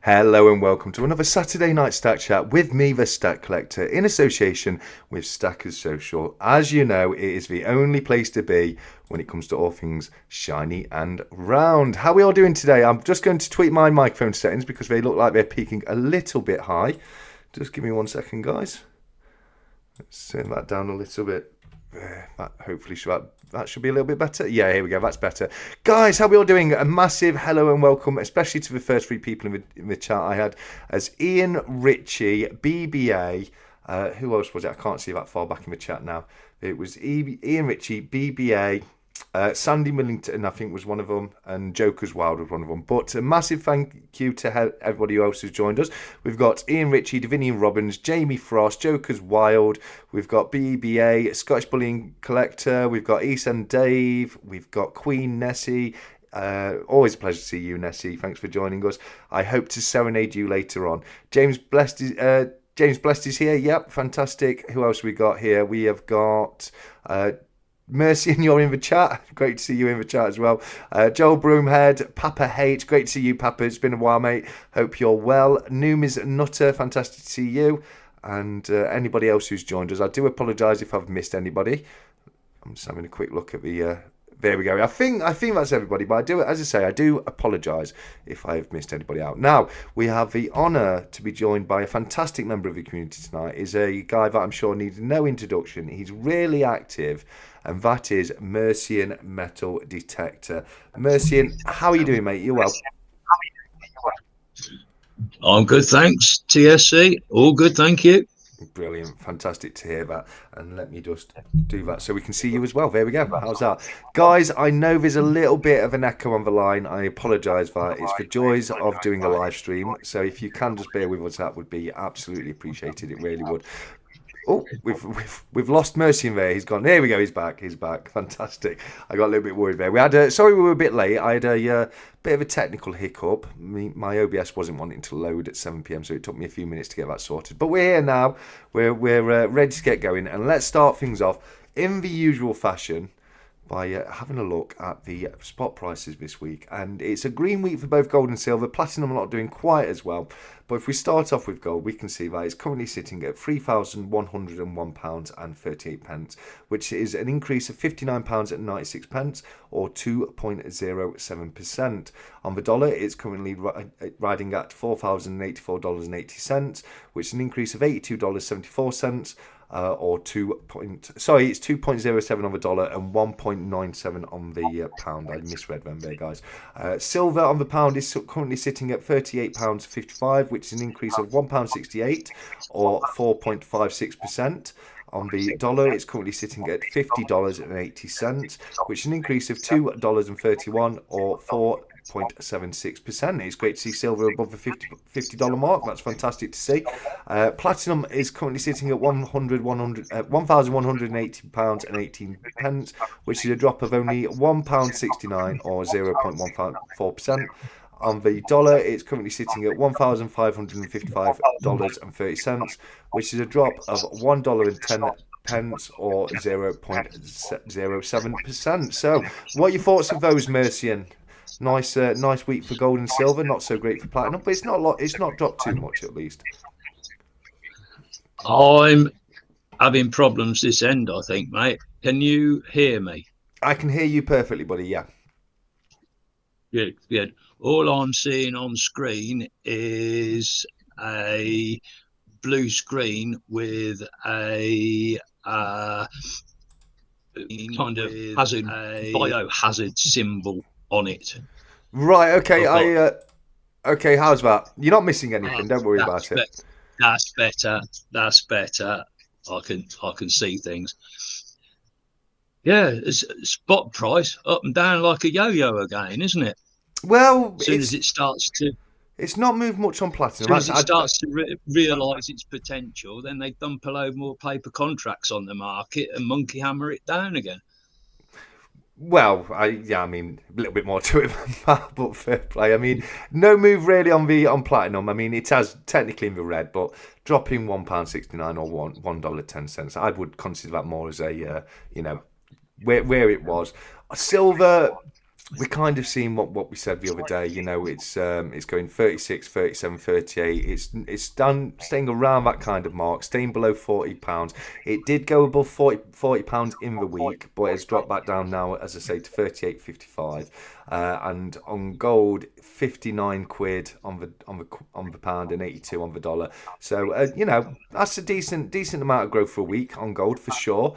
Hello and welcome to another Saturday night stack chat with me, the Stack Collector, in association with Stackers Social. As you know, it is the only place to be when it comes to all things shiny and round. How are we all doing today? I'm just going to tweak my microphone settings because they look like they're peaking a little bit high. Just give me 1 second, guys. Let's turn that down a little bit. That hopefully that should be a little bit better. Yeah, here we go. That's better. Guys, how are we all doing? A massive hello and welcome, especially to the first 3 people in the chat I had, as 𝗕𝗂𝘁𝗺𝗵𝗵𝗿. Who else was it? I can't see that far back in the chat now. It was 𝗕𝗂𝘁𝗺𝗵𝗵𝗿. Sandy Millington, I think, was one of them, and Joker's Wild was one of them. But a massive thank you to everybody else who's joined us. We've got 𝗵𝗵𝗁𝗁, Davinian Robbins, Jamie Frost, Joker's Wild. We've got 𝗵𝗶𝗃, Scottish Bullying Collector. We've got East and Dave. We've got Queen Nessie. Always a pleasure to see you, Nessie. Thanks for joining us. I hope to serenade you later on. James Blessed is here. Yep, fantastic. Who else we got here? We have got Mercy, and you're in the chat. Great to see you in the chat as well. Joel Broomhead, Papa Hate. Great to see you, Papa. It's been a while, mate. Hope you're well. Noomis Nutter, fantastic to see you. And anybody else who's joined us. I do apologise if I've missed anybody. I'm just having a quick look at the... there we go. I think that's everybody. But I do, as I say, I do apologise if I have missed anybody out. Now, we have the honour to be joined by a fantastic member of the community tonight. He's a guy that I'm sure needs no introduction. He's really active. And that is 𝗪𝗠𝗺 Metal Detector. 𝗪𝗠𝗺, how are you doing, mate? You well? I'm good, thanks. TSC, all good, thank you. Brilliant, fantastic to hear that. And let me just do that so we can see you as well. There we go. How's that? Guys, I know there's a little bit of an echo on the line. I apologise for that. It's the joys of doing a live stream. So if you can just bear with us, that would be absolutely appreciated. It really would. Oh, we've lost 𝗪𝗠𝗺 there. He's gone. There we go. He's back. Fantastic. I got a little bit worried there. We had sorry we were a bit late. I had a bit of a technical hiccup. My OBS wasn't wanting to load at 7 p.m, so it took me a few minutes to get that sorted. But we're here now. We're ready to get going, and let's start things off in the usual fashion by having a look at the spot prices this week. And it's a green week for both gold and silver. Platinum not doing quite as well. But if we start off with gold, we can see that it's currently sitting at £3,101.38, which is an increase of £59.96 or 2.07%. On the dollar, it's currently riding at $4,084.80, which is an increase of $82.74. Or it's 2.07 on the dollar and 1.97 on the pound. I misread them there, guys. Silver on the pound is currently sitting at £38.55, which is an increase of £1.68 or 4.56%. On the dollar, it's currently sitting at $50.80, which is an increase of $2.31 or 4.76%. It's great to see silver above the $50 mark. That's fantastic to see. Platinum is currently sitting at £1,180.18, which is a drop of only £1.69 or 0.14%. On the dollar, it's currently sitting at $1,555.30, which is a drop of $1.10 or 0.07%. So, what are your thoughts of those, 𝗪𝗠𝗺? Nice week for gold and silver. Not so great for platinum, but it's not dropped too much at least. I'm having problems this end, I think, mate. Can you hear me? I can hear you perfectly, buddy. Yeah. Good. All I'm seeing on screen is a blue screen with a kind of biohazard symbol on it. Right. Okay. Okay. How's that? You're not missing anything. Don't worry about it. That's better. I can see things. Yeah, it's spot price up and down like a yo-yo again, isn't it? Well, as soon as it starts to... It's not moved much on platinum. As soon as it starts to realise its potential, then they dump a load more paper contracts on the market and monkey hammer it down again. Well, I mean, a little bit more to it than that, but fair play. I mean, no move really on platinum. I mean, it has technically in the red, but dropping £1.69 or $1.10, I would consider that more as a, where it was. Silver, we're kind of seeing what we said the other day. You know, it's going 36, 37, 38. It's staying around that kind of mark, staying below £40. It did go above £40 in the week, but it's dropped back down now, as I say, to 38.55. And on gold, 59 quid on the pound and 82 on the dollar. So you know, that's a decent amount of growth for a week on gold for sure.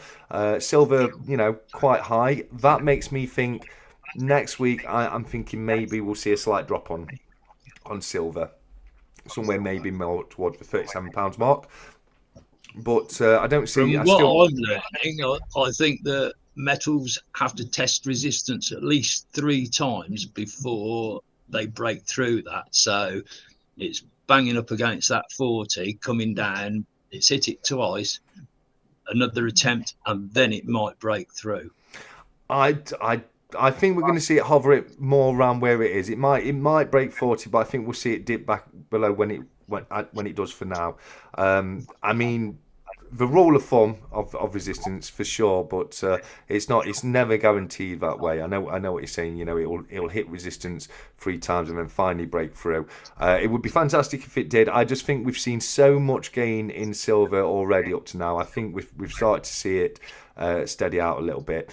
Silver, you know, quite high. That makes me think next week I'm thinking maybe we'll see a slight drop on silver, somewhere maybe more towards the £37 mark. But I don't see. I'm learning, I think that metals have to test resistance at least 3 times before they break through that. So it's banging up against that 40, coming down. It's hit it twice, another attempt, and then it might break through. I think we're going to see it hover it more around where it is. It might break 40, but I think we'll see it dip back below when it does for now. I mean, the rule of thumb of resistance for sure, but it's never guaranteed that way. I know what you're saying. You know, it'll hit resistance 3 times and then finally break through. It would be fantastic if it did. I just think we've seen so much gain in silver already up to now. I think we've started to see it steady out a little bit.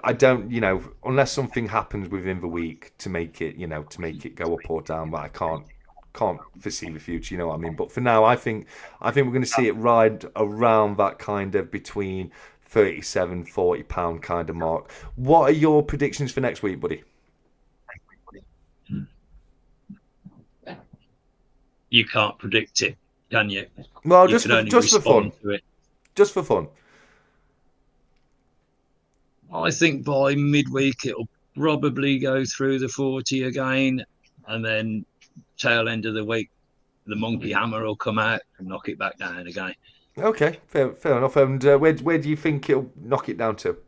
I don't, you know, unless something happens within the week to make it go up or down, but I can't foresee the future, you know what I mean? But for now, I think we're going to see it ride around that kind of between 37, 40 pound kind of mark. What are your predictions for next week, buddy? You can't predict it, can you? Well, just for fun. Just for fun. I think by midweek it'll probably go through the 40 again, and then tail end of the week, the monkey hammer will come out and knock it back down again. Okay, fair enough. And where do you think it'll knock it down to?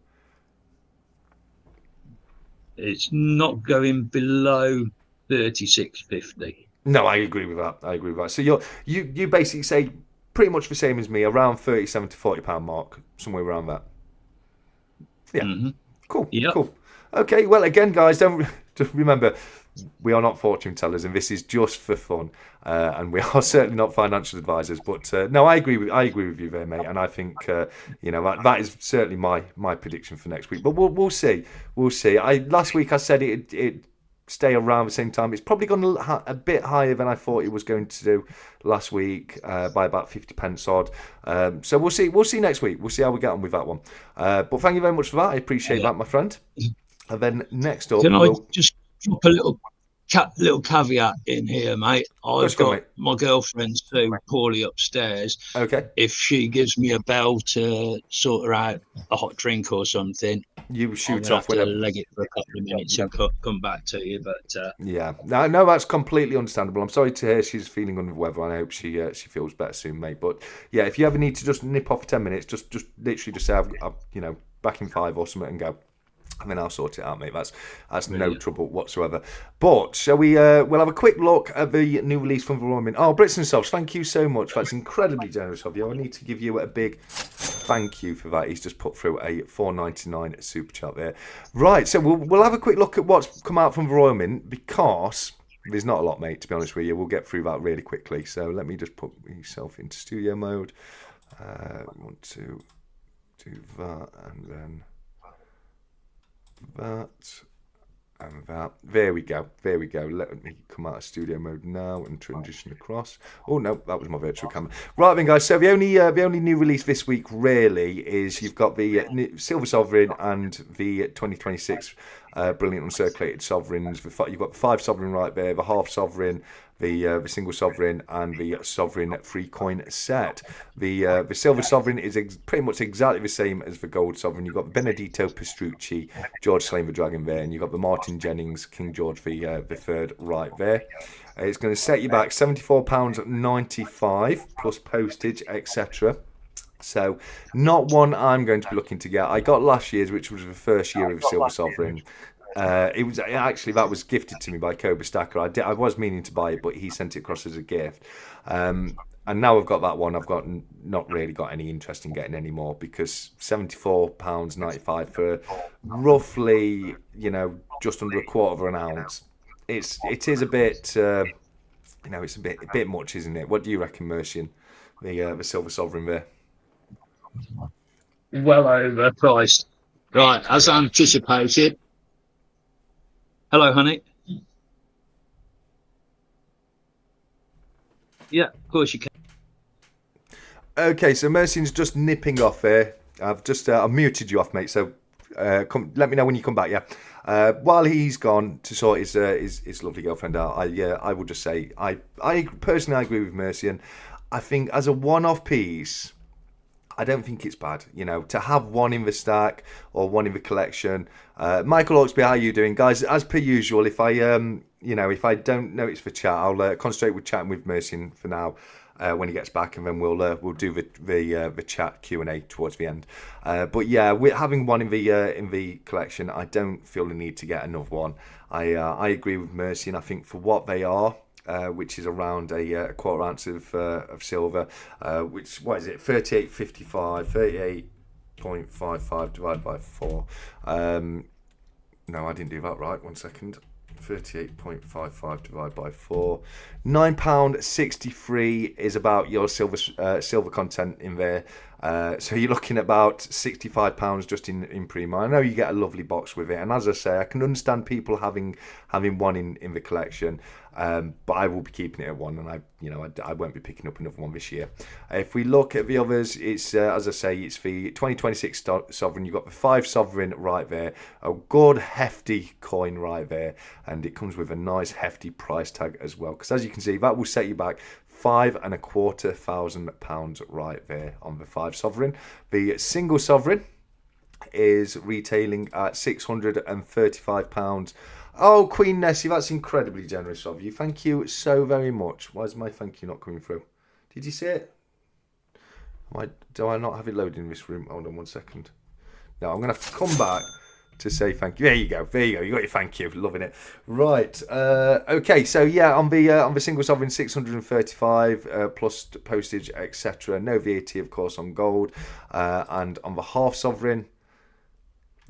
It's not going below 36.50. No, I agree with that. So you basically say pretty much the same as me, around 37 to 40 pound mark, somewhere around that. Yeah. Mm-hmm. Cool. Yep. Cool. Okay. Well, again, guys, just remember, we are not fortune tellers, and this is just for fun. And we are certainly not financial advisors. But no, I agree with you there, mate. And I think you know, that is certainly my prediction for next week. But we'll see. Last week I said it stay around the same time. It's probably gone a bit higher than I thought it was going to do last week by about 50 pence odd. So we'll see next week. We'll see how we get on with that one. But thank you very much for that. I appreciate that, my friend. And then next up, I just drop a little caveat in here, mate? I've got my girlfriend Sue poorly upstairs. Okay. If she gives me a bell to sort her out a hot drink or something, you shoot off whenever. Leg it for a couple of minutes and come back to you. But yeah, no, that's completely understandable. I'm sorry to hear she's feeling under the weather, and I hope she feels better soon, mate. But yeah, if you ever need to just nip off for 10 minutes, just literally just say I've you know, back in 5 or something and go. I mean, I'll sort it out, mate. That's no trouble whatsoever. But shall we? We'll have a quick look at the new release from 𝗵𝗺. Oh, Brits and Softs, thank you so much. That's incredibly generous of you. I need to give you a big thank you for that. He's just put through a £4.99 super chat there. Right, so we'll have a quick look at what's come out from 𝗵𝗺, because there's not a lot, mate. To be honest with you, we'll get through that really quickly. So let me just put myself into studio mode. I want to do that, and then that and that. There we go. Let me come out of studio mode now and transition across. Oh no, that was my virtual camera. Right then, guys. So the only new release this week really is you've got the Silver Sovereign and the 2026 brilliant uncirculated sovereigns. You've got the 5 sovereign right there, the half sovereign, the single sovereign, and the sovereign free coin set. The silver sovereign is pretty much exactly the same as the gold sovereign. You've got the Benedetto Petrucci, George Slaying the Dragon there, and you've got the Martin Jennings, King George the Third right there. It's going to set you back £74.95 plus postage, etc. So not one I'm going to be looking to get. I got last year's, which was the first year of Silver Sovereign. It was actually, that was gifted to me by 𝗀𝗶𝗃. I was meaning to buy it, but he sent it across as a gift. And now I've got that one, I've got not really got any interest in getting any more, because £74.95 for roughly, just under a quarter of an ounce. It is a bit, it's a bit much, isn't it? What do you reckon, Mercian? The silver sovereign there. Well overpriced. Right, as anticipated. Hello, honey. Yeah, of course you can. Okay, so Mercian's just nipping off here. I've muted you off, mate. So let me know when you come back. Yeah. While he's gone to sort his lovely girlfriend out, I will just say I personally I agree with Mercian. I think as a one-off piece, I don't think it's bad, to have one in the stack or one in the collection. Michael Hawksby, how are you doing, guys? As per usual, if I if I don't notice for chat, I'll concentrate with chatting with Mercian for now. When he gets back, and then we'll do the chat Q&A towards the end. But yeah, we're having one in the collection. I don't feel the need to get another one. I agree with Mercian. I think for what they are, which is around a quarter ounce of silver, which, what is it, 38.55, 38.55 divided by 4. No, I didn't do that right. 1 second. 38.55 divided by 4. £9.63 is about your silver content in there. So you're looking at about £65 just in Prima. I know you get a lovely box with it, and as I say, I can understand people having one in the collection, but I will be keeping it at one, and I won't be picking up another one this year. If we look at the others, it's as I say, it's the 2026 sovereign. You've got the 5 sovereign right there, a good hefty coin right there, and it comes with a nice hefty price tag as well, because as you can see, that will set you back £5,250 right there on the 5 sovereign. The single sovereign is retailing at £635. Oh, Queen Nessie, that's incredibly generous of you. Thank you so very much. Why is my thank you not coming through? Did you see it? Do I not have it loaded in this room? Hold on 1 second. No, I'm going to have to come back to say thank you. There you go. You got your thank you. Loving it. Right. Okay. So yeah, on the single sovereign, 635 plus postage, etc. No VAT, of course, on gold. And on the half sovereign,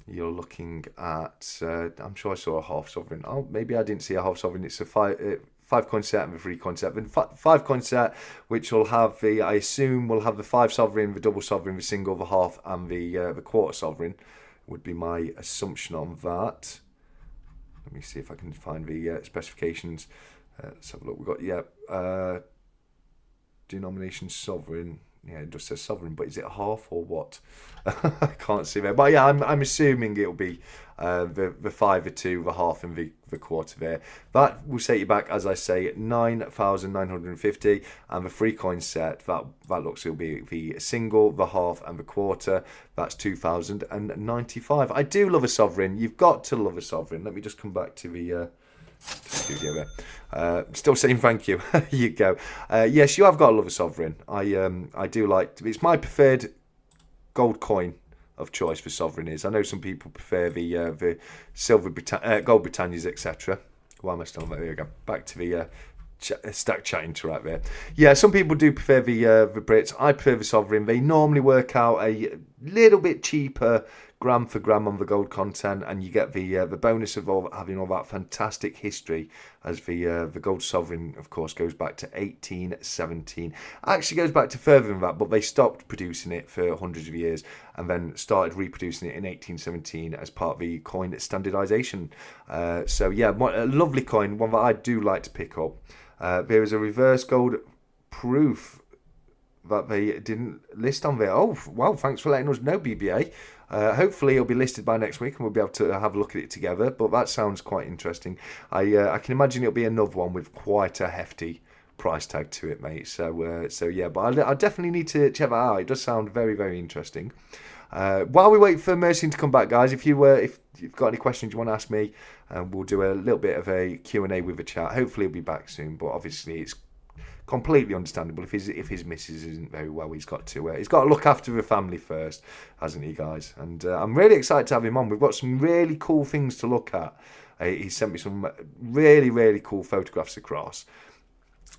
you're looking at. I'm sure I saw a half sovereign. Oh, maybe I didn't see a half sovereign. It's a 5 coin set and the 3 coin set. Then 5 coin set, which will have I assume will have the 5 sovereign, the double sovereign, the single, the half, and the quarter sovereign. Would be my assumption on that. Let me see if I can find the specifications. Let's have a look. We've got denomination sovereign. Yeah, it just says sovereign, but is it a half or what? I can't see there. But yeah, I'm assuming it'll be the 5, the 2, the half, and the quarter there. That will set you back, as I say, £9,950, and the 3 coin set that looks, it'll be the single, the half, and the quarter. That's £2,095. I do love a sovereign. You've got to love a sovereign. Let me just come back to the studio there. Still saying thank you. Here you go. Yes, you have got to love a sovereign. I do like. It's my preferred gold coin of choice for sovereign is. I know some people prefer the silver gold Britannias, etc. Why am I still on there? There we go. Back to the stack chatting to right there. Yeah, some people do prefer the Brits. I prefer the sovereign. They normally work out a little bit cheaper gram for gram on the gold content, and you get the bonus of having all that fantastic history, as the gold sovereign, of course, goes back to 1817. Actually goes back to further than that, but they stopped producing it for hundreds of years and then started reproducing it in 1817 as part of the coin standardization. So yeah, a lovely coin, one that I do like to pick up. There is a reverse gold proof that they didn't list on there. Oh, wow, thanks for letting us know, BBA. Hopefully it'll be listed by next week and we'll be able to have a look at it together, but that sounds quite interesting. I can imagine it'll be another one with quite a hefty price tag to it, mate. So yeah, but I definitely need to check that out. It does sound very, very interesting. While we wait for Mercian to come back, guys, if you've got any questions you want to ask me, we'll do a little bit of a Q&A with the chat. Hopefully he'll be back soon, but obviously it's completely understandable if his missus isn't very well. He's got to look after the family first, hasn't he, guys? And I'm really excited to have him on. We've got some really cool things to look at. He sent me some really, really cool photographs across.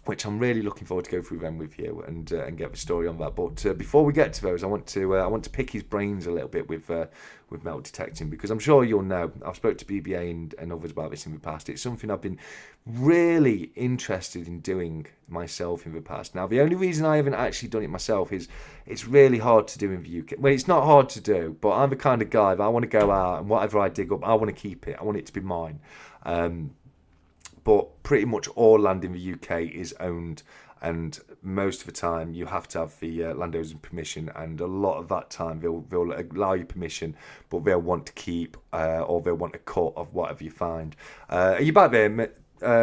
which I'm really looking forward to go through them with you and get the story on that. But before we get to those, I want to pick his brains a little bit with metal detecting, because I'm sure you'll know, I've spoke to BBA and others about this in the past. It's something I've been really interested in doing myself in the past. Now, the only reason I haven't actually done it myself is it's really hard to do in the UK. Well, it's not hard to do, but I'm the kind of guy that I want to go out and whatever I dig up, I want to keep it. I want it to be mine. But pretty much all land in the UK is owned, and most of the time you have to have the landowner's permission, and a lot of that time they'll allow you permission, but they'll want to keep or they'll want a cut of whatever you find. Are you back there,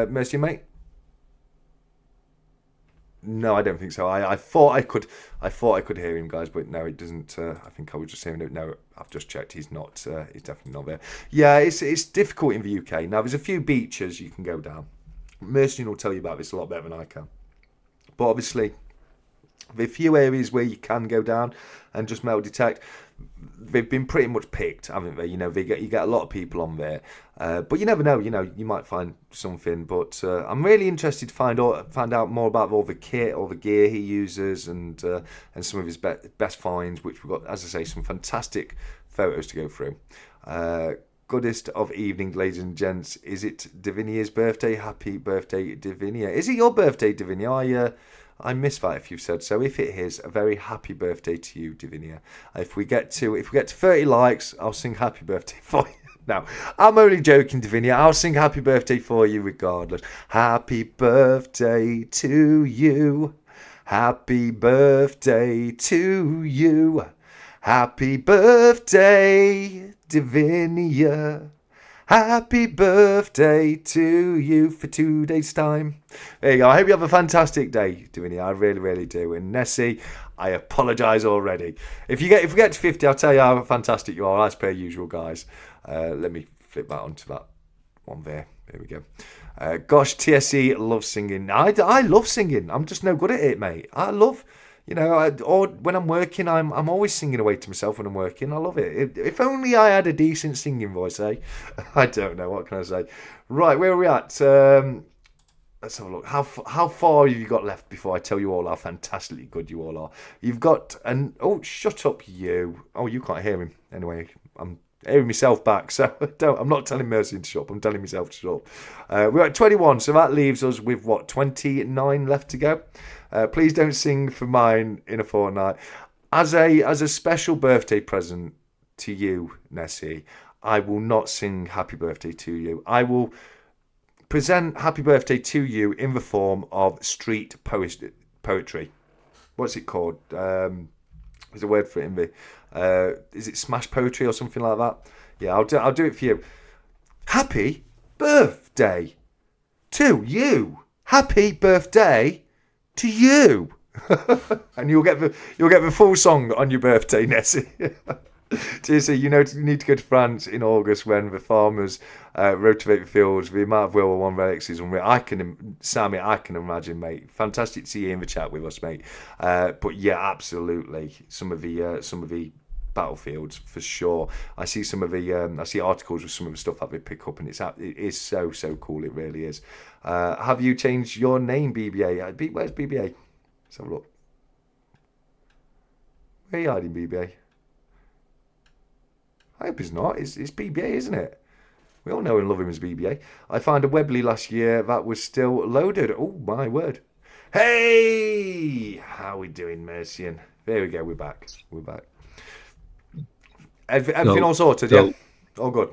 Mercy, mate? No, I don't think so. I thought I could hear him, guys, but no, it doesn't. I think I was just saying no. I've just checked. He's not. He's definitely not there. Yeah, it's difficult in the UK. Now, there's a few beaches you can go down. Mercy will tell you about this a lot better than I can. But obviously, the few areas where you can go down and just metal detect, they've been pretty much picked, haven't they? You know, you get a lot of people on there, but you never know. You know, you might find something. But I'm really interested to find out more about all the kit, all the gear he uses, and some of his best finds, which we've got, as I say, some fantastic photos to go through. Goodest of evening, ladies and gents. Is it Dsvinia's birthday? Happy birthday, Dsvinia. Is it your birthday, Dsvinia? I missed that if you've said so. If it is, a very happy birthday to you, Dsvinia. If we get to 30 likes, I'll sing happy birthday for you. Now, I'm only joking, Dsvinia. I'll sing happy birthday for you regardless. Happy birthday to you. Happy birthday to you. Happy birthday, Dsvinia. Happy birthday to you for 2 days' time. There you go. I hope you have a fantastic day, Dsvinia. I really, really do. And Nessie, I apologise already. If we get to 50, I'll tell you how fantastic you are, as per usual, guys. Let me flip that onto that one there. There we go. Gosh, TSE loves singing. I love singing. I'm just no good at it, mate. I love... You know, or when I'm working, I'm always singing away to myself when I'm working. I love it. If only I had a decent singing voice, eh? I don't know. What can I say? Right, where are we at? Let's have a look. How far have you got left before I tell you all how fantastically good you all are? You've got an... Oh, shut up, you. Oh, you can't hear him. Anyway, I'm hearing myself back, so I'm not telling Mercy to shut up. I'm telling myself to shut up. We're at 21, so that leaves us with, what, 29 left to go? Please don't sing for mine in a fortnight. As a special birthday present to you, Nessie, I will not sing happy birthday to you. I will present happy birthday to you in the form of street poetry. What's it called? There's a word for it in the... is it smash poetry or something like that? Yeah, I'll do it for you. Happy birthday to you. Happy birthday to you. And you'll get the full song on your birthday, Nessie. Seriously, you need to go to France in August when the farmers rotate the fields. The amount of 𝗲𝗏𝗏 relics is unreal. Sammy, I can imagine, mate. Fantastic to see you in the chat with us, mate. But yeah, absolutely. Some of the battlefields for sure. I see some of the I see articles with some of the stuff that they pick up, and it is so cool. It really is. Have you changed your name, BBA? Where's BBA? Let's have a look. Where are you hiding, BBA? I hope he's not. It's BBA, isn't it? We all know and love him as BBA. I found a Webley last year that was still loaded. Oh, my word. Hey! How we doing, Mercian? There we go. We're back. Everything all sorted, yeah? All good.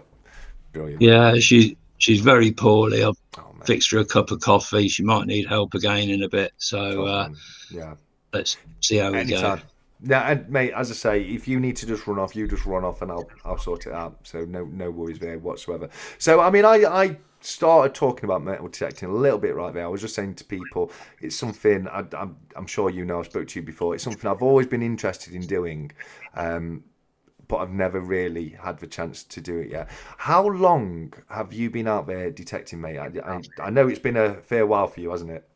Brilliant. Yeah, she's very poorly. I've fixed her a cup of coffee. She might need help again in a bit. So, yeah. Let's see how we go. Yeah, and mate, as I say, if you need to just run off, you just run off, and I'll sort it out. So no worries there whatsoever. So I mean, I started talking about metal detecting a little bit right there. I was just saying to people, it's something I'm sure you know. I spoke to you before. It's something I've always been interested in doing, but I've never really had the chance to do it yet. How long have you been out there detecting, mate? I know it's been a fair while for you, hasn't it?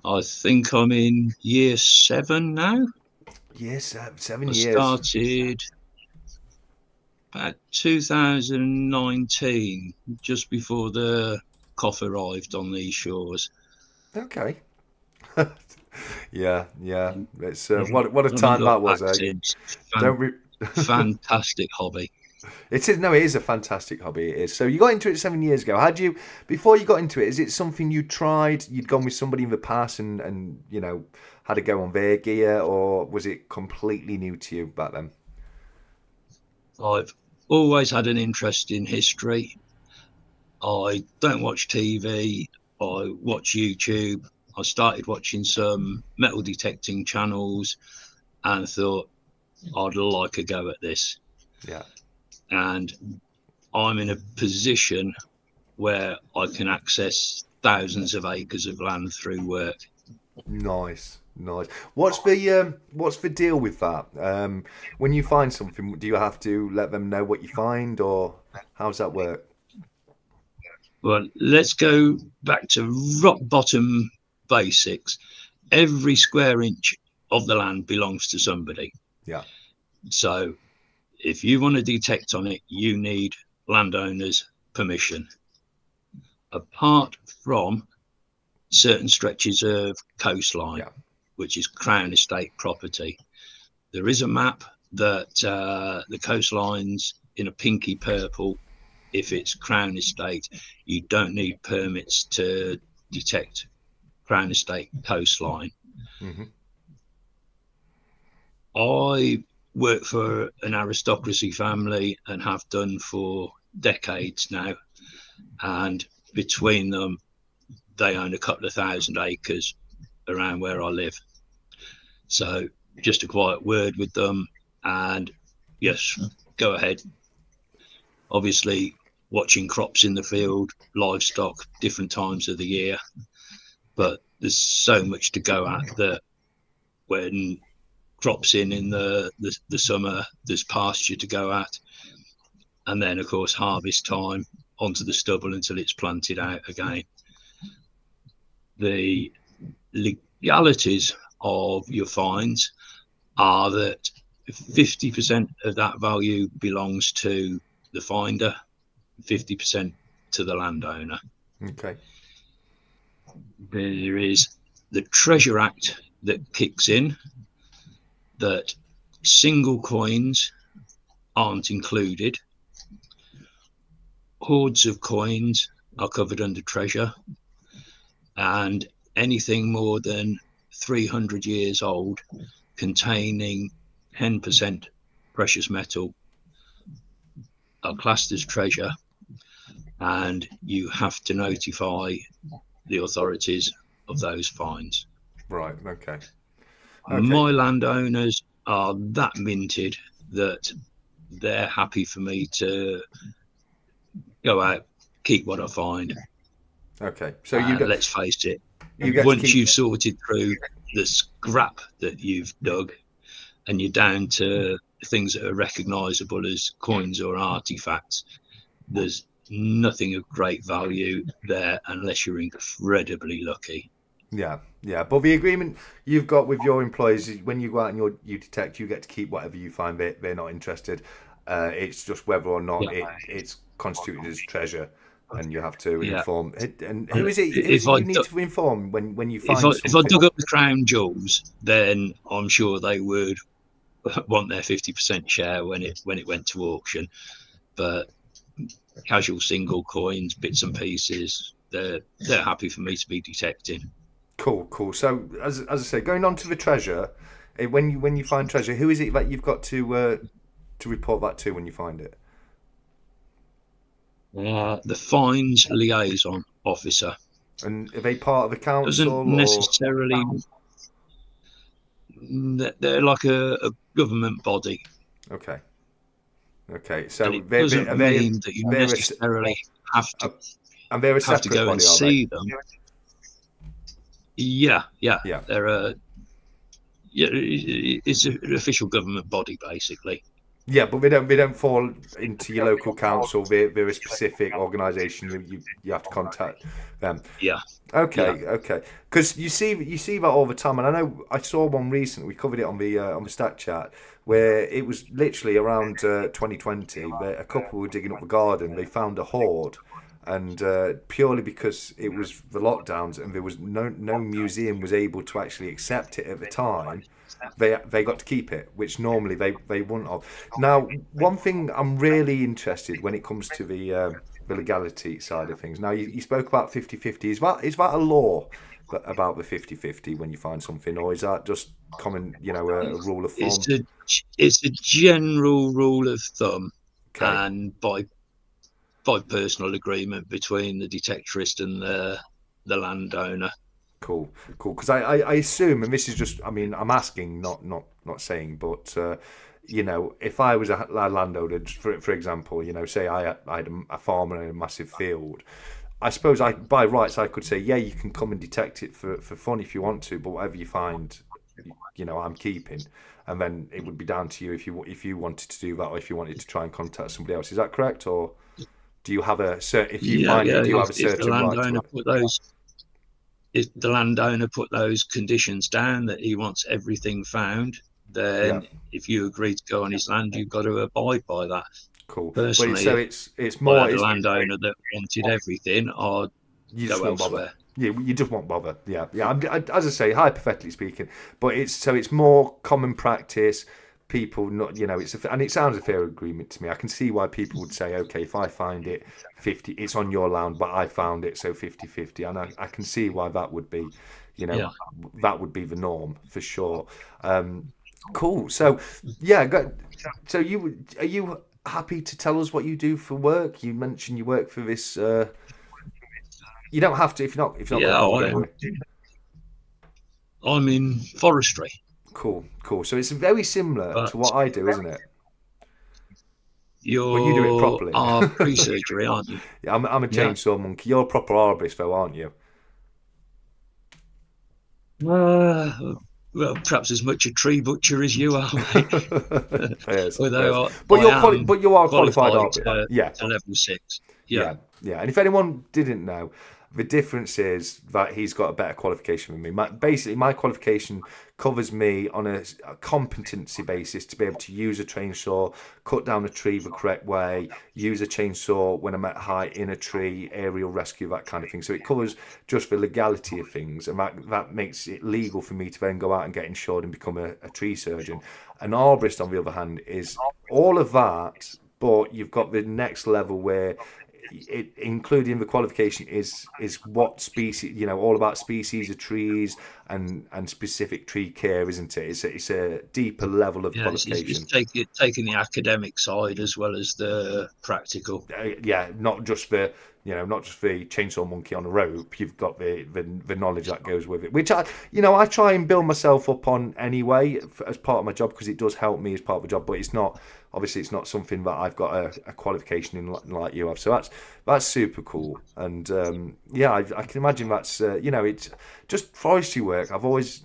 I think I'm in year 7 now. Yes, 7 I years. Started about 2019, just before the cough arrived on these shores. Okay. Yeah, yeah. It's what a time that was, eh? Don't re- Fantastic hobby. It is no, it is a fantastic hobby. It is. So you got into it 7 years ago. Had you before you got into it? Is it something you tried? You'd gone with somebody in the past and had a go on their gear, or was it completely new to you back then? I've always had an interest in history. I don't watch TV. I watch YouTube. I started watching some metal detecting channels and thought I'd like a go at this. Yeah. And I'm in a position where I can access thousands of acres of land through work. Nice, nice. What's the deal with that? When you find something, do you have to let them know what you find, or how's that work? Well, let's go back to rock bottom basics. Every square inch of the land belongs to somebody. Yeah. So if you want to detect on it, you need landowners' permission. Apart from certain stretches of coastline, Yeah. which is Crown Estate property, there is a map that the coastline's in a pinky purple. If it's Crown Estate, you don't need permits to detect Crown Estate coastline. Mm-hmm. I work for an aristocracy family and have done for decades now. And between them, they own a couple of thousand acres around where I live. So just a quiet word with them. And yes, go ahead. Obviously, watching crops in the field, livestock, different times of the year. But there's so much to go at that when crops in the summer, there's pasture to go at. And then, of course, harvest time onto the stubble until it's planted out again. The legalities of your fines are that 50% of that value belongs to the finder, 50% to the landowner. Okay. There is the Treasure Act that kicks in, that single coins aren't included. Hoards of coins are covered under treasure, and anything more than 300 years old containing 10% precious metal are classed as treasure, and you have to notify the authorities of those fines. Right. Okay. My landowners are that minted that they're happy for me to go out, keep what I find. Okay. So let's face it, once you've sorted through the scrap that you've dug and you're down to things that are recognizable as coins or artifacts, there's nothing of great value there unless you're incredibly lucky. Yeah, yeah. But the agreement you've got with your employees is when you go out and you detect, you get to keep whatever you find. They're not interested. It's just whether or not it's constituted as treasure, and you have to inform. And who is it? You need to inform when you find something? If I dug up the crown jewels, then I'm sure they would want their 50% share when it went to auction. But casual single coins, bits and pieces, they're happy for me to be detecting. Cool. So as I say, going on to the treasure, when you find treasure, who is it that you've got to report that to when you find it? The fines liaison officer. And are they part of the council? Doesn't necessarily. They're like a government body. Okay. So it doesn't mean that you necessarily have to. And they're a separate have to go body, and see them. Yeah. They're it's an official government body basically. Yeah, but they don't fall into your local council. They're a specific organisation. You have to contact them. Yeah. Okay. Because you see that all the time, and I know I saw one recently. We covered it on the Stack Chat, where it was literally around 2020. Where a couple were digging up the garden. They found a hoard, and purely because it was the lockdowns and there was no museum was able to actually accept it at the time. They got to keep it, which normally they wouldn't have. Now, one thing I'm really interested when it comes to the legality side of things. Now, you spoke about 50/50. Is that a law about the 50/50 when you find something, or is that just common, a rule of thumb? It's a general rule of thumb, Okay. and by personal agreement between the detectorist and the landowner. Cool. Because I assume, and this is just, I mean, I'm asking, not saying, but if I was a landowner, for example, say I had a farmer in a massive field, I suppose by rights I could say, yeah, you can come and detect it for fun if you want to, but whatever you find, I'm keeping, and then it would be down to you if you wanted to do that, or if you wanted to try and contact somebody else. Is that correct, or do you have a certain? If you find it, do you have a certain right? If the landowner put those conditions down that he wants everything found, then if you agree to go on his land, you've got to abide by that. Cool. Personally, so it's more the landowner that wanted everything, or you go elsewhere. Yeah, you just won't bother. Yeah. As I say, hypothetically speaking, but it's more common practice. People not, and it sounds a fair agreement to me. I can see why people would say, okay, if I find it 50, it's on your land, but I found it, so 50/50, and I can see why that would be, that would be the norm for sure. Cool. So so are you happy to tell us what you do for work? You mentioned you work for this. You don't have to if you're not. Yeah, I'm in forestry. Cool. So it's very similar to what I do, isn't it? You do it properly. Are pre-surgery, aren't you? Yeah, I'm a chainsaw monkey. You're a proper arborist, though, aren't you? Well, perhaps as much a tree butcher as you are, mate. Yes. But you are qualified arborist. To level 6. Yeah. And if anyone didn't know, the difference is that he's got a better qualification than me. Basically, my qualification covers me on a competency basis to be able to use a chainsaw, cut down a tree the correct way, use a chainsaw when I'm at height in a tree, aerial rescue, that kind of thing. So it covers just the legality of things, and that makes it legal for me to then go out and get insured and become a tree surgeon. An arborist, on the other hand, is all of that, but you've got the next level where including the qualification is what species, all about species of trees and specific tree care, isn't it? It's a deeper level of qualification. It's taking the academic side as well as the practical. Not just the chainsaw monkey on a rope. You've got the knowledge that goes with it, which I try and build myself up on anyway as part of my job, because it does help me as part of the job. But it's not something that I've got a qualification in like you have. So that's super cool. And I can imagine that's it's just forestry work. I've always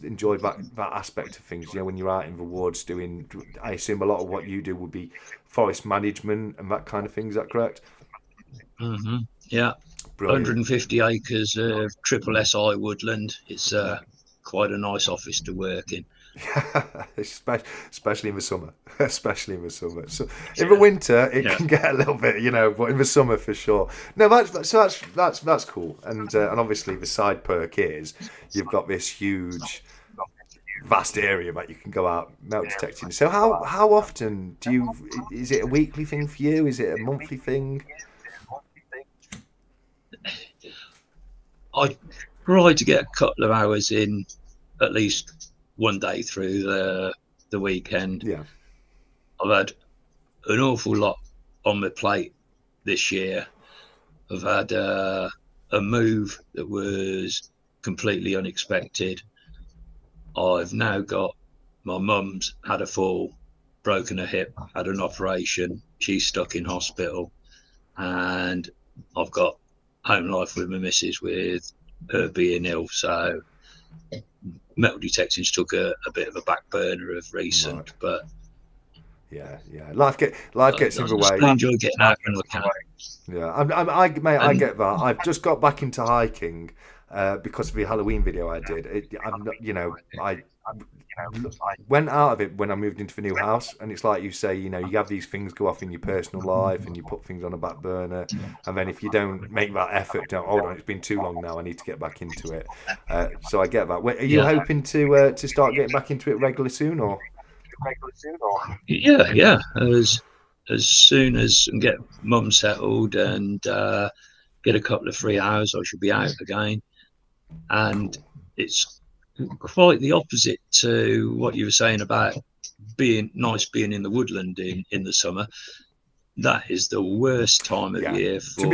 enjoyed that aspect of things. When you're out in the woods doing, I assume a lot of what you do would be forest management and that kind of thing. Is that correct? Mm-hmm. Yeah. Brilliant. 150 acres of 𝗕𝘂𝘁 woodland. It's quite a nice office to work in. Especially in the summer. So in the winter it can get a little bit, but in the summer for sure. No, that's cool. And obviously the side perk is you've got this huge, vast area that you can go out metal detecting. So how often is it a weekly thing for you? Is it a monthly thing? I try to get a couple of hours in at least one day through the weekend. Yeah, I've had an awful lot on my plate this year. I've had a move that was completely unexpected. I've now got my mum's had a fall, broken her hip, had an operation. She's stuck in hospital, and I've got home life with my missus with her being ill. So metal detecting's took a bit of a back burner of recent, right. But yeah, life gets in the way. I enjoy getting out and looking at. Yeah, I get that. I've just got back into hiking because of the Halloween video I did. went out of it when I moved into the new house, and it's like you say, you have these things go off in your personal life, and you put things on a back burner, and then if you don't make that effort, don't hold on, it's been too long now, I need to get back into it. So I get that. Are you hoping to start getting back into it regularly soon, or? Yeah. As soon as and get mum settled and get a couple of free hours, I should be out again. And it's quite the opposite to what you were saying about being in the woodland in the summer. That is the worst time of year for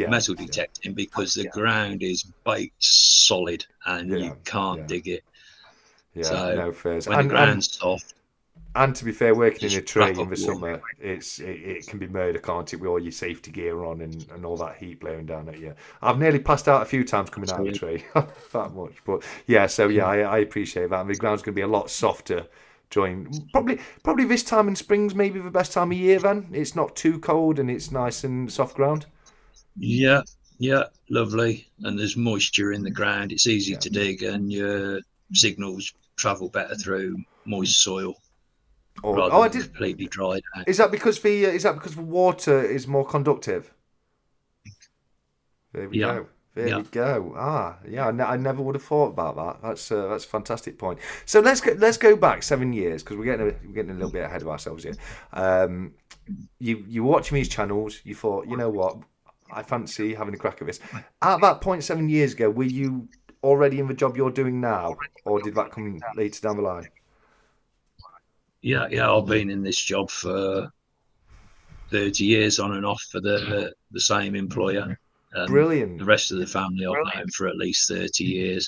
metal detecting, because the ground is baked solid and you can't dig it. So when the ground's soft. And to be fair, working in a tree in the summer, it can be murder, can't it, with all your safety gear on and all that heat blowing down at you. I've nearly passed out a few times coming out of the tree, that much. But I appreciate that. And the ground's going to be a lot softer during probably this time in spring's maybe the best time of year. Then it's not too cold and it's nice and soft ground. Yeah, lovely. And there's moisture in the ground. It's easy to dig, and your signals travel better through moist soil. Completely dried out. Is that because the water is more conductive? There we go. There we go. I never would have thought about that. That's a fantastic point. So let's go back 7 years, because we're getting a little bit ahead of ourselves here. You were watching these channels. You thought, you know what, I fancy having a crack at this. At that point 7 years ago, were you already in the job you're doing now, or did that come later down the line? Yeah, I've been in this job for 30 years on and off for the same employer. Brilliant. The rest of the family I've known for at least 30 years.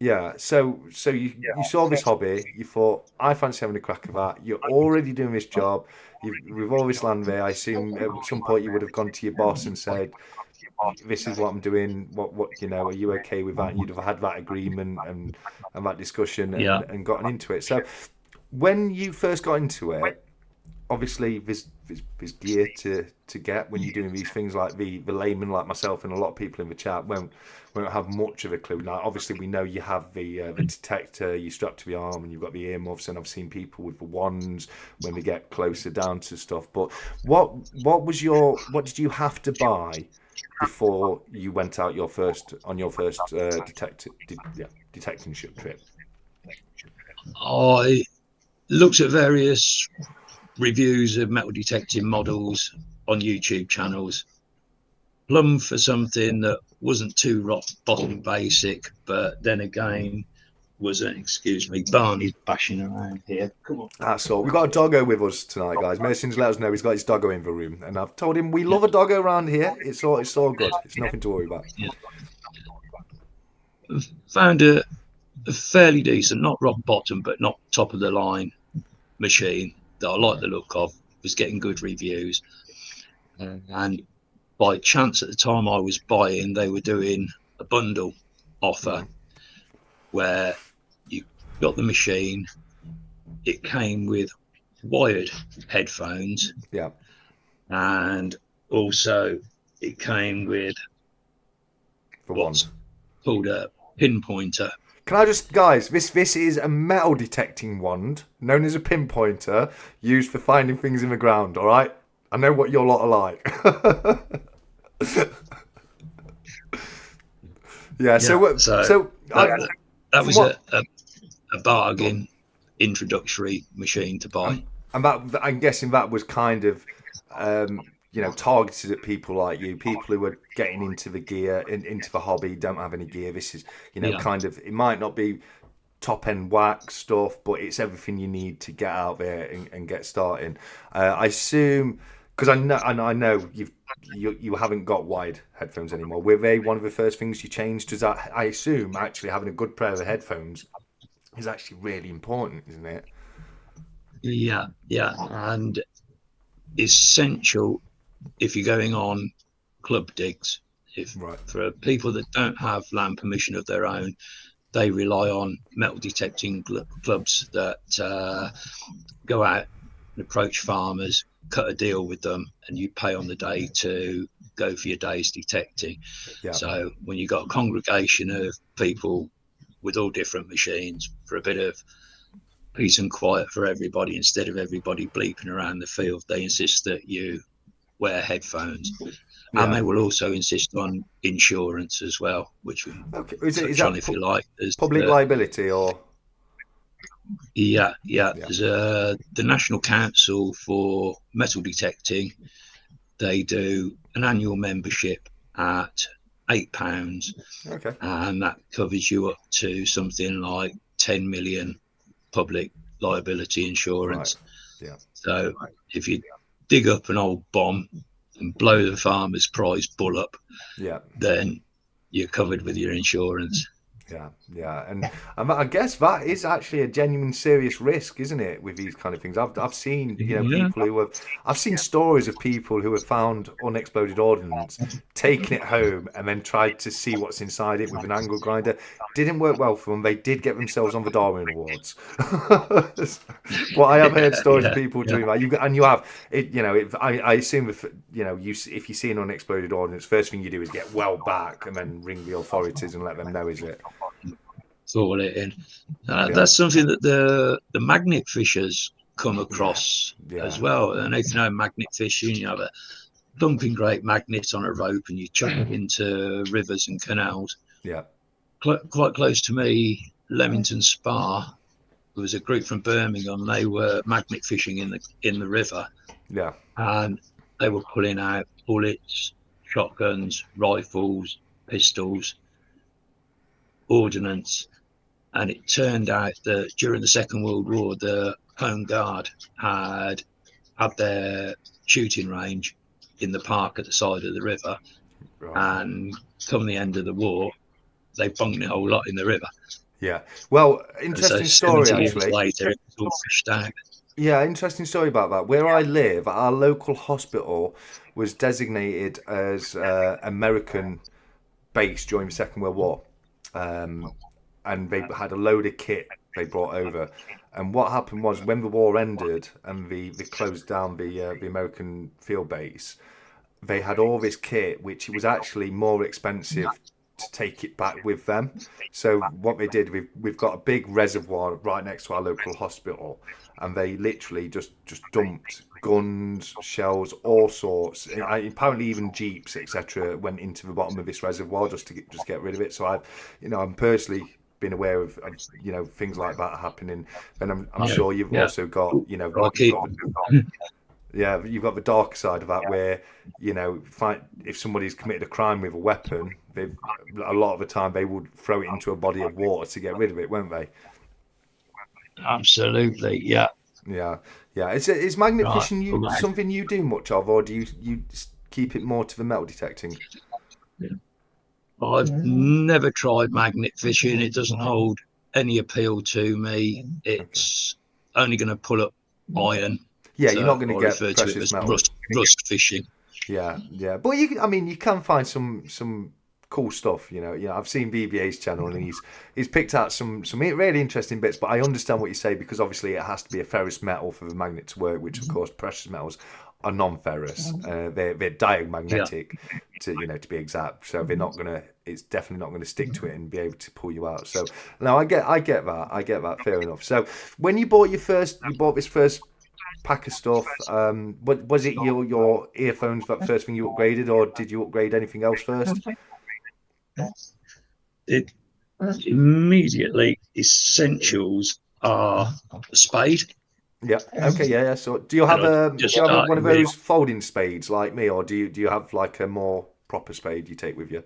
Yeah, so you saw this hobby, you thought, I fancy having a crack at that. You're already doing this job. With all this land there, I assume at some point you would have gone to your boss and said, this is what I'm doing, what are you okay with that? And you'd have had that agreement and that discussion and gotten into it. So when you first got into it, obviously there's gear to get when you're doing these things. Like the layman like myself and a lot of people in the chat won't have much of a clue. Now obviously we know you have the detector you strap to the arm, and you've got the earmuffs, and I've seen people with the wands when they get closer down to stuff. But what did you have to buy before you went out on your first detecting ship trip? I looked at various reviews of metal detecting models on YouTube channels, plumb for something that wasn't too rock bottom basic, but then again wasn't, excuse me, Barney's bashing around here. Come on. That's all. We've got a doggo with us tonight, guys. Mason's let us know he's got his doggo in the room, and I've told him we love a doggo around here. It's all good. It's nothing to worry about. Yeah. Found a fairly decent, not rock bottom, but not top of the line machine that I like the look of, was getting good reviews. And by chance at the time I was buying, they were doing a bundle offer where you got the machine, it came with wired headphones, and also it came with what's called a pinpointer. Can I just, guys, this is a metal detecting wand known as a pinpointer, used for finding things in the ground, all right? I know what your lot are like. That was a bargain introductory machine to buy. And that, I'm guessing that was kind of targeted at people like you, people who are getting into the gear, into the hobby, don't have any gear. This is, kind of, it might not be top end wax stuff, but it's everything you need to get out there and get starting. I assume, because I know you haven't got wired headphones anymore. Were they one of the first things you changed? Does that, I assume, actually having a good pair of headphones is actually really important, isn't it? Yeah, and essential if you're going on club digs. For people that don't have land permission of their own, they rely on metal detecting clubs that go out and approach farmers, cut a deal with them, and you pay on the day to go for your day's detecting. So when you've got a congregation of people with all different machines, for a bit of peace and quiet for everybody. Instead of everybody bleeping around the field, they insist that you wear headphones. And they will also insist on insurance as well, which we is touch that on if you like. There's public liability or? Yeah. There's the National Council for Metal Detecting. They do an annual membership at £8, and that covers you up to something like 10 million public liability insurance. Right. Yeah. So if you dig up an old bomb and blow the farmer's prize bull up, then you're covered with your insurance. And I guess that is actually a genuine serious risk, isn't it, with these kind of things? I've seen people who I've seen stories of people who have found unexploded ordnance, taken it home and then tried to see what's inside it with an angle grinder. Didn't work well for them. They did get themselves on the Darwin Awards. Well, I have heard stories of people doing that. I assume if you see an unexploded ordnance, first thing you do is get well back and then ring the authorities and let them know, is it? Throw it in. That's something that the magnet fishers come across as well. And if you know magnet fishing, you have a dumping great magnet on a rope and you chuck it into rivers and canals. Yeah. Quite close to me, Leamington Spa, there was a group from Birmingham. They were magnet fishing in the river. Yeah. And they were pulling out bullets, shotguns, rifles, pistols, ordnance. And it turned out that during the Second World War, the Home Guard had their shooting range in the park at the side of the river. Right. And come the end of the war, they bunked a whole lot in the river. Yeah. Well, interesting story, actually. Later, it's all fished out. Yeah, interesting story about that. Where I live, our local hospital was designated as American base during the Second World War. And they had a load of kit they brought over. And what happened was, when the war ended and they closed down the American field base, they had all this kit, which was actually more expensive to take it back with them. So what they did, we've got a big reservoir right next to our local hospital, and they literally just dumped guns, shells, all sorts. Apparently even jeeps, etc., went into the bottom of this reservoir just to get rid of it. So I'm personally been aware of things like that happening, and I'm sure you've also got you've got the darker side of that, where if somebody's committed a crime with a weapon, a lot of the time they would throw it into a body of water to get rid of it, won't they? Absolutely, yeah. Is magnet fishing something you do much of, or do you keep it more to the metal detecting? I've never tried magnet fishing. It doesn't hold any appeal to me. It's only going to pull up iron. Yeah, you're not going to get precious metal. Rust fishing. Yeah. But you can find some cool stuff. I've seen VBA's channel and he's picked out some really interesting bits. But I understand what you say, because obviously it has to be a ferrous metal for the magnet to work, which of course precious metals are non-ferrous. They're diamagnetic to be exact. So it's definitely not gonna stick to it and be able to pull you out. So no, I get that. Fair enough. So when you bought this first pack of stuff, was it your earphones that first thing you upgraded, or did you upgrade anything else first? It immediately essentials are a spade. Yeah. Okay. Yeah. So, do you have one of those folding spades like me, or do you have like a more proper spade you take with you?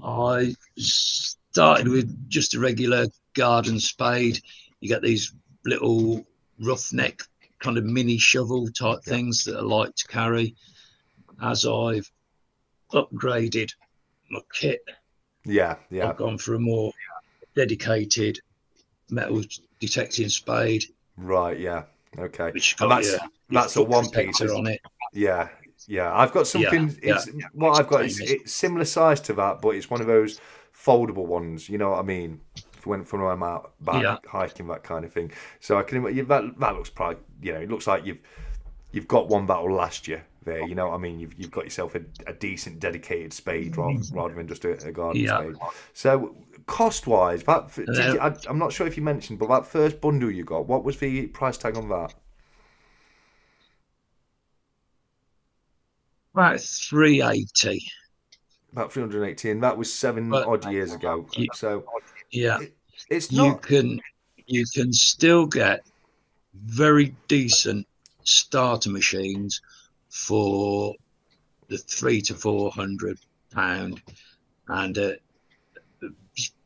I started with just a regular garden spade. You get these little roughneck kind of mini shovel type things that I like to carry. As I've upgraded my kit, I've gone for a more dedicated metal detecting spade. Right, yeah, okay. That's a one piece on it. Yeah. I've got something. What I've got is it's similar size to that, but it's one of those foldable ones. You know what I mean? When I'm out hiking, that kind of thing. So I can that looks probably it looks like you've got one that will last you there. You know what I mean? You've got yourself a decent dedicated spade rather than just a garden Yeah. spade. So cost wise, Uh, I'm not sure if you mentioned, but that first bundle you got, what was the price tag on that? about 380. About 380, and that was seven But odd years ago. So yeah, it's you not. can still get very decent starter machines for the £300 to £400, and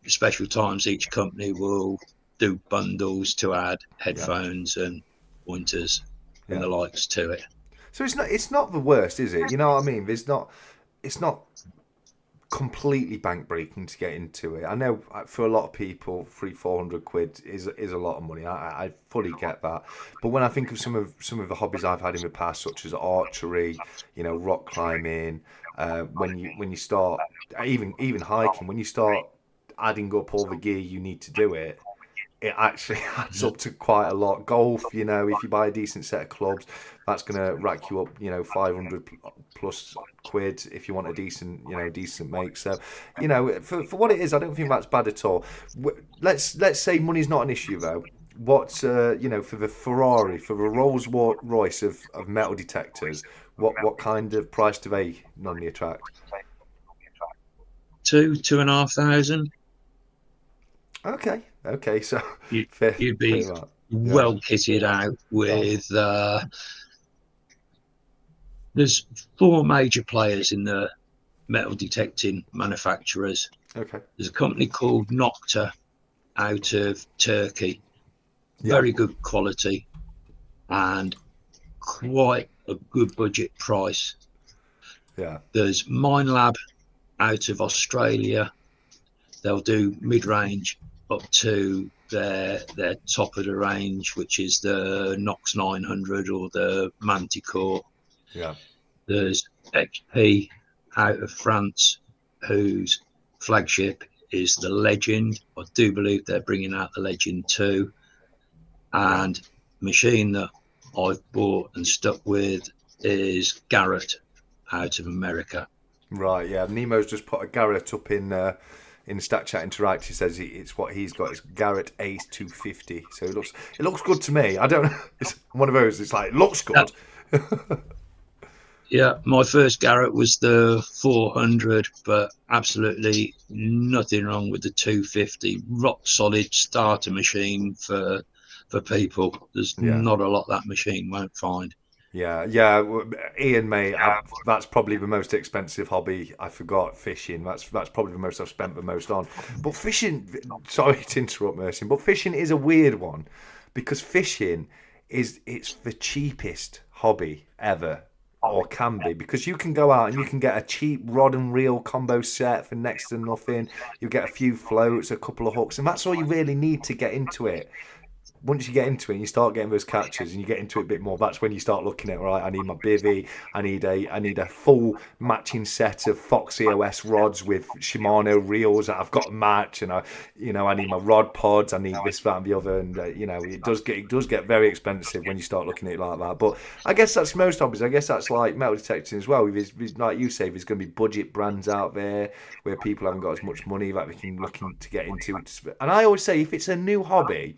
special times each company will do bundles to add headphones and pointers and the likes to it. So it's not the worst, is it? You know what I mean? It's not completely bank breaking to get into it. I know for a lot of people, £300-400 is a lot of money. I fully get that. But when I think of some of the hobbies I've had in the past, such as archery, rock climbing, when you start even hiking, when you start adding up all the gear you need to do it, it actually adds up to quite a lot. Golf, if you buy a decent set of clubs, that's going to rack you up, 500 plus quid if you want a decent make. So, for what it is, I don't think that's bad at all. Let's say money's not an issue though. What's for the Ferrari, for the Rolls Royce of metal detectors, what kind of price do they normally attract? 2,500. Okay, so you'd be well kitted out with. There's 4 major players in the metal detecting manufacturers. Okay. There's a company called Nocta out of Turkey. Very good quality and quite a good budget price. Yeah. There's Minelab out of Australia. They'll do mid-range up to their top of the range, which is the Nox 900 or the Manticore. Yeah. There's XP out of France, whose flagship is the Legend. I do believe they're bringing out the Legend 2. And machine that I've bought and stuck with is Garrett out of America. Right, yeah. Nemo's just put a Garrett up in Stack Chat Interact. He says it's what he's got. It's Garrett Ace 250. So it looks good to me. I don't know. It's one of those. It's like, it looks good. Yeah, my first Garrett was the 400, but absolutely nothing wrong with the 250. Rock solid starter machine for people. There's not a lot that machine won't find. Yeah. Ian, mate, that's probably the most expensive hobby. I forgot fishing. That's probably the most I've spent the most on. But fishing, sorry to interrupt, Mercy, but fishing is a weird one because fishing it's the cheapest hobby ever, or can be, because you can go out and you can get a cheap rod and reel combo set for next to nothing. You get a few floats, a couple of hooks, and that's all you really need to get into it. Once you get into it and you start getting those catches and you get into it a bit more, that's when you start looking at, right, I need my bivvy, I need a full matching set of Fox EOS rods with Shimano reels that I've got to match, and I need my rod pods, I need this, that and the other, and it does get very expensive when you start looking at it like that. But I guess that's most hobbies. I guess that's like metal detecting as well. Like you say, there's going to be budget brands out there where people haven't got as much money that they can looking to get into. And I always say, if it's a new hobby,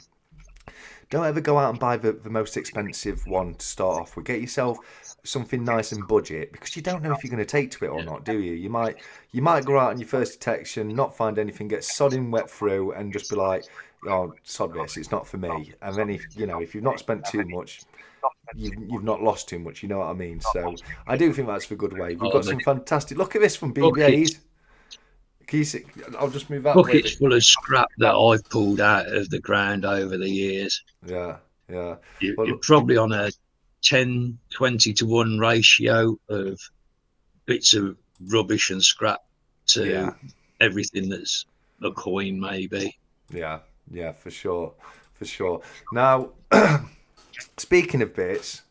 don't ever go out and buy the most expensive one to start off with. Get yourself something nice and budget, because you don't know if you're going to take to it or not, do you? You might go out on your first detection, not find anything, get sodding wet through, and just be like, oh, sod this, it's not for me. And then if you've not spent too much, you've not lost too much. You know what I mean? So I do think that's the good way. We've got some fantastic. Look at this from BBA's. Can you see? I'll just move that. Buckets full of scrap that I've pulled out of the ground over the years. Yeah. You're probably on a 10-20 to 1 ratio of bits of rubbish and scrap to everything that's a coin, maybe. Yeah, for sure. Now, speaking of bits,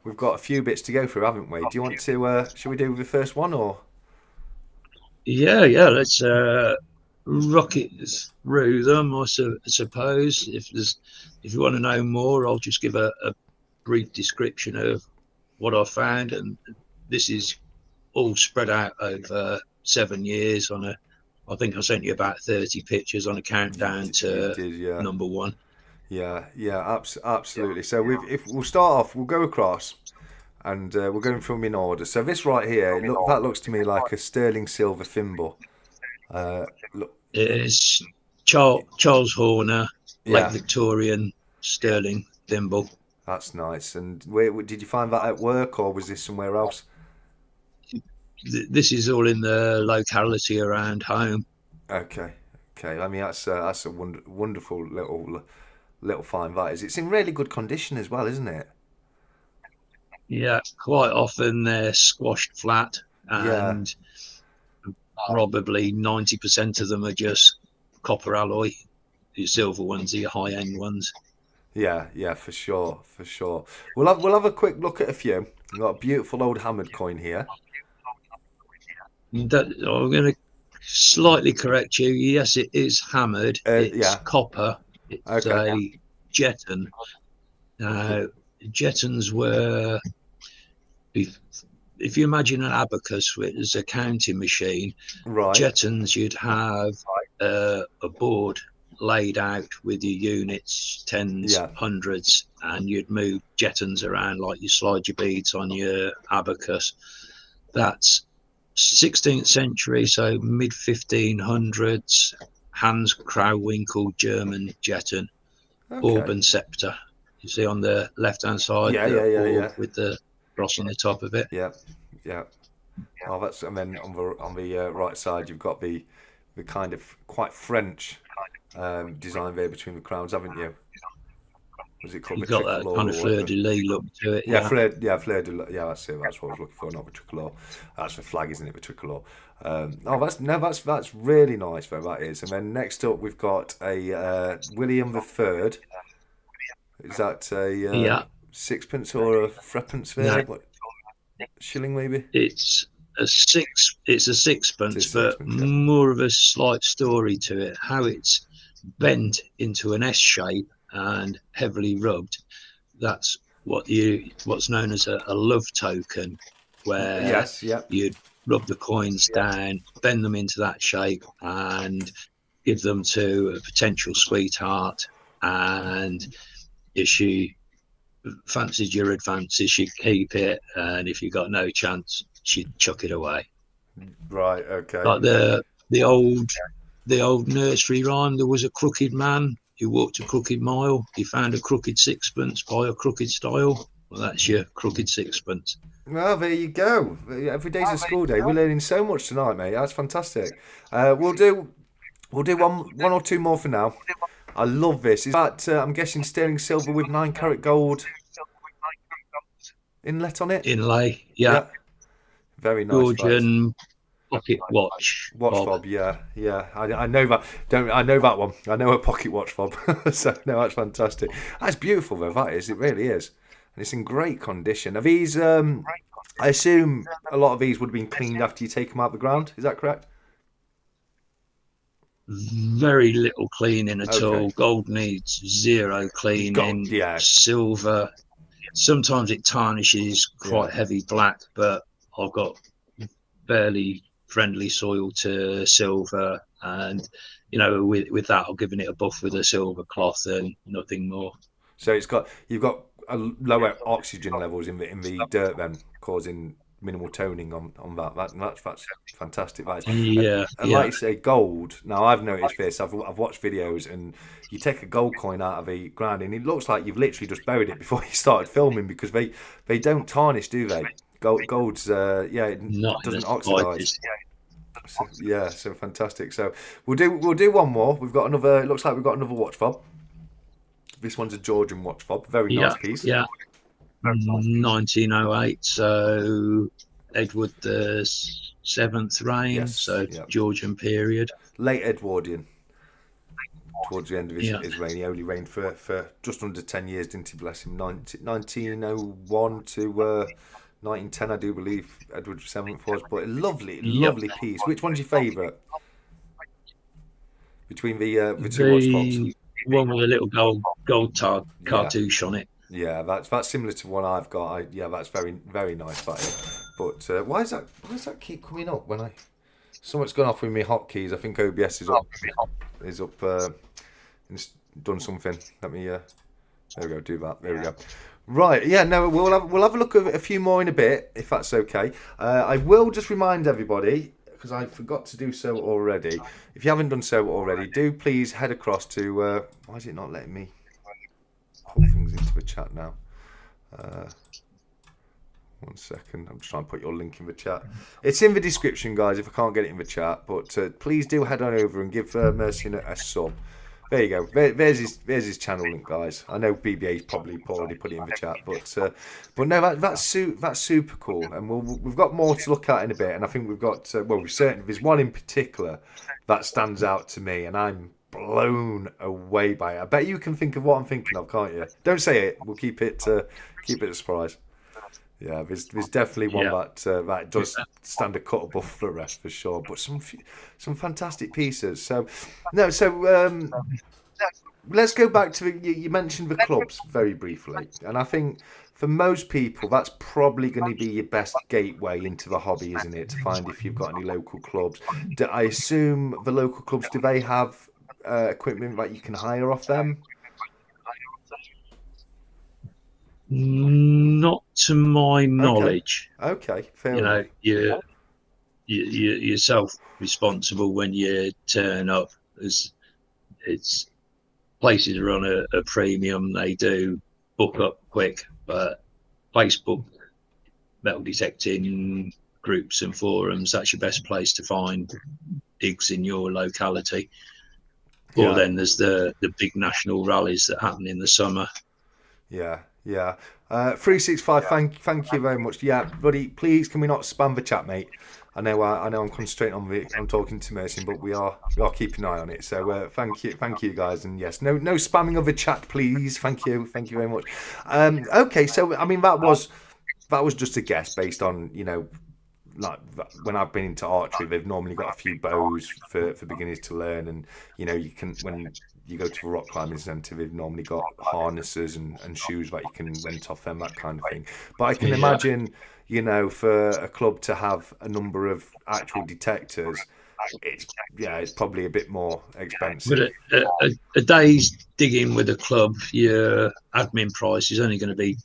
we've got a few bits to go through, haven't we? Do you want to? Should we do the first one or? Yeah. Let's rocket through them. I suppose if you want to know more, I'll just give a brief description of what I found, and this is all spread out over 7 years on a, I think I sent you about 30 pictures on a countdown to number one. Yeah, absolutely. So if we'll start off, we'll go across, and we're going from in order. So this right here, that looks to me like a sterling silver thimble. It's Charles Horner, late Victorian sterling thimble. That's nice. And where did you find that at work, or was this somewhere else? This is all in the locality around home. Okay. I mean, that's a wonderful little find. That is. It's in really good condition as well, isn't it? Yeah, quite often they're squashed flat, and probably 90% of them are just copper alloy. The silver ones are your high-end ones. Yeah, for sure. We'll have a quick look at a few. We've got a beautiful old hammered coin here. I'm going to slightly correct you. Yes, it is hammered. It's copper. It's a jeton. Now, jetons were, if you imagine an abacus, which is a counting machine, right? Jetons, you'd have a board laid out with your units, tens, hundreds, and you'd move jetons around like you slide your beads on your abacus. That's 16th century, so mid 1500s. Hans Crauwinkel German jeton, Bourbon scepter. You see on the left-hand side, with the cross on the top of it. Yeah. Oh, that's, and then on the right side, you've got the kind of quite French design there between the crowns, haven't you? Was it called? You've got that kind of fleur-de-lis look to it. Fleur de-lis. Yeah, that's it. That's what I was looking for. Not the tricolor. That's the flag, isn't it? The tricolor. That's really nice. Though that is. And then next up, we've got a William III. Is that a sixpence or a threepence there? No. What, shilling maybe? It's a sixpence, but more of a slight story to it. How it's bent into an S shape and heavily rubbed. That's what's known as a love token, where you'd rub the coins down, bend them into that shape, and give them to a potential sweetheart. And if she fancied your advances, she'd keep it, and if you got no chance, she'd chuck it away. Right. Okay. Like the old nursery rhyme. There was a crooked man who walked a crooked mile. He found a crooked sixpence by a crooked style. Well, that's your crooked sixpence. Well, there you go. Every day's a school day. We're learning so much tonight, mate. That's fantastic. We'll do one or two more for now. I love this. Is that I'm guessing sterling silver with 9-carat gold inlet on it? Inlay, yeah. Very nice. Georgian pocket watch. Fob, yeah. I know that. I know that one. I know a pocket watch fob. So no, that's fantastic. That's beautiful though. That is. It really is, and it's in great condition. Are these? I assume a lot of these would have been cleaned after you take them out of the ground. Is that correct? Very little cleaning at all. Gold needs zero cleaning. Silver, sometimes it tarnishes quite heavy black, but I've got fairly friendly soil to silver, and with that I've given it a buff with a silver cloth and nothing more. So you've got a lower oxygen levels in the dirt then, causing minimal toning on that. That's fantastic. That is. And like you say, gold. Now I've noticed this. I've watched videos, and you take a gold coin out of the ground, and it looks like you've literally just buried it before you started filming, because they don't tarnish, do they? Gold's it doesn't oxidize. So fantastic. So we'll do one more. We've got another. It looks like we've got another watch fob. This one's a Georgian watch fob. Very nice piece. Yeah. 1908, so Edward the Seventh reign, Georgian period. Late Edwardian. Towards the end of his reign, he only reigned for just under 10 years, didn't he? Bless him. 1901 to 1910, I do believe Edward VII was. But a lovely piece. Which one's your favourite between the two watch fobs? One with a little gold cartouche on it. Yeah, that's similar to one I've got. Yeah, that's very very nice. That is. But why does that keep coming up when I? Something's gone off with my hotkeys. I think OBS is up and it's done something. Let me there we go. Do that. There we go. Right. Yeah. No. We'll have a look at a few more in a bit if that's okay. I will just remind everybody, because I forgot to do so already. If you haven't done so already, do please head across to. Why is it not letting me put things into the chat now? 1 second. I'm just trying to put your link in the chat. It's in the description, guys, if I can't get it in the chat. But please do head on over and give Mercy a sub. There you go. There's his channel link, guys. I know BBA's probably already put it in the chat, but no, that's super cool. And we've got more to look at in a bit. And I think we've got there's one in particular that stands out to me, and I'm blown away by it. I bet you can think of what I'm thinking of, can't you? Don't say it. We'll keep it a surprise. Yeah, there's definitely one that does stand a cut above the rest for sure. But some fantastic pieces. So let's go back to you mentioned the clubs very briefly, and I think for most people that's probably going to be your best gateway into the hobby, isn't it? To find if you've got any local clubs. I assume the local clubs, do they have equipment that you can hire off them? Not to my knowledge. Okay, fair enough. You're self-responsible when you turn up. It's places are on a premium. They do book up quick, but Facebook metal detecting groups and forums, that's your best place to find digs in your locality. Or then there's the big national rallies that happen in the summer. Yeah. 365, thank you very much. Yeah, buddy, please can we not spam the chat, mate? I know I'm concentrating on talking to Mercy, but we are keeping an eye on it. So thank you guys, and yes, no spamming of the chat, please. Thank you very much. Okay, so I mean that was just a guess based on like when I've been into archery, they've normally got a few bows for beginners to learn, and you can when you go to the rock climbing centre, they've normally got harnesses and shoes that you can rent off them, that kind of thing. But I can imagine, for a club to have a number of actual detectors, it's probably a bit more expensive. But a day's digging with a club, your admin price is only going to be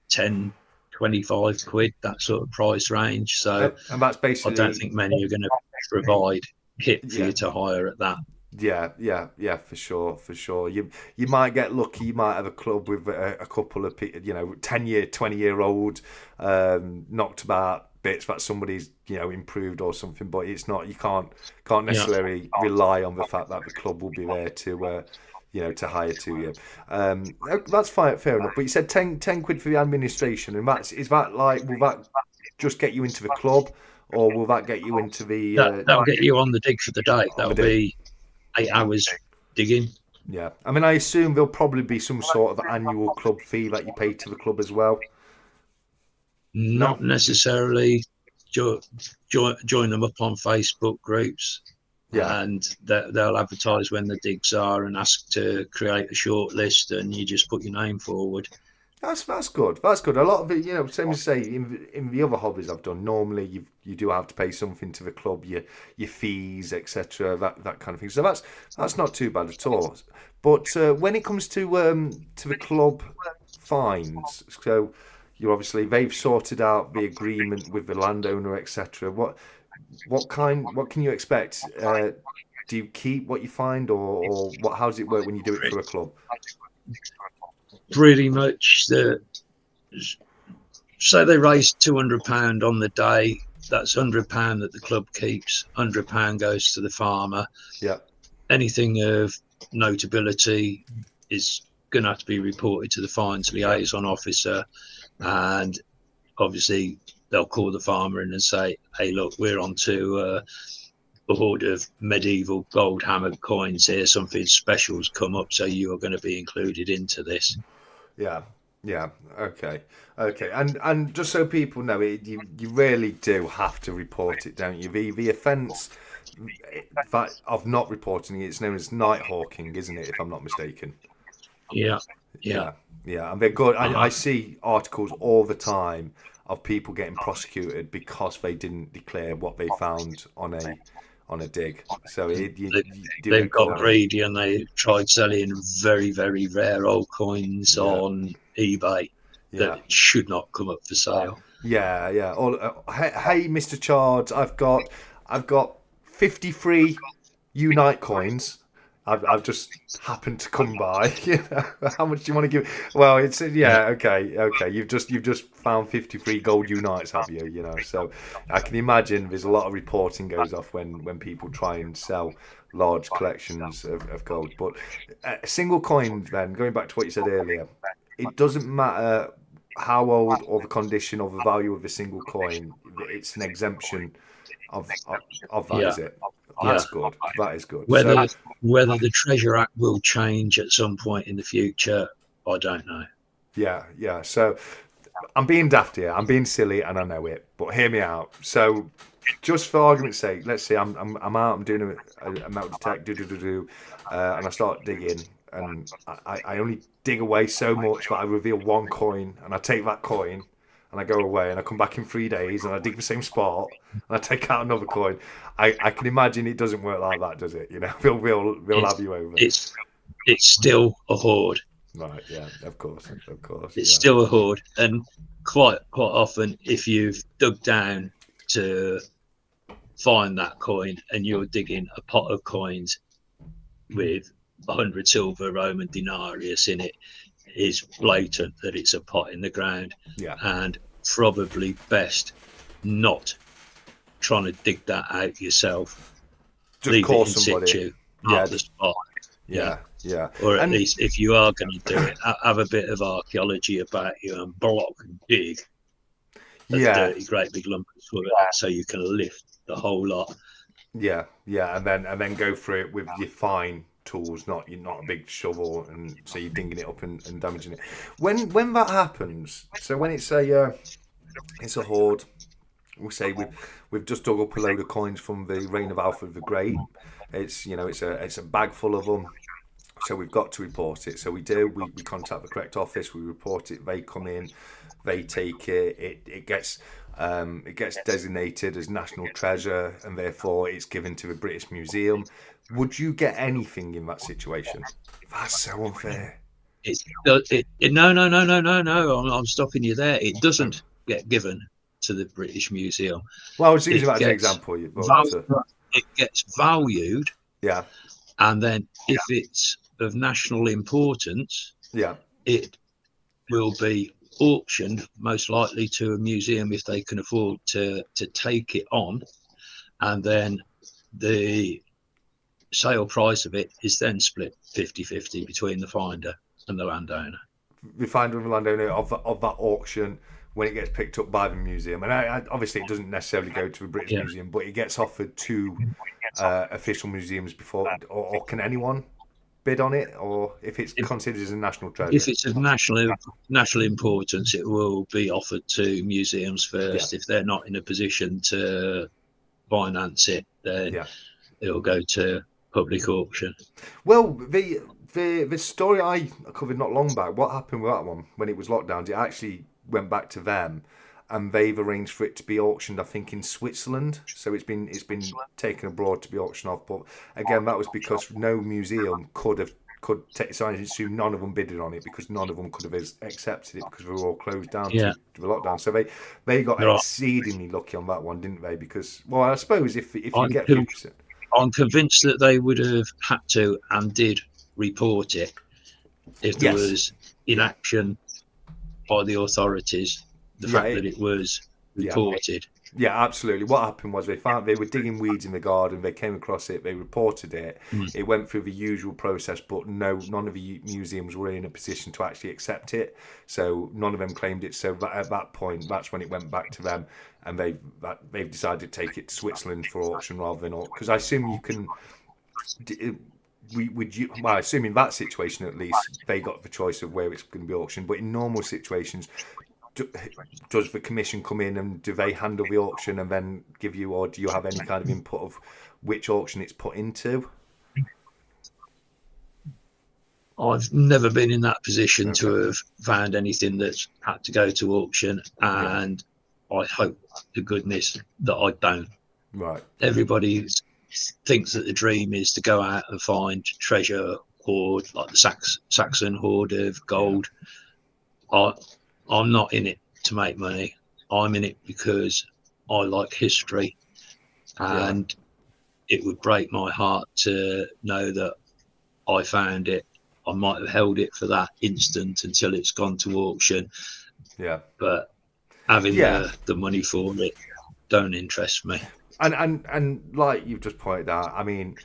10, 25 quid, that sort of price range. So and that's basically, I don't think many are going to provide kit for you to hire at that. Yeah, for sure. You might get lucky. You might have a club with a couple of 10-year, 20-year-old knocked about bits that somebody's improved or something. But it's not. You can't necessarily rely on the fact that the club will be there to to hire to you. That's fine, fair enough. But you said 10 quid for the administration, and will that just get you into the club, or will that get you into the? That'll get you on the dig for the day. That'll be 8 hours digging. Yeah, I mean, I assume there'll probably be some sort of annual club fee that you pay to the club as well. Not necessarily. Join them up on Facebook groups. Yeah, and they'll advertise when the digs are and ask to create a short list, and you just put your name forward. That's good. That's good. A lot of it, same as say in the other hobbies I've done. Normally, you do have to pay something to the club, your fees, etc. That kind of thing. So that's not too bad at all. But when it comes to the club fines, so they've sorted out the agreement with the landowner, etc. What can you expect? Do you keep what you find, or what? How does it work when you do it for a club? Pretty much. Say they raise £200 on the day. That's £100 that the club keeps. £100 goes to the farmer. Yeah. Anything of notability is going to have to be reported to the fines liaison officer, and obviously they'll call the farmer in and say, hey, look, we're on to a hoard of medieval gold hammered coins here. Something special's come up, so you are going to be included into this. Yeah. Okay. And just so people know, you really do have to report it, don't you? The offence of not reporting it, it's known as night hawking, isn't it? If I'm not mistaken. Yeah. Yeah. Yeah, and they're good. I see articles all the time of people getting prosecuted because they didn't declare what they found on a dig. So do They've get got caught. greedy and they tried selling very, very rare old coins on eBay that should not come up for sale. Yeah. Hey, Mr. Chards, I've got 53 Unite coins. I've just happened to come by. How much do you want to give? Well, it's okay. You've just found 53 gold Unites, have you? So I can imagine there's a lot of reporting goes off when people try and sell large collections of gold. But a single coin, then going back to what you said earlier, it doesn't matter how old or the condition or the value of a single coin. It's an exemption of that, is it? That's good. That is good. Whether the Treasure Act will change at some point in the future, I don't know. Yeah. So I'm being daft here. I'm being silly, and I know it. But hear me out. So, just for argument's sake, let's say I'm out. I'm doing a metal detect, and I start digging, and I only dig away so much that I reveal one coin, and I take that coin. And I go away, and I come back in 3 days, and I dig the same spot, and I take out another coin. I can imagine it doesn't work like that, does it? We'll have you over. It's still a hoard. Right? Yeah, of course. It's still a hoard, and quite often, if you've dug down to find that coin, and you're digging a pot of coins with 100 silver Roman denarius in it, is blatant that it's a pot in the ground. And probably best not trying to dig that out yourself. Just leave call it in somebody situ at the spot. Or at least if you are going to do it, have a bit of archaeology about you and block and dig a dirty great big lump of soil so you can lift the whole lot. And then go through it with your fine tools, not a big shovel, and so you're dinging it up and damaging it. When that happens, so when it's a hoard, we'll say we've just dug up a load of coins from the reign of Alfred the Great. It's a bag full of them. So we've got to report it. So we do. We contact the correct office. We report it. They come in. They take it. It gets designated as national treasure, and therefore it's given to the British Museum. Would you get anything in that situation? That's so unfair. No. I'm stopping you there. It doesn't get given to the British Museum. Well, I was using that as an example. It gets valued. Yeah. And then if it's of national importance, it will be auctioned, most likely to a museum if they can afford to take it on, and then the sale price of it is then split 50-50 between the finder and the landowner. The finder and the landowner of that auction when it gets picked up by the museum, and obviously it doesn't necessarily go to the British Museum, but it gets offered to official museums before, or can anyone bid on it, or if it's considered as a national treasure? If it's of national importance, it will be offered to museums first. If they're not in a position to finance it, then it'll go to public auction. Well, the story I covered not long back, what happened with that one when it was locked down? It actually went back to them, and they've arranged for it to be auctioned, I think, in Switzerland. So it's been taken abroad to be auctioned off. But again, that was because no museum could take. So I assume none of them bidded on it because none of them could have accepted it because they were all closed down to the lockdown. So they got exceedingly lucky on that one, didn't they? Because, well, I suppose if you get 50%. I'm convinced that they would have had to and did report it if there was inaction by the authorities. The fact that it was reported. Yeah, absolutely. What happened was they were digging weeds in the garden. They came across it. They reported it. It went through the usual process, but none of the museums were in a position to actually accept it. So none of them claimed it. So at that point, that's when it went back to them, and they've decided to take it to Switzerland for auction rather than because I assume you can. I assume in that situation at least they got the choice of where it's going to be auctioned. But in normal situations, does the commission come in and do they handle the auction and then give you, or do you have any kind of input of which auction it's put into? I've never been in that position to have found anything that's had to go to auction, and I hope to goodness that I don't. Right. Everybody thinks that the dream is to go out and find treasure hoard, like the Saxon hoard of gold. I'm not in it to make money. I'm in it because I like history, and it would break my heart to know that I found it. I might have held it for that instant until it's gone to auction. Yeah. But having the money for it don't interest me. And like you've just pointed out, I mean,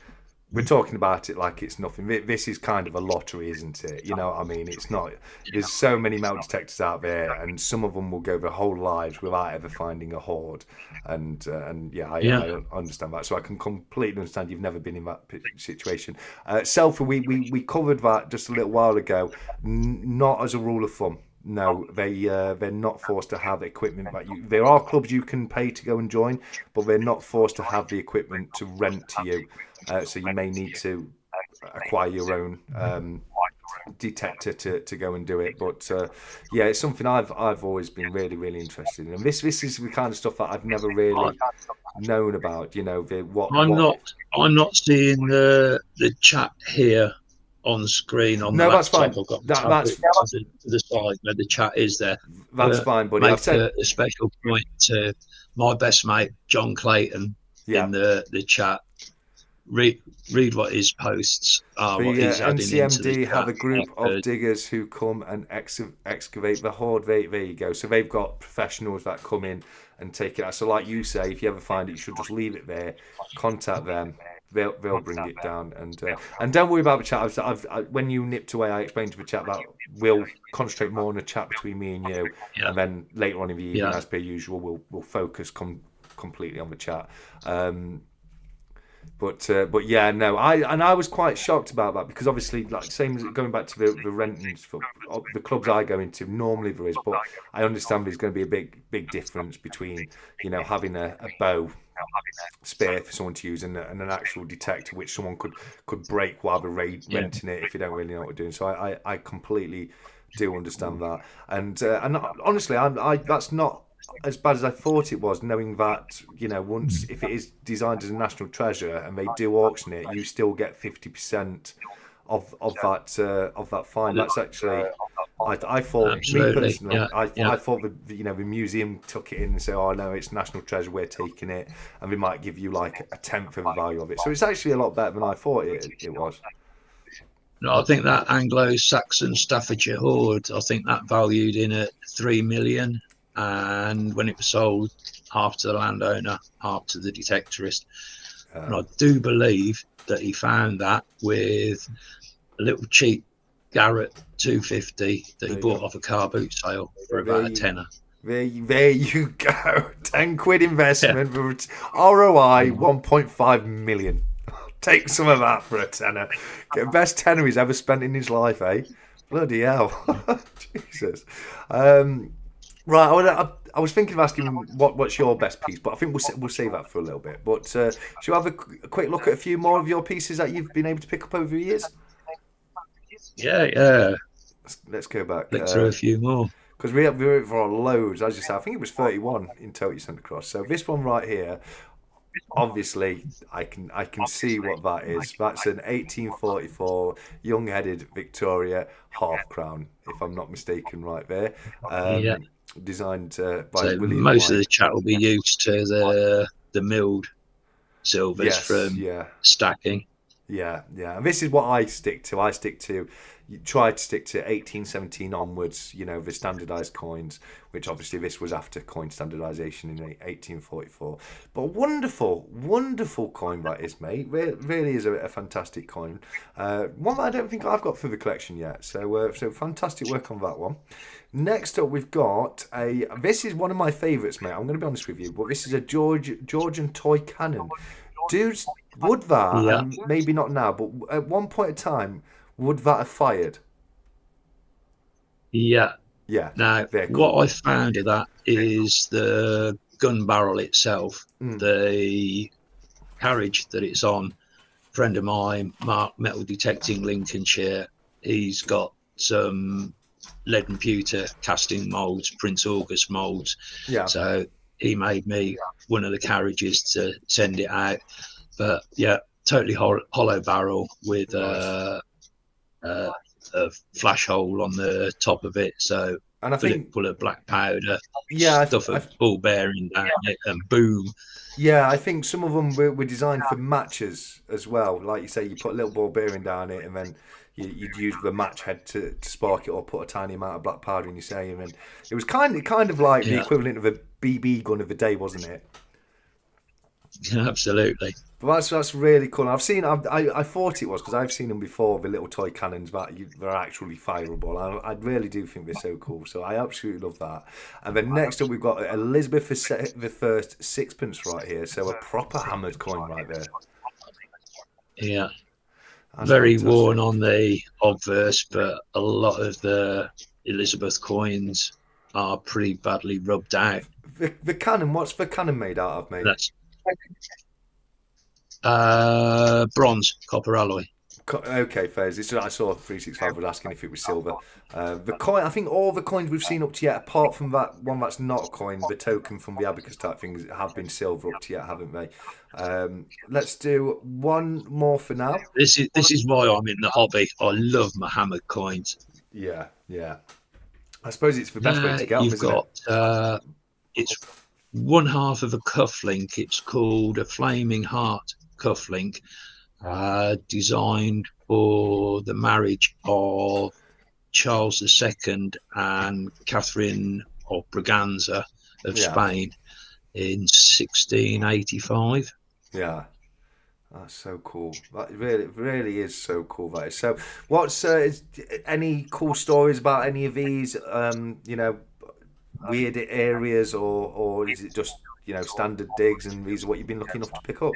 we're talking about it like it's nothing. This is kind of a lottery, isn't it? You know what I mean? It's not. There's so many metal detectors out there, and some of them will go their whole lives without ever finding a hoard. And I understand that. So I can completely understand you've never been in that situation. 𝗪𝗺, we covered that just a little while ago. Not as a rule of thumb. No, they're not forced to have equipment. But there are clubs you can pay to go and join, but they're not forced to have the equipment to rent to you. So you may need to acquire your own detector to go and do it. But it's something I've always been really interested in. And this is the kind of stuff that I've never really known about. You know, I'm not seeing the chat here on screen on the that's laptop. fine. I've got that's to the side where the chat is there. That's fine, buddy. I've said a special point to my best mate John Clayton in the chat. Read what his posts are. What he's NCMD have a group of diggers who come and excavate the hoard. There you go. So they've got professionals that come in and take it out. So like you say, if you ever find it, you should just leave it there. Contact them. They'll bring it down, and don't worry about the chat. When you nipped away, I explained to the chat that we'll concentrate more on a chat between me and you, and then later on in the evening, as per usual, we'll focus completely on the chat. But yeah, no, I was quite shocked about that, because obviously, like, same as going back to the rentings for the clubs I go into, normally there is, but I understand there's going to be a big difference between, you know, having a bow spare for someone to use and an actual detector which someone could break while they're renting it if you don't really know what they're doing. So I completely do understand that, and honestly, I that's not as bad as I thought it was, knowing that, you know, once, if it is designed as a national treasure and they do auction it, you still get 50% of that fine. That's actually, I thought, absolutely. Me personally, I thought the museum took it in and said, oh no, it's national treasure, we're taking it, and they might give you like a tenth of the value of it. So it's actually a lot better than I thought it was. No, I think that Anglo-Saxon Staffordshire hoard, I think that valued in at 3 million. And when it was sold, half to the landowner, half to the detectorist. And I do believe that he found that with a little cheap Garrett 250 that he bought off a car boot sale for about a tenner. There you go. 10 quid investment, ROI 1.5 million. Take some of that for a tenner. Get the best tenner he's ever spent in his life, eh? Bloody hell. Jesus. Right, I was thinking of asking what's your best piece, but I think we'll save that for a little bit. But shall we have a quick look at a few more of your pieces that you've been able to pick up over the years? Yeah. Let's go back. Look through a few more. Because we were for loads, as you say. I think it was 31 in total you sent across. So this one right here, obviously, I can see what that is. That's an 1844 young-headed Victoria half crown, if I'm not mistaken, right there. Designed by William most White. of the chat will be used to the milled silvers from stacking. Yeah. And this is what I stick to. You try to stick to 1817 onwards, you know, the standardised coins, which obviously this was after coin standardisation in 1844. But wonderful coin that is, mate. Really is a fantastic coin. One that I don't think I've got through the collection yet. So fantastic work on that one. Next up, we've got this is one of my favourites, mate. I'm going to be honest with you, but this is a Georgian toy cannon. Dudes, would that, maybe not now, but at one point in time, would that have fired? Yeah. Now, cool. What I found of that is the gun barrel itself, the carriage that it's on. A friend of mine, Mark, metal detecting Lincolnshire, he's got some lead and pewter casting moulds, Prince August moulds. Yeah. So he made me one of the carriages to send it out. But yeah, totally hollow barrel with a flash hole on the top of it. So and I think full of black powder, stuff of ball bearing down it, and boom. Yeah, I think some of them were designed for matches as well. Like you say, you put a little ball bearing down it, and then you'd use the match head to spark it, or put a tiny amount of black powder in your saying. And it was kind of like the equivalent of a BB gun of the day, wasn't it? Absolutely. But that's really cool. I thought it was, because I've seen them before, the little toy cannons, but they're actually fireable. I really do think they're so cool. So I absolutely love that. And then next up, we've got Elizabeth I sixpence right here. So a proper hammered coin right there. Yeah. That's very fantastic. worn on the obverse, but a lot of the Elizabeth coins are pretty badly rubbed out. The cannon, what's the cannon made out of, mate? That's bronze, copper alloy. Okay, fair. It's just, I saw 365 was asking if it was silver. The coin, I think all the coins we've seen up to yet, apart from that one that's not a coin, the token from the abacus type things, have been silver up to yet, haven't they? Let's do one more for now. This is why I'm in the hobby. I love my hammered coins. Yeah. I suppose it's the best way to get them, isn't it? It's one half of a cufflink. It's called a Flaming Heart cufflink, designed for the marriage of Charles II and Catherine of Braganza of Spain in 1685. Yeah. That's so cool. That really is so cool. That is. So, what's any cool stories about any of these? Weird areas, or is it just standard digs, and these are what you've been lucky enough to pick up?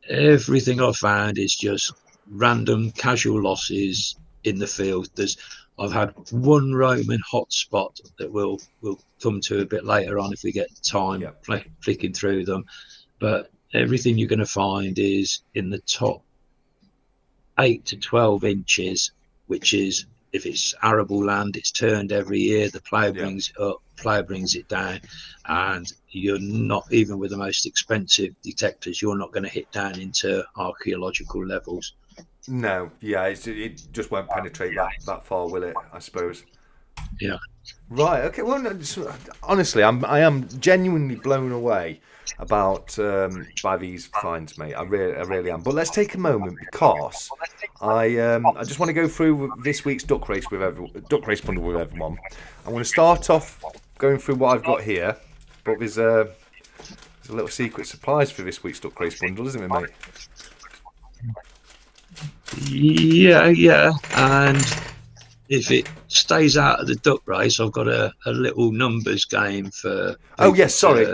Everything I found is just random casual losses in the field. I've had one Roman hotspot that we'll come to a bit later on if we get time, flicking through them. But everything you're going to find is in the top 8 to 12 inches, which is, if it's arable land, it's turned every year. The plough brings it up, plough brings it down, and you're not, even with the most expensive detectors, you're not going to hit down into archaeological levels. No, it just won't penetrate that far, will it? I suppose. Yeah. Right. Okay. Well, honestly, I am genuinely blown away about by these finds, mate. I really am. But let's take a moment, because I just want to go through this week's duck race bundle with everyone. I'm going to start off going through what I've got here, but there's a little secret surprise for this week's duck race bundle, isn't it, mate? Yeah, and if it stays out of the duck race, I've got a little numbers game for. Oh yes, sorry,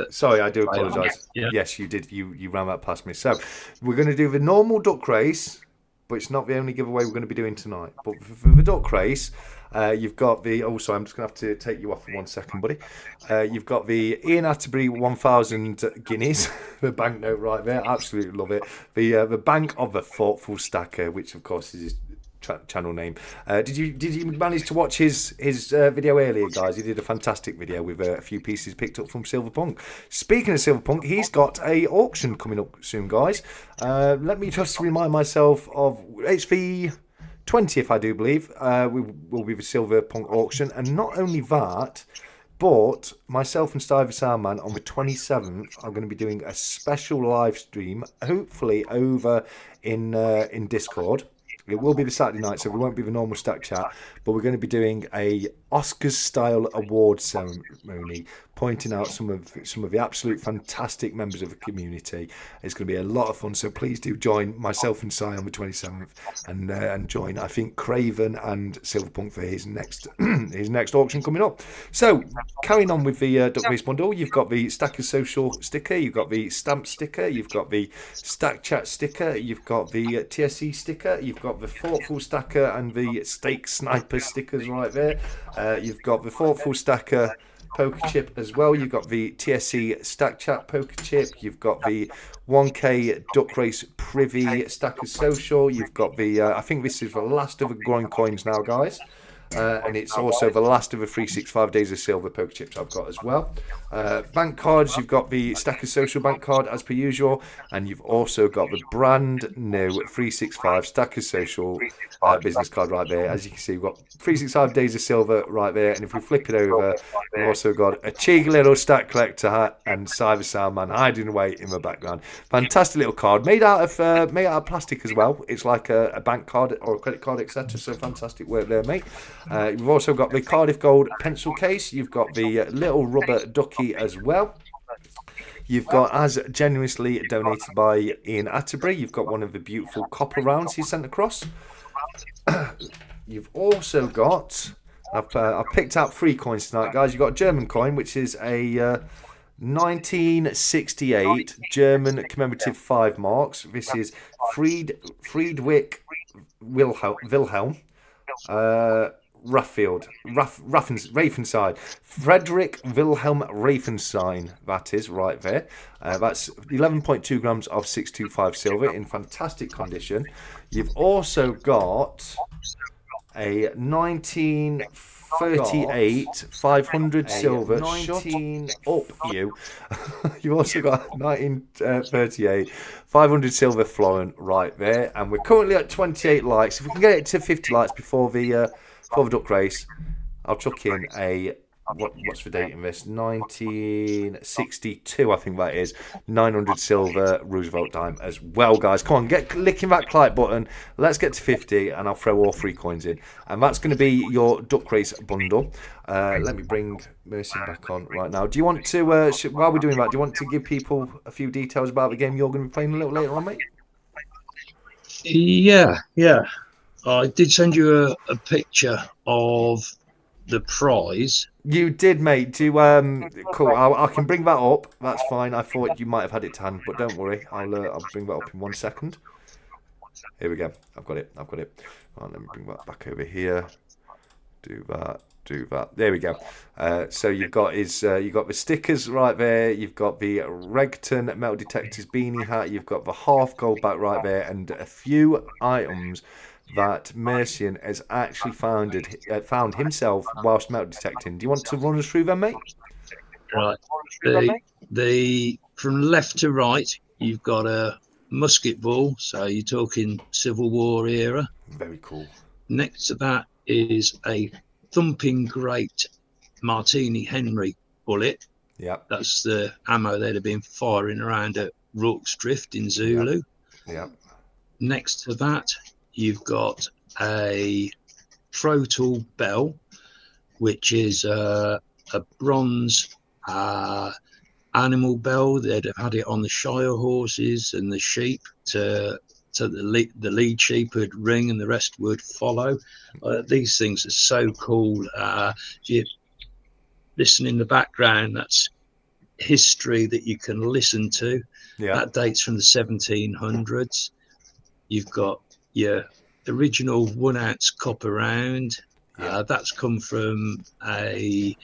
I do apologise. Yeah. Yes, you did. You ran that past me. So we're going to do the normal duck race, but it's not the only giveaway we're going to be doing tonight. But for the duck race, you've got the. Oh, sorry, I'm just going to have to take you off for 1 second, buddy. You've got the Ian Atterbury 1,000 guineas, the banknote right there. Absolutely love it. The Bank of the Thoughtful Stacker, which of course is his channel name. Did you manage to watch his video earlier, guys? He did a fantastic video with a few pieces picked up from 𝗕𝗂punk. Speaking of 𝗕𝗂punk, he's got a auction coming up soon, guys. Let me just remind myself of, it's the 20th, I do believe, will be the 𝗕𝗂punk auction. And not only that, but myself and 𝗪𝗺 Soundman on the 27th are going to be doing a special live stream, hopefully over in Discord. It will be the Saturday night, so it won't be the normal stack chat, but we're going to be doing a Oscars-style award ceremony, pointing out some of the absolute fantastic members of the community. It's going to be a lot of fun, so please do join myself and 𝗪 on the 27th, and join, I think, Craven and 𝗕𝗂punk for his next auction coming up. So, carrying on with the Duck Race bundle, you've got the Stackers Social sticker, you've got the stamp sticker, you've got the Stack Chat sticker, you've got the TSC sticker, you've got the Thoughtful Stacker and the Stake Sniper stickers right there. You've got the Thoughtful Stacker poker chip as well. You've got the TSC Stack Chat poker chip. You've got the 1K Duck Race Privy Stacker Social. You've got the, I think this is the last of the growing coins now, guys. And it's also the last of the 365 Days of Silver poker chips I've got as well. Bank cards, you've got the Stacker Social bank card as per usual, and you've also got the brand new 365 Stacker Social business card right there. As you can see, we've got 365 Days of Silver right there, and if we flip it over, we've also got a cheeky little Stack Collector hat and 𝗬𝗂𝗧 hiding away in the background. Fantastic little card, made out of plastic as well. It's like a bank card or a credit card, etc. So fantastic work there, mate. You've also got the Cardiff Gold pencil case. You've got the little rubber ducky as well. You've got, as generously donated by 𝗕𝗂𝗃𝗏𝗃, you've got one of the beautiful copper rounds he sent across. You've also got, I've picked out 3 coins tonight, guys. You've got a German coin, which is a 1968 German commemorative 5 marks. This is Friedrich Wilhelm Ravenside. Frederick Wilhelm Ravenside, that is right there. That's 11.2 grams of 625 silver in fantastic condition. You've also got a 1938 500 silver 19 up you. You've also got 1938 500 silver florin right there, and we're currently at 28 likes. If we can get it to 50 likes before the duck race, I'll chuck in a what's the date in this? 1962, I think that is. 900 silver Roosevelt dime as well, guys. Come on, get clicking that like button. Let's get to 50, and I'll throw all 3 coins in. And that's going to be your duck race bundle. Let me bring Mercy back on right now. Do you want to, while we're doing that, do you want to give people a few details about the game you're going to be playing a little later on, mate? Yeah. I did send you a picture of the prize. You did, mate. Do cool. I can bring that up. That's fine. I thought you might have had it to hand, but don't worry. I'll bring that up in 1 second. Here we go. I've got it. Right, let me bring that back over here. Do that. There we go. So you've got you've got the stickers right there. You've got the Regton metal detectors beanie hat. You've got the half gold back right there, and a few items that 𝗕𝗫𝗀 has actually found himself whilst metal detecting. Do you want to run us through them, mate? Right. The from left to right, you've got a musket ball, so you're talking Civil War era. Very cool. Next to that is a thumping great Martini Henry bullet. Yeah. That's the ammo they'd have been firing around at Rorke's Drift in Zulu. Yeah. Next to that, you've got a Trotal bell, which is a bronze animal bell. They'd have had it on the Shire horses and the sheep to the lead sheep would ring and the rest would follow. These things are so cool. You listen in the background, that's history that you can listen to. Yeah. That dates from the 1700s. You've got your original 1 ounce copper round. Yeah. That's come from I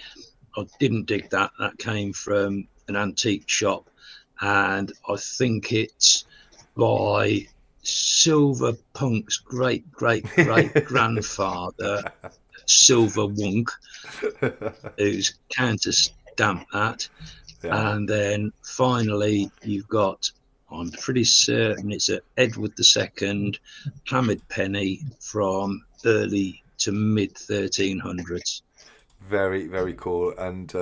didn't dig that. That came from an antique shop, and I think it's by Silver Punk's great grandfather, Silver Wunk, who's counter-stamped that. Yeah. And then finally, you've got, I'm pretty certain it's an Edward II hammered penny from early to mid 1300s. Very, very cool. And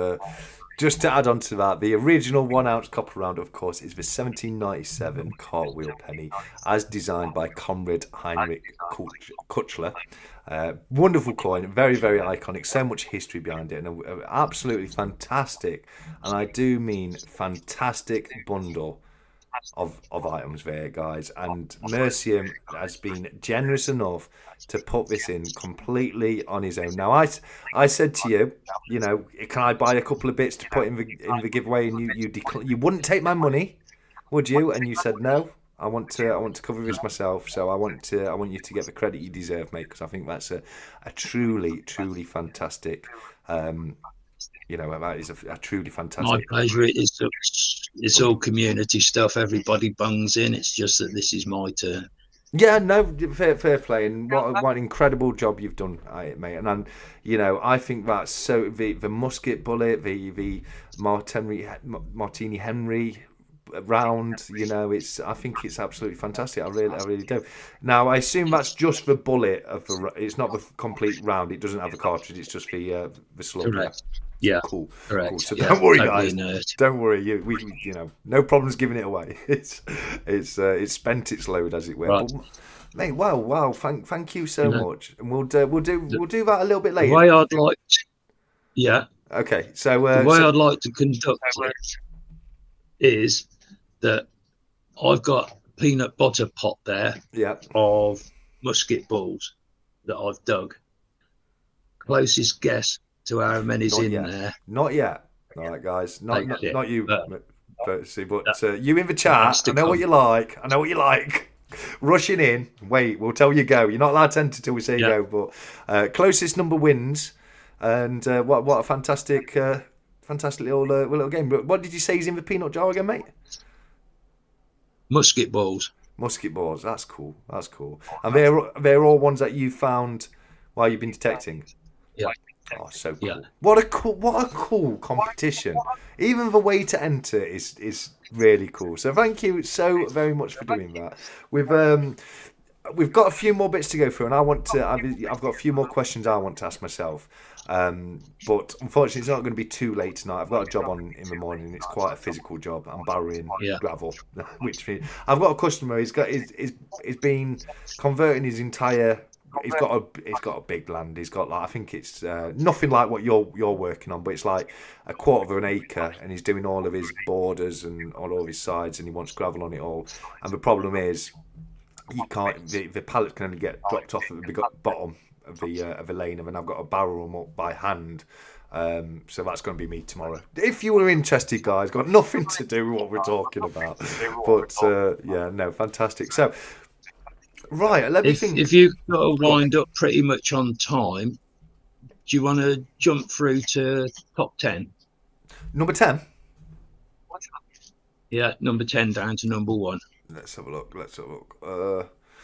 just to add on to that, the original 1 ounce copper round, of course, is the 1797 cartwheel penny, as designed by Conrad Heinrich Kuchler. Wonderful coin, very, very iconic. So much history behind it, and absolutely fantastic. And I do mean fantastic bundle of items there, guys. And 𝗕𝗫𝗀 has been generous enough to put this in completely on his own. Now, I said to you, you know, can I buy a couple of bits to put in the giveaway? And you wouldn't take my money, would you? And you said no. I want to cover this myself. So I want you to get the credit you deserve, mate, because I think that's a truly fantastic You know, that is a truly My fantastic. pleasure. It's all community stuff. Everybody bungs in. It's just that this is my turn. Yeah, no, fair play, and what an incredible job you've done, mate. And you know, I think that's so the musket bullet, the Martini Henry round. You know, I think it's absolutely fantastic. I really do. Now, I assume that's just the bullet of the. It's not the complete round. It doesn't have the cartridge. It's just the slug. Correct. Yeah. Cool. Correct. Cool. So yeah, don't worry, totally guys. inert. Don't worry. We you know, no problems giving it away. It's spent its load, as it were. Right. But, mate, wow. Thank you so much. And we'll do that a little bit The later. way I'd like, yeah. Okay. So The way I'd like to conduct it is that I've got a peanut butter pot there yeah. of musket balls that I've dug. Closest guess to how many's Not in yet. there. Not yet. All right, guys. Not you. But you in the chat. I know what you like. Rushing in. Wait, we'll tell you go. You're not allowed to enter till we say go. But closest number wins. And what a fantastic little game. But what did you say is in the peanut jar again, mate? Musket balls. Musket balls. That's cool. And they're all ones that you found while you've been detecting. Yeah. Oh, so cool. Yeah. What a cool competition. Even the way to enter is really cool. So thank you so very much for doing that. We've got a few more bits to go through, and I've got a few more questions I want to ask myself. But unfortunately, it's not going to be too late tonight. I've got a job on in the morning. It's quite a physical job. I'm barrowing gravel, which means I've got a customer. He's been converting his entire. He's got a big land. He's got, like, I think it's nothing like what you're working on, but it's like a quarter of an acre, and he's doing all of his borders and all of his sides, and he wants gravel on it all. And the problem is, you can't. The pallets can only get dropped off at the bottom of the lane, and then I've got to barrel them up by hand. So that's going to be me tomorrow. If you were interested, guys, got nothing to do with what we're talking about. But yeah, no, fantastic. So. Right, let me think. If you've got to wind up pretty much on time, do you want to jump through to top 10? Number 10? Yeah, number 10 down to number 1. Let's have a look. What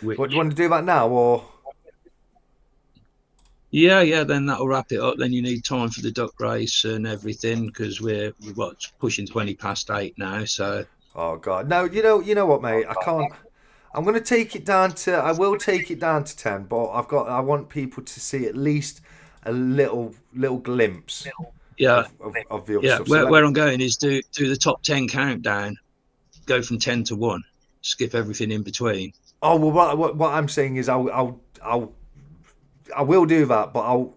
do you want to do that now, or? Yeah, then that'll wrap it up. Then you need time for the duck race and everything, because we're pushing 20 past 8 now. So. Oh God, no! You know what, mate? I can't. I'm going to take it down to. I will take it down to 10, but I want people to see at least a little glimpse. Yeah. Of the other stuff. So where I'm going is do the top 10 countdown. Go from 10 to 1. Skip everything in between. Oh well, what I'm saying is I will do that, but I'll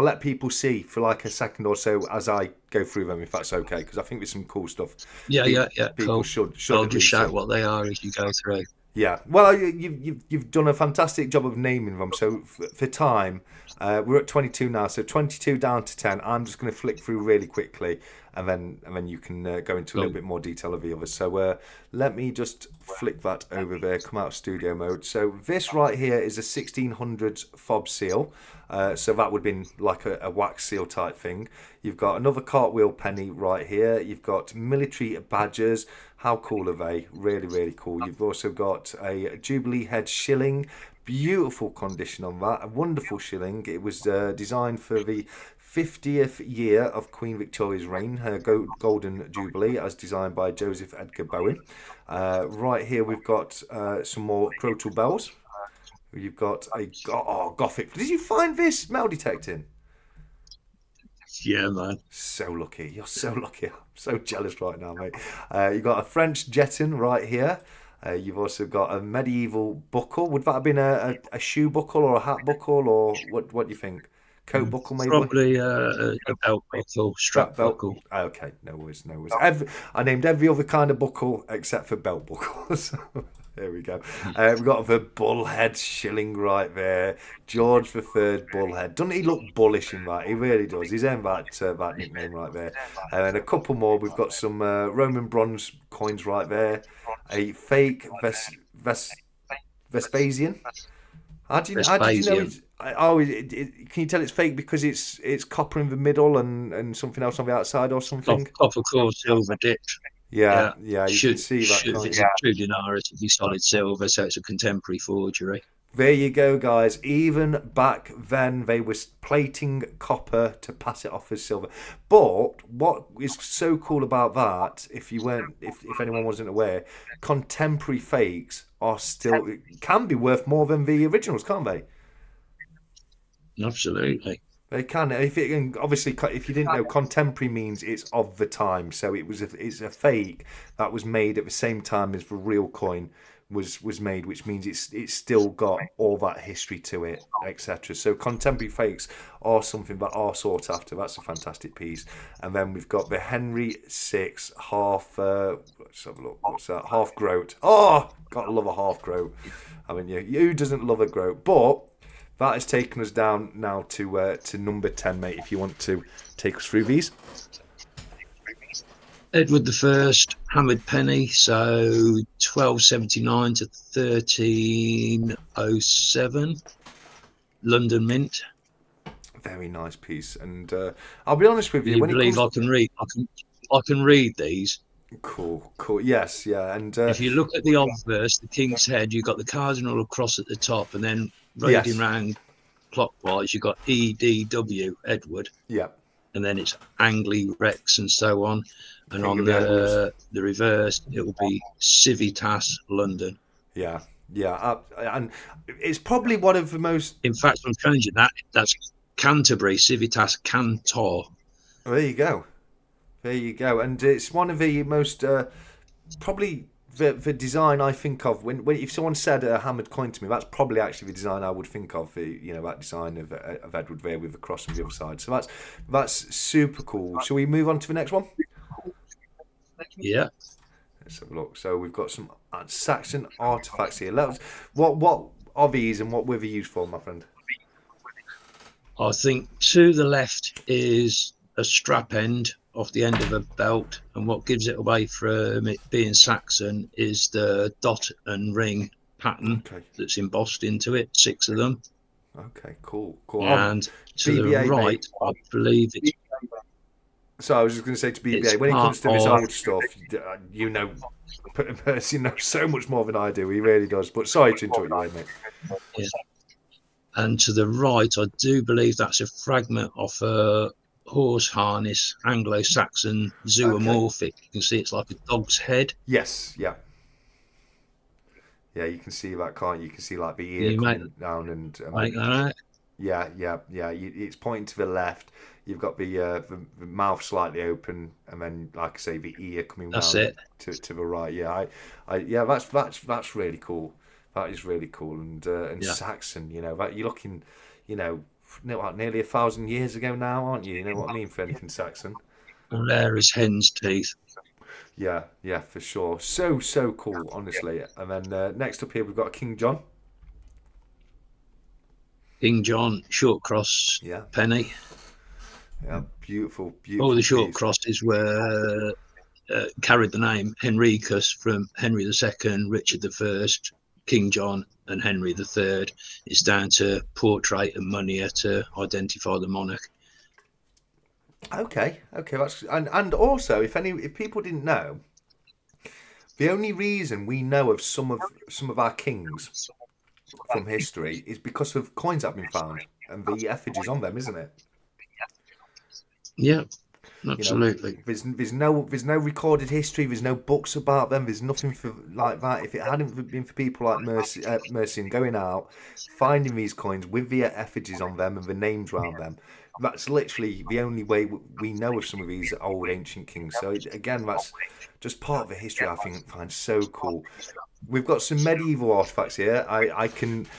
let people see for like a second or so as I go through them, if that's okay, because I think there's some cool stuff. Yeah. People cool. should I'll just shout what they are as you go through. Yeah, well, you've done a fantastic job of naming them. So for time, we're at 22 now. So 22 down to 10. I'm just going to flick through really quickly, and then you can go into a little bit more detail of the others. So let me just flick that over there. Come out of studio mode. So this right here is a 1600s fob seal. So that would have been like a wax seal type thing. You've got another cartwheel penny right here. You've got military badges. How cool are they? Really, really cool. You've also got a Jubilee head shilling. Beautiful condition on that. A wonderful shilling. It was designed for the 50th year of Queen Victoria's reign, her golden jubilee, as designed by Joseph Edgar Bowen. Right here we've got some more crotal bells. You've got a Gothic. Did you find this metal detecting? Yeah, man. So lucky. You're so lucky. I'm so jealous right now, mate. You've got a French jetton right here. You've also got a medieval buckle. Would that have been a shoe buckle or a hat buckle, or what do you think? Coat buckle, maybe? Probably a belt buckle, strap buckle. Okay, no worries. I named every other kind of buckle except for belt buckles. There we go. We've got the bullhead shilling right there. George III bullhead. Doesn't he look bullish in that? He really does. He's earned that nickname right there. And a couple more. We've got some Roman bronze coins right there. A fake Vespasian. How do you know Can you tell it's fake because it's copper in the middle and something else on the outside or something? Copper core silver dipped. Yeah, you can see that. If it's a true dinar, it'll be solid silver, so it's a contemporary forgery. There you go, guys. Even back then, they were plating copper to pass it off as silver. But what is so cool about that, if anyone wasn't aware, contemporary fakes can be worth more than the originals, can't they? Absolutely. They can. Obviously, if you didn't know, contemporary means it's of the time. So it's a fake that was made at the same time as the real coin was made, which means it's still got all that history to it, etc. So contemporary fakes are something that are sought after. That's a fantastic piece. And then we've got the Henry VI half. Let's have a look. What's that? Half groat. Oh, gotta love a half groat. I mean, who doesn't love a groat? But that has taken us down now to number 10, mate. If you want to take us through these. Edward I, hammered penny, so 1279 to 1307, London Mint. Very nice piece, and I'll be honest with you. I can read these. Cool. Yes, yeah, and if you look at the obverse, the King's Head, you've got the cardinal across at the top, and then reading round clockwise, you've got EDW Edward. Yeah. And then it's Angli Rex and so on. And on the reverse, it will be Civitas London. Yeah, and it's probably one of the most. In fact, I'm changing that. That's Canterbury, Civitas Cantor. There you go, and it's one of the most probably the design I think of when if someone said a hammered coin to me, that's probably actually the design I would think of. That design of Edward there with the cross on the other side. So that's super cool. Shall we move on to the next one? Yeah. Let's have a look. So we've got some Saxon artifacts here. What are these and what were they used for, my friend? I think to the left is a strap end off the end of a belt, and what gives it away from it being Saxon is the dot and ring pattern that's embossed into it, 6 of them. Okay, cool. And to BBA, the right, mate. I believe it's. So I was just going to say to BBA, when it comes to this old stuff, Percy knows so much more than I do. He really does. But sorry to interrupt you, mate. Yeah. And to the right, I do believe that's a fragment of a horse harness, Anglo-Saxon zoomorphic. You can see it's like a dog's head. Yes, yeah. Yeah, you can see that, can't you? You can see like the ear coming down and yeah. It's pointing to the left. You've got the mouth slightly open, and then, like I say, the ear coming down to the right. Yeah, that's really cool. That is really cool, and Saxon. That you're looking, nearly 1,000 years ago now, aren't you? You know what I mean for anything Saxon. And there is hen's teeth. Yeah, for sure. So cool, honestly. And then next up here we've got King John. King John, short cross, penny. Yeah, beautiful. All the short crosses were carried the name Henricus from Henry II, Richard I, King John, and Henry III. It's down to portrait and money to identify the monarch. Okay, that's and also if people didn't know, the only reason we know of some of our kings from history is because of coins that have been found and the effigies on them, isn't it? Yeah, absolutely. There's no recorded history. There's no books about them. There's nothing like that. If it hadn't been for people like Mercy and going out, finding these coins with the effigies on them and the names around them, that's literally the only way we know of some of these old ancient kings. So again, that's just part of the history I find so cool. We've got some medieval artifacts here. I can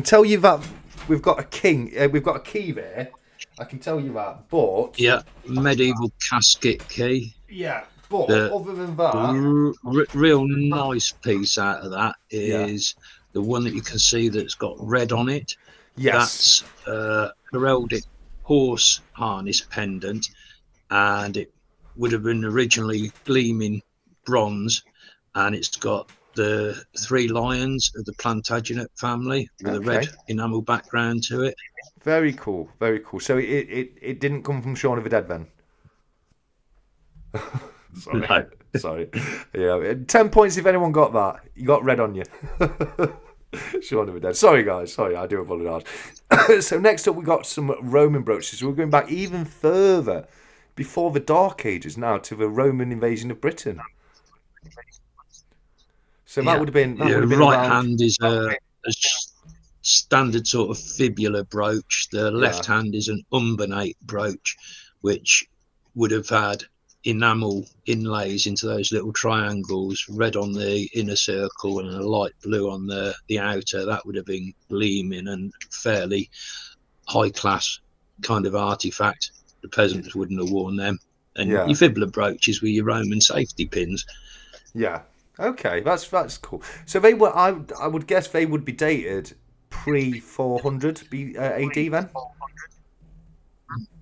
tell you that we've got a king. We've got a key there. I can tell you that, but medieval casket key. Yeah, but other than that, real nice piece out of that is the one that you can see that's got red on it. Yes, that's heraldic horse harness pendant, and it would have been originally gleaming bronze, and it's got the 3 lions of the Plantagenet family with a red enamel background to it. Very cool, very cool. So it didn't come from Shaun of the Dead then? Sorry. No. Sorry. Yeah, 10 points if anyone got that. You got red on you. Shaun of the Dead. Sorry, guys. Sorry, I do apologise. So next up, we got some Roman brooches. So we're going back even further, before the Dark Ages now, to the Roman invasion of Britain. So that would have been. That would have been right around... hand is a standard sort of fibula brooch. The left hand is an umbonate brooch, which would have had enamel inlays into those little triangles, red on the inner circle and a light blue on the outer. That would have been gleaming and fairly high class kind of artifact. The peasants wouldn't have worn them. And your fibula brooches were your Roman safety pins. Yeah. Okay, that's cool. So they were. I would guess they would be dated pre 400 AD then.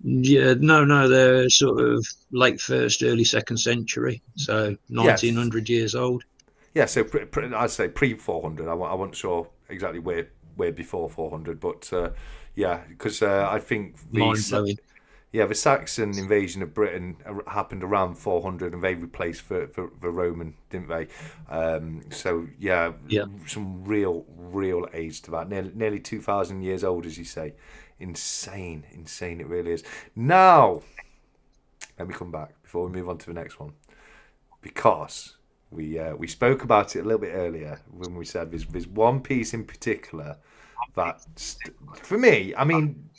Yeah, no, they're sort of late 1st, early 2nd century, so 1900 years old. Yeah, so I'd say pre 400. I wasn't sure exactly where before 400, but because I think the Saxon invasion of Britain happened around 400, and they replaced the Roman, didn't they? Some real age to that. Nearly 2,000 years old, as you say. Insane, it really is. Now, let me come back before we move on to the next one, because we spoke about it a little bit earlier when we said there's one piece in particular that, for me, I mean,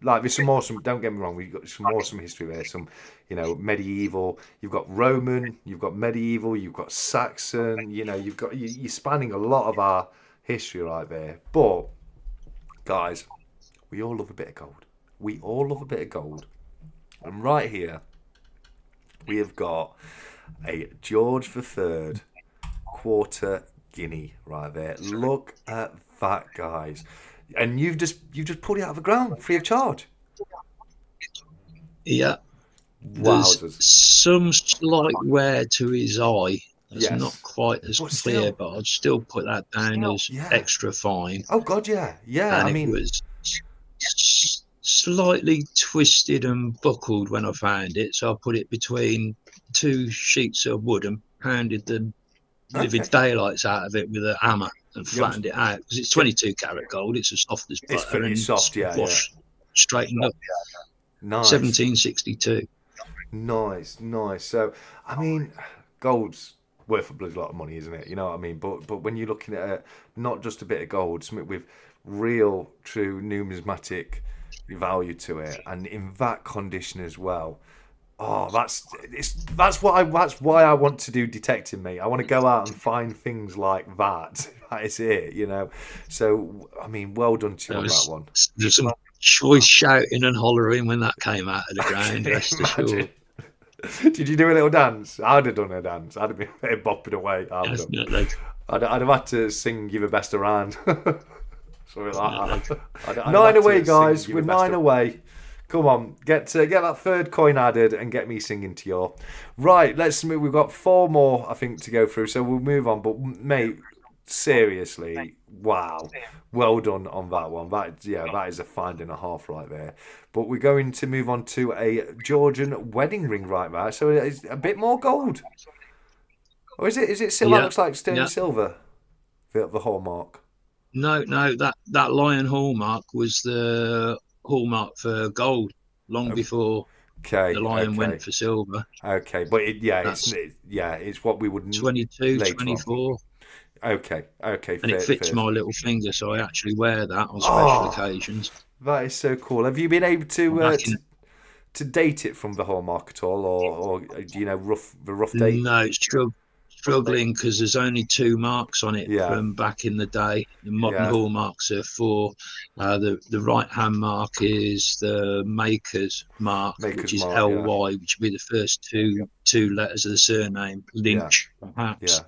like there's some awesome. Don't get me wrong, we've got some awesome history there. Some, medieval. You've got Roman. You've got medieval. You've got Saxon. You're spanning a lot of our history right there. But guys, we all love a bit of gold. We all love a bit of gold. And right here, we have got a George III quarter guinea right there. Look at that, guys. And you've just pulled it out of the ground free of charge. Yeah. There's some slight wear to his eye. It's not quite as clear, but I'd still put that down as extra fine. Oh God, yeah. And it was slightly twisted and buckled when I found it, so I put it between 2 sheets of wood and pounded the living daylights out of it with a hammer and flattened it out, because it's 22 karat gold. It's as soft as butter. It's pretty soft, straightened up. Nice. 1762. Nice. So, I mean, gold's worth a bloody lot of money, isn't it? You know what I mean? But when you're looking at not just a bit of gold, something with real, true numismatic value to it, and in that condition as well. Oh, that's why I want to do detecting, mate. I want to go out and find things like that. That is it, So, I mean, well done to you on that one. There's some choice shouting and hollering when that came out of the ground, rest assured. Did you do a little dance? I'd have done a dance. I'd have been bopping away. I'd have had to sing "Give a Best Around." Something like that. 9 away, guys. We're 9 away. Come on, get that third coin added and get me singing to your. Right, let's move. We've got 4 more, I think, to go through, so we'll move on. But mate, seriously, wow, well done on that one. That is a find and a half right there. But we're going to move on to a Georgian wedding ring right there. So it's a bit more gold, or is it? Is it silver? That looks like sterling silver. The hallmark. No, that lion hallmark was the hallmark for gold long before the lion went for silver. Okay, but it's what we would 22, 24. Okay, and it fits my little finger, so I actually wear that on special occasions. That is so cool. Have you been able to date it from the hallmark at all, or do you know the rough date? No, it's struggling because there's only 2 marks on it from back in the day. The modern hallmarks are 4. The right hand mark is the maker's mark, which is LY, which would be the first two letters of the surname, Lynch, perhaps. Yeah.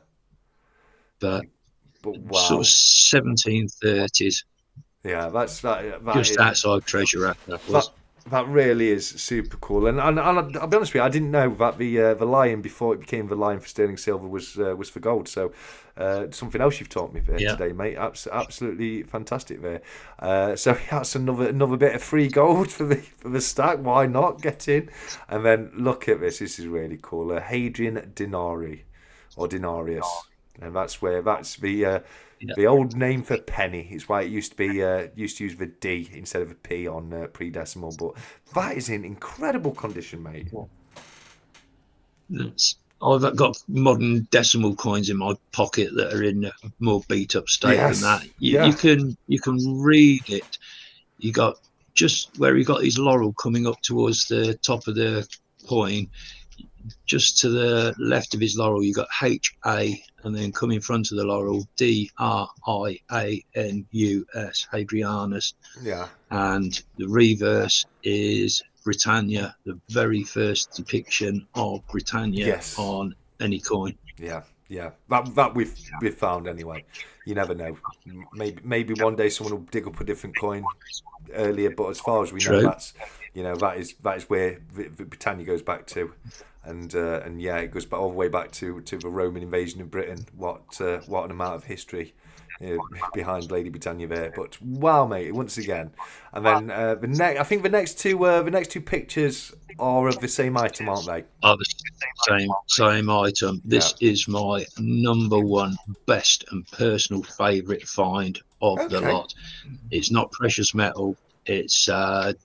But wow. Sort of 1730s. Yeah, that's that just outside Treasure Rack. That really is super cool, and I'll be honest with you, I didn't know that the lion before it became the lion for sterling silver was for gold. So something else you've taught me there today, mate. Absolutely fantastic there. So that's another bit of free gold for the stack. Why not get in? And then look at this. This is really cool. Hadrian Denari or Denarius, and that's the old name for penny. It's why it used to use the D instead of a P on pre-decimal. But that is in incredible condition, mate. I've got modern decimal coins in my pocket that are in a more beat up state than that. You can read it. You got just where he got his laurel coming up towards the top of the coin. Just to the left of his laurel, you got HA, and then come in front of the laurel, DRIANUS, Hadrianus. Yeah. And the reverse is Britannia, the very first depiction of Britannia on any coin. Yeah. That we've found anyway. You never know. Maybe one day someone will dig up a different coin earlier, but as far as we know, that is where Britannia goes back to. And it goes all the way back to the Roman invasion of Britain. What an amount of history behind Lady Britannia there. But wow, mate, once again. And then the next two pictures are of the same item, aren't they? Are the same item. This is my number one best and personal favourite find of the lot. It's not precious metal. It's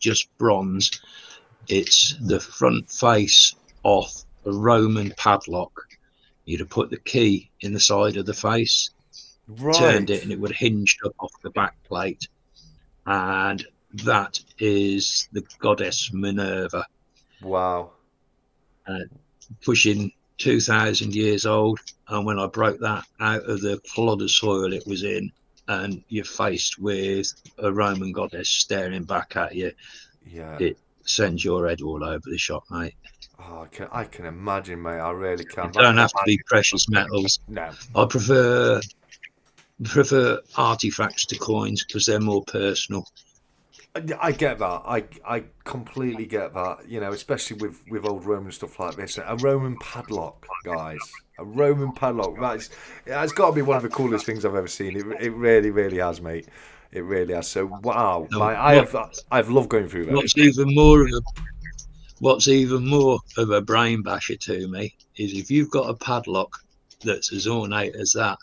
just bronze. It's the front face off a Roman padlock. You'd have put the key in the side of the face, turned it, and it would hinge up off the back plate. And that is the goddess Minerva. Wow. Pushing 2,000 years old. And when I broke that out of the clod of soil it was in, and you're faced with a Roman goddess staring back at you, it sends your head all over the shop, mate. Oh, I can imagine, mate. I really can. It don't have to be precious metals. No. I prefer artifacts to coins because they're more personal. I get that. I completely get that. You know, especially with old Roman stuff like this. A Roman padlock, guys. A Roman padlock. That's got to be one of the coolest things I've ever seen. It really, really has, mate. It really has. So wow, I've loved going through that. What's even more of a brain basher to me is if you've got a padlock that's as ornate as that,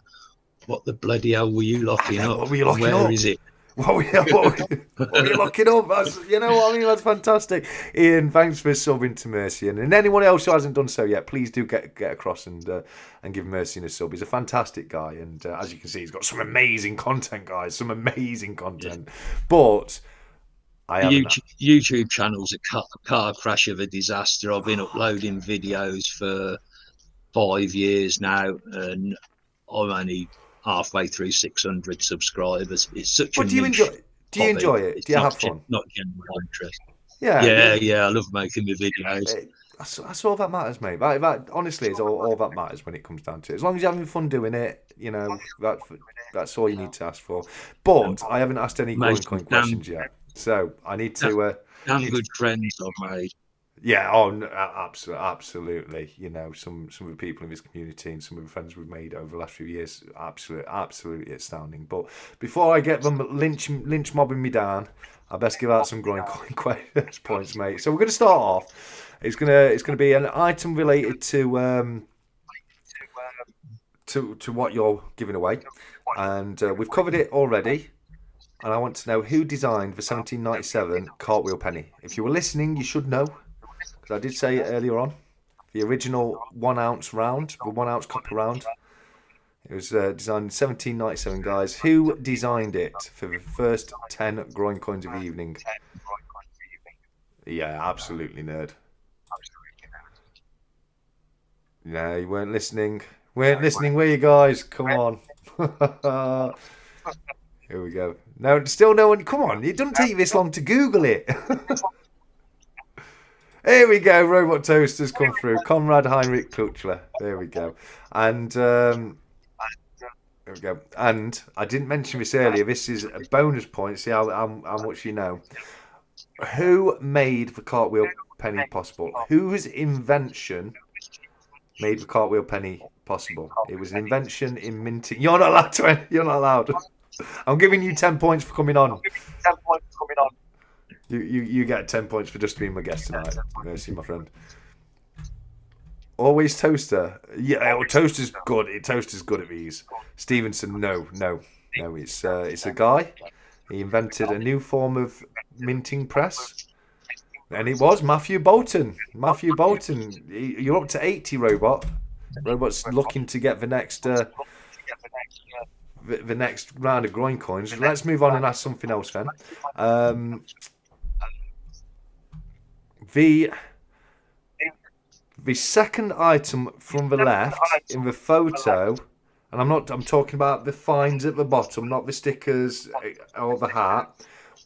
what the bloody hell were you locking up? What were you locking up? Where is it? What were you locking up? You know what I mean? That's fantastic. Ian, thanks for subbing to Mercian. And anyone else who hasn't done so yet, please do get across and give Mercian a sub. He's a fantastic guy. And as you can see, he's got some amazing content, guys. Some amazing content. But YouTube channel's a car crash of a disaster. I've been uploading videos for 5 years now, and I'm only halfway through 600 subscriers. It's such a do you enjoy it? Do you have fun? Not general interest. Yeah. I love making the videos. That's all that matters, mate. That honestly is all that matters when it comes down to it. As long as you're having fun doing it, you know, that's all you need to ask for. But I haven't asked any coin questions yet. So I need to. Damn good friends I've made. Yeah, absolutely. You know, some of the people in this community and some of the friends we've made over the last few years, absolutely astounding. But before I get them lynch mobbing me down, I best give out some groin coin points, mate. So we're going to start off. It's gonna be an item related to what you're giving away, and we've covered it already. And I want to know who designed the 1797 cartwheel penny. If you were listening, you should know, because I did say it earlier on. The original 1 ounce round, the 1 ounce copper round. It was designed in 1797, guys. Who designed it for the first 10 groin coins of the evening? Yeah, absolutely nerd. No, you weren't listening. Were you guys? Come on. Here we go. No, still no one. Come on, it doesn't take you this long to Google it. Here we go. Robot Toasters come through. Konrad Heinrich Klutschler. There we go. And there we go. And I didn't mention this earlier. This is a bonus point. See how much you know. Who made the cartwheel penny possible? Whose invention made the cartwheel penny possible? It was an invention in minting. You're not allowed to. You're not allowed. I'm giving you 10 points for coming on. You get 10 points for just being my guest tonight. Mercy, my friend. Always toaster. Yeah, toaster's good. Toaster's good at these. Stevenson, no. It's a guy. He invented a new form of minting press, and it was Matthew Bolton. You're up to 80, Robot. Robot's looking to get the next round of groin coins. Let's move on and ask something else then. The second item from the left in the photo, and I'm talking about the finds at the bottom, not the stickers or the hat.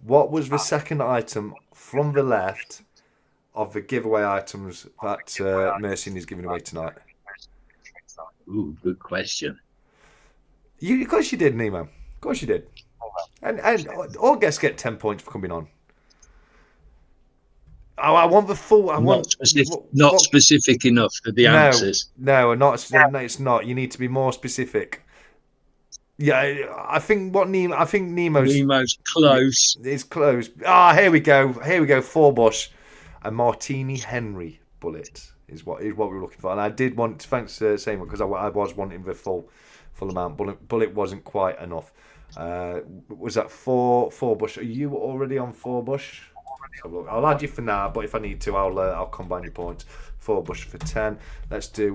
What was the second item from the left of the giveaway items that Mercy is giving away tonight? Ooh, good question. Of course you did, Nemo. Of course you did. And all guests get 10 points for coming on. I want the full. Not specific enough for the answers. No, it's not. You need to be more specific. Yeah, I think Nemo's close. It's close. Here we go. 𝗃𝗵𝗃 a Martini Henry bullet is what we're looking for. And I did want. Thanks, Seymour, because I was wanting the full amount. Bullet wasn't quite enough. Was that 𝗃𝗵𝗃? Are you already on 𝗃𝗵𝗃? So look, I'll add you for now, but if I need to, I'll combine your points. 𝗃𝗵𝗃 for 10. Let's do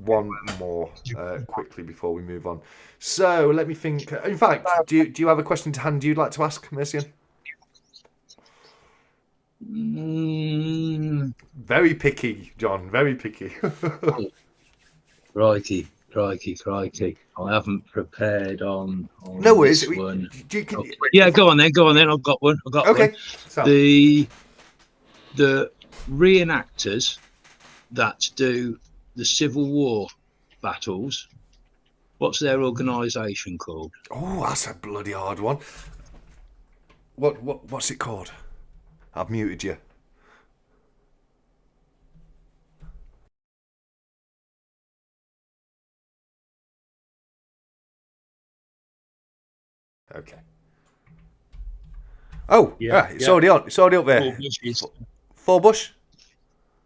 one more quickly before we move on. So let me think. In fact, do you have a question to hand you'd like to ask, Mercian? Very picky, John. Very picky. Crikey. I haven't prepared on no worries. One. Yeah, go on then. I've got one. Okay. So. The reenactors that do the Civil War battles, what's their organisation called? Oh, that's a bloody hard one. What's it called? I've muted you. Okay. Oh, yeah. It's already on. It's already up there. 𝗃𝗵𝗃.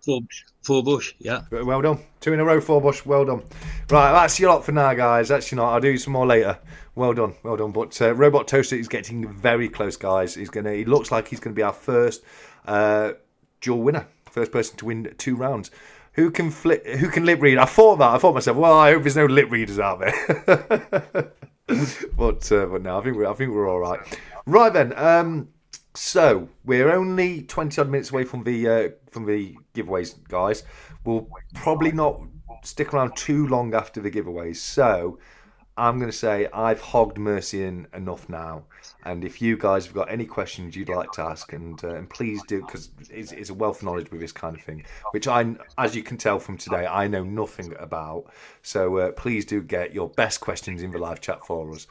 𝗃𝗵𝗃, yeah. Well done. 2 in a row, 𝗃𝗵𝗃. Well done. Right, that's your lot for now, guys. That's your lot. I'll do some more later. Well done. But Robot Toaster is getting very close, guys. He looks like he's going to be our first dual winner. First person to win 2 rounds. Who can lip read? I thought myself, well, I hope there's no lip readers out there. but no, I think we're all right. Right then. So we're only 20 odd minutes away from the giveaways, guys. We'll probably not stick around too long after the giveaways. So I'm going to say I've hogged Mercy in enough now. And if you guys have got any questions you'd like to ask, and please do, because it's a wealth of knowledge with this kind of thing, which as you can tell from today, I know nothing about. So please do get your best questions in the live chat for us,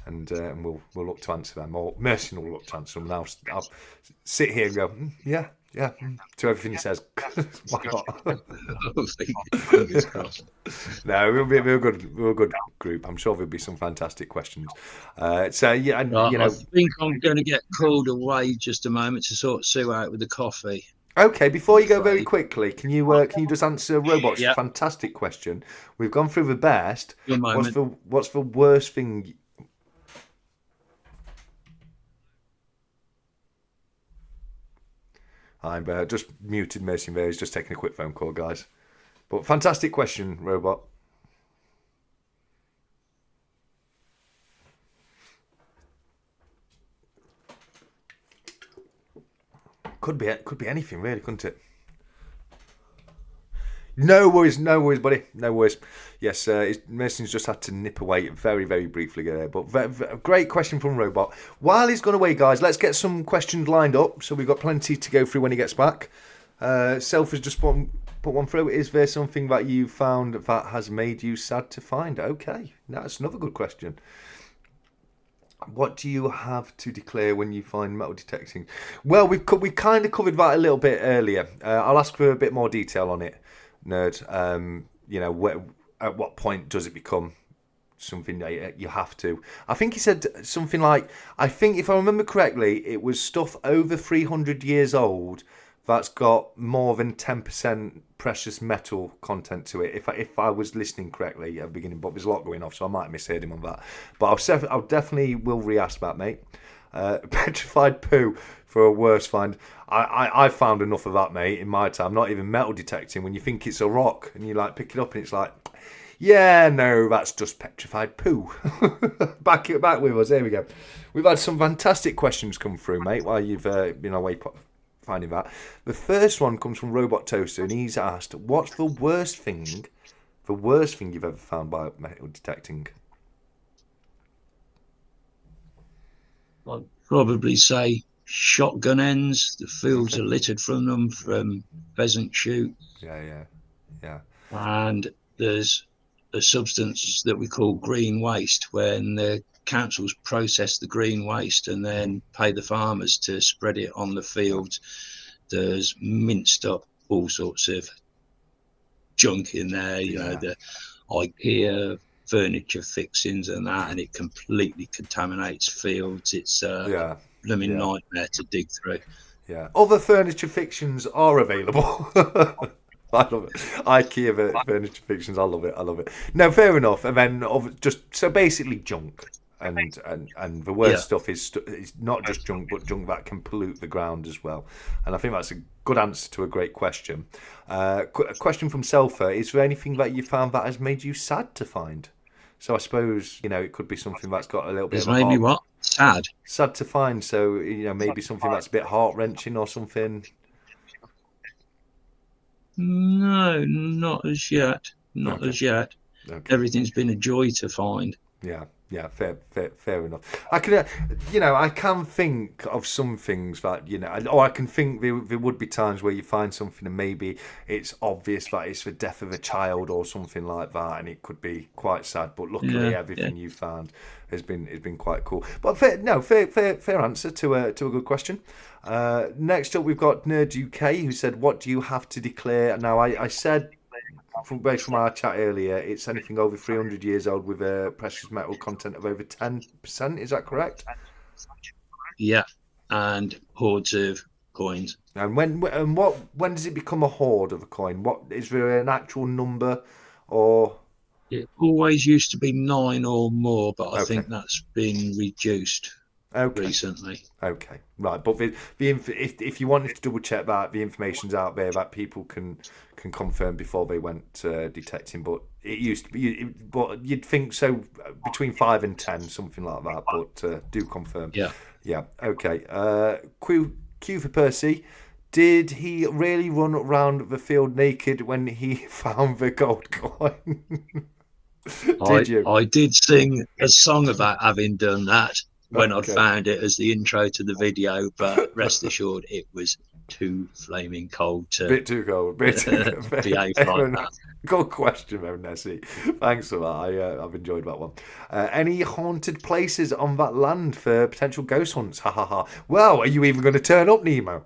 and we'll look to answer them. Or Mercy will look to answer them. And I'll sit here and go, yeah, to everything he says. Why not? No, we'll be a good group. I'm sure there'll be some fantastic questions. So yeah, and I think I'm going to get called away just a moment to sort Sue out with the coffee. Okay, before you go very quickly, can you just answer Robot's fantastic question? We've gone through the best. What's the worst thing? I'm just muted Mercy there. He's just taking a quick phone call, guys. But fantastic question, Robot. Could be anything, really, couldn't it? No worries, buddy. No worries. Yes, Mason's just had to nip away very, very briefly there. But great question from Robot. While he's gone away, guys, let's get some questions lined up. So we've got plenty to go through when he gets back. Self has just put one through. Is there something that you found that has made you sad to find? Okay, that's another good question. What do you have to declare when you find metal detecting? Well, we kind of covered that a little bit earlier. I'll ask for a bit more detail on it, nerd. At what point does it become something that you have to? I think he said something like, I think if I remember correctly, it was stuff over 300 years old that's got more than 10% precious metal content to it. If I was listening correctly at the beginning, but there's a lot going off, so I might have misheard him on that. But I'll definitely will re-ask that, mate. Petrified poo for a worse find. I found enough of that, mate, in my time. Not even metal detecting. When you think it's a rock and you like pick it up and it's like, yeah, no, that's just petrified poo. back with us. There we go. We've had some fantastic questions come through, mate, while you've been away finding that. The first one comes from Robot Toaster, and he's asked, what's the worst thing you've ever found by metal detecting? I'd probably say shotgun ends. The fields are littered from them, from pheasant shoot. Yeah. And there's a substance that we call green waste, when the councils process the green waste and then pay the farmers to spread it on the fields. There's minced up all sorts of junk in there, the IKEA furniture fixings and that, and it completely contaminates fields. It's a blooming nightmare to dig through. Yeah. Other furniture fixings are available. I love it. IKEA furniture fictions. I love it. No, fair enough. And then just so basically junk. And the worst stuff is not just junk, but junk that can pollute the ground as well. And I think that's a good answer to a great question. A question from 𝗖cie_𝗺𝗵𝗿: is there anything that you found that has made you sad to find? So I suppose it could be something that's got a little bit. It's made me what? Sad to find. So maybe something that's a bit heart wrenching or something. No, not as yet. Not as yet. Okay. Everything's been a joy to find. Yeah, fair enough. I can think of some things that I can think there would be times where you find something and maybe it's obvious that it's the death of a child or something like that, and it could be quite sad. But luckily, everything you found has been quite cool. But fair answer to a good question. Next up, we've got Nerd UK, who said, "What do you have to declare?" Now, I said, based from our chat earlier, it's anything over 300 years old with a precious metal content of over 10%. Is that correct? Yeah, and hordes of coins. And when does it become a hoard of a coin? What is there an actual number, or? It always used to be 9 or more, but I think that's been reduced recently. Okay, right. But if you wanted to double check that, the information's out there that people can confirm before they went detecting. But it used to be, but you'd think so between 5 and 10, something like that. But do confirm. Yeah. Okay. 𝗀𝗵𝗄_𝗀𝗵𝗄_𝗀: did he really run around the field naked when he found the gold coin? Did you? I did sing a song about having done that when I found it as the intro to the video, but rest assured it was too flaming cold to bit too cold behave like that. Good question, Nessie. Thanks for that. I've enjoyed that one. Any haunted places on that land for potential ghost hunts? Ha ha ha. Well, are you even going to turn up, Nemo?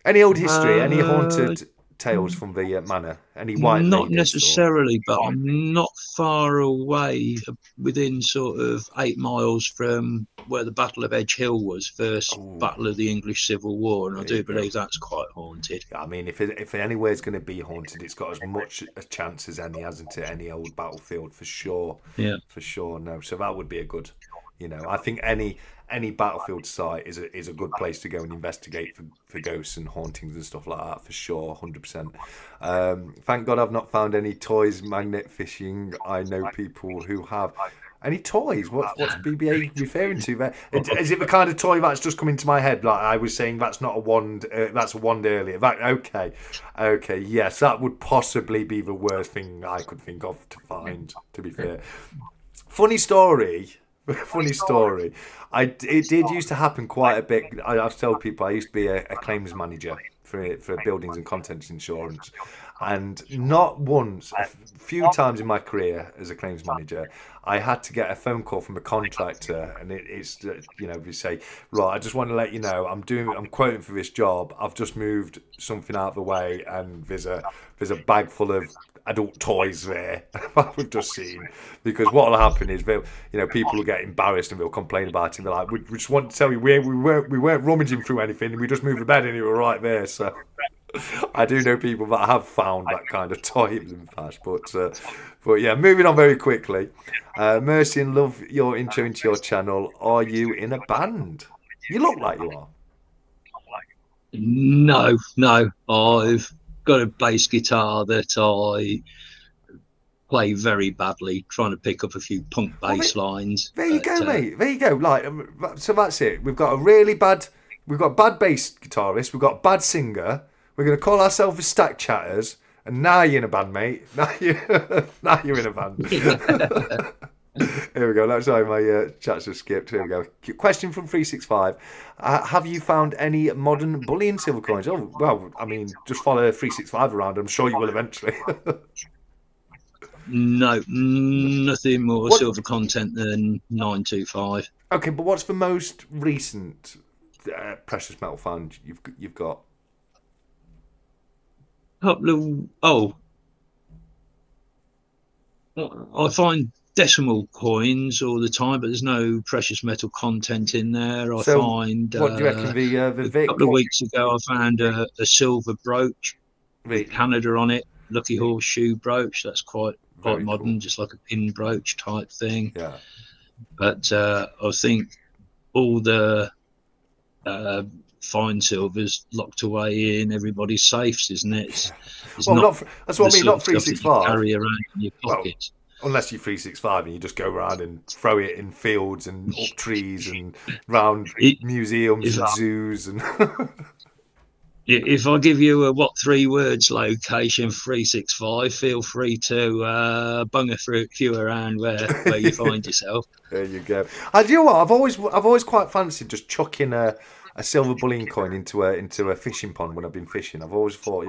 Any old history? Any haunted tales from the manor? Any white? Not necessarily, but I'm not far away, within sort of 8 miles from where the Battle of Edge Hill was, first battle of the English Civil War, and I do believe that's quite haunted. I mean, if anywhere's going to be haunted, it's got as much a chance as any, hasn't it? Any old battlefield, for sure. Yeah, for sure. No, so that would be a good. I think any battlefield site is a good place to go and investigate for ghosts and hauntings and stuff like that, for sure, 100%. Thank God I've not found any toys magnet fishing. I know people who have. Any toys? What's BBA referring to there? Is it the kind of toy that's just come into my head? Like I was saying, that's not a wand. That's a wand earlier. Okay. Yes, that would possibly be the worst thing I could think of to find. To be fair, funny story. It did used to happen quite a bit. I've told people I used to be a claims manager for buildings and contents insurance, And not once, a few times in my career as a claims manager, I had to get a phone call from a contractor, and it's we say, right, I just want to let you know, I'm quoting for this job. I've just moved something out of the way, and there's a bag full of adult toys there. We've just seen, because what will happen is people will get embarrassed and they'll complain about it. And they're like, we just want to tell you we weren't rummaging through anything, and we just moved the bed and you were right there. So I do know people that have found that kind of toy in the past, but yeah, moving on very quickly. Mercy, and love your intro into your channel. Are you in a band? You look like you are. No, I've got a bass guitar that I play very badly, trying to pick up a few punk bass lines. There you go, mate. There you go. Like, so that's it. We've got a bad bass guitarist. We've got a bad singer. We're going to call ourselves the Stack Chatters, and now you're in a band, mate. Now you're in a band. Here we go. That's why my chats have skipped. Here we go. Question from 365. Have you found any modern bullion silver coins? Oh, well, I mean, just follow 365 around. I'm sure you will eventually. No, nothing more silver content than 925. Okay, but what's the most recent precious metal find you've got? I find decimal coins all the time, but there's no precious metal content in there. What do you reckon the Vic? A couple of weeks ago, I found a silver brooch with Canada on it, lucky horseshoe brooch. That's quite modern, cool. Just like a pin brooch type thing. Yeah. But I think all the fine silver's locked away in everybody's safes, isn't it? It's that's what I mean. Not 365. Carry around in your pockets. Well, unless you're 365 and you just go around and throw it in fields and up trees and round museums and zoos and. If I give you a 3 words location 365, feel free to bung a few around where you find yourself. There you go. Do you know what? I've always quite fancied just chucking a silver bullion coin into a fishing pond when I've been fishing. I've always thought,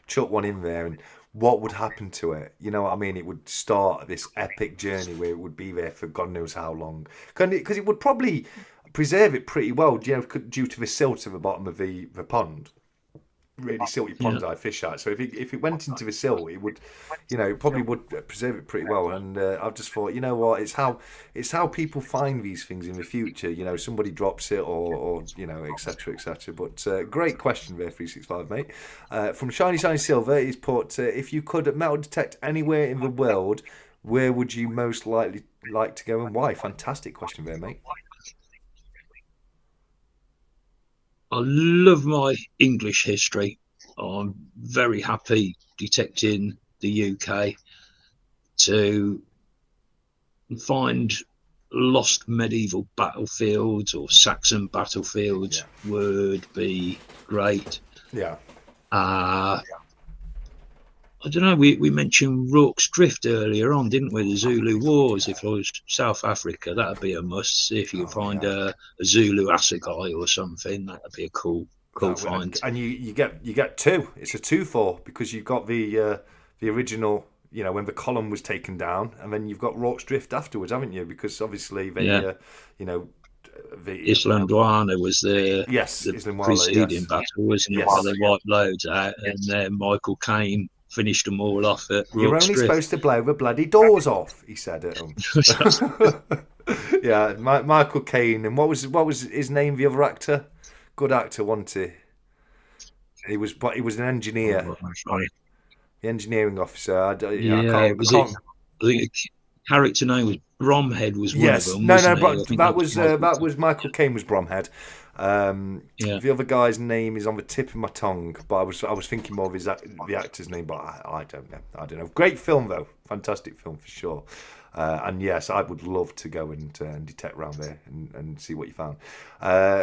chuck one in there, and what would happen to it? You know what I mean? It would start this epic journey where it would be there for God knows how long. Because it would probably preserve it pretty well, due to the silt at the bottom of the pond. Really silty ponds I fish at. So if it went into the silt, it would, it probably would preserve it pretty well. And I've just thought, you know what, it's how people find these things in the future. Somebody drops it or etc. etc. But great question there, 365, mate. From Shiny Silver, he's put, if you could metal detect anywhere in the world, where would you most likely like to go and why? Fantastic question there, mate. I love my English history. I'm very happy detecting the UK to find lost medieval battlefields or Saxon battlefields would be great. Yeah. I don't know, we mentioned Rorke's Drift earlier on, didn't we? The Zulu Wars. If I was South Africa, that'd be a must. See if you could find a Zulu assegai or something. That'd be a cool find. And you get 2. It's a 2-4 because you've got the original, when the column was taken down, and then you've got Rorke's Drift afterwards, haven't you? Because obviously the Isla Ndwana was the preceding battle, wasn't it? Where they wiped loads out, and then Michael Caine finished them all off at You're only supposed to blow the bloody doors off, he said at them. Yeah, Michael Caine, and what was his name? The other actor, good actor, wasn't he? He was an engineer, the engineering officer. I think a character name was Bromhead. Was one of them? That was Michael Caine was Bromhead. The other guy's name is on the tip of my tongue, but I was thinking more of the actor's name, but I don't know. Great film though, fantastic film for sure. And yes, I would love to go and detect around there and see what you found.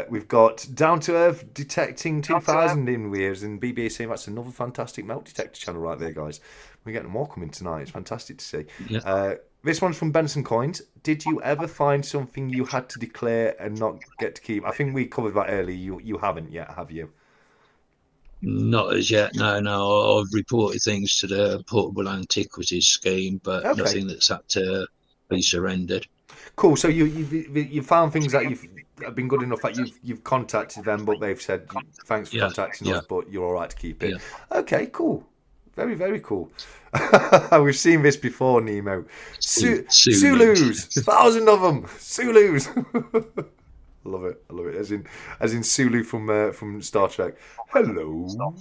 We've got Down to Earth detecting 2000 in Weirs and BBA saying that's another fantastic metal detector channel right there, guys. We're getting more coming tonight. It's fantastic to see. Yeah. This one's from Benson Coins. Did you ever find something you had to declare and not get to keep? I think we covered that earlier. You haven't yet, have you? Not as yet. No. I've reported things to the Portable Antiquities scheme, but Okay. nothing that's had to be surrendered. Cool. So you found things that you've been good enough that you've contacted them, but they've said thanks for contacting us, but you're all right to keep it. Yeah. Okay. Cool. Very, very cool. We've seen this before, Nemo. Sulus, 1,000 of them. Sulus. Love it. I love it. As in Sulu from Star Trek. Hello,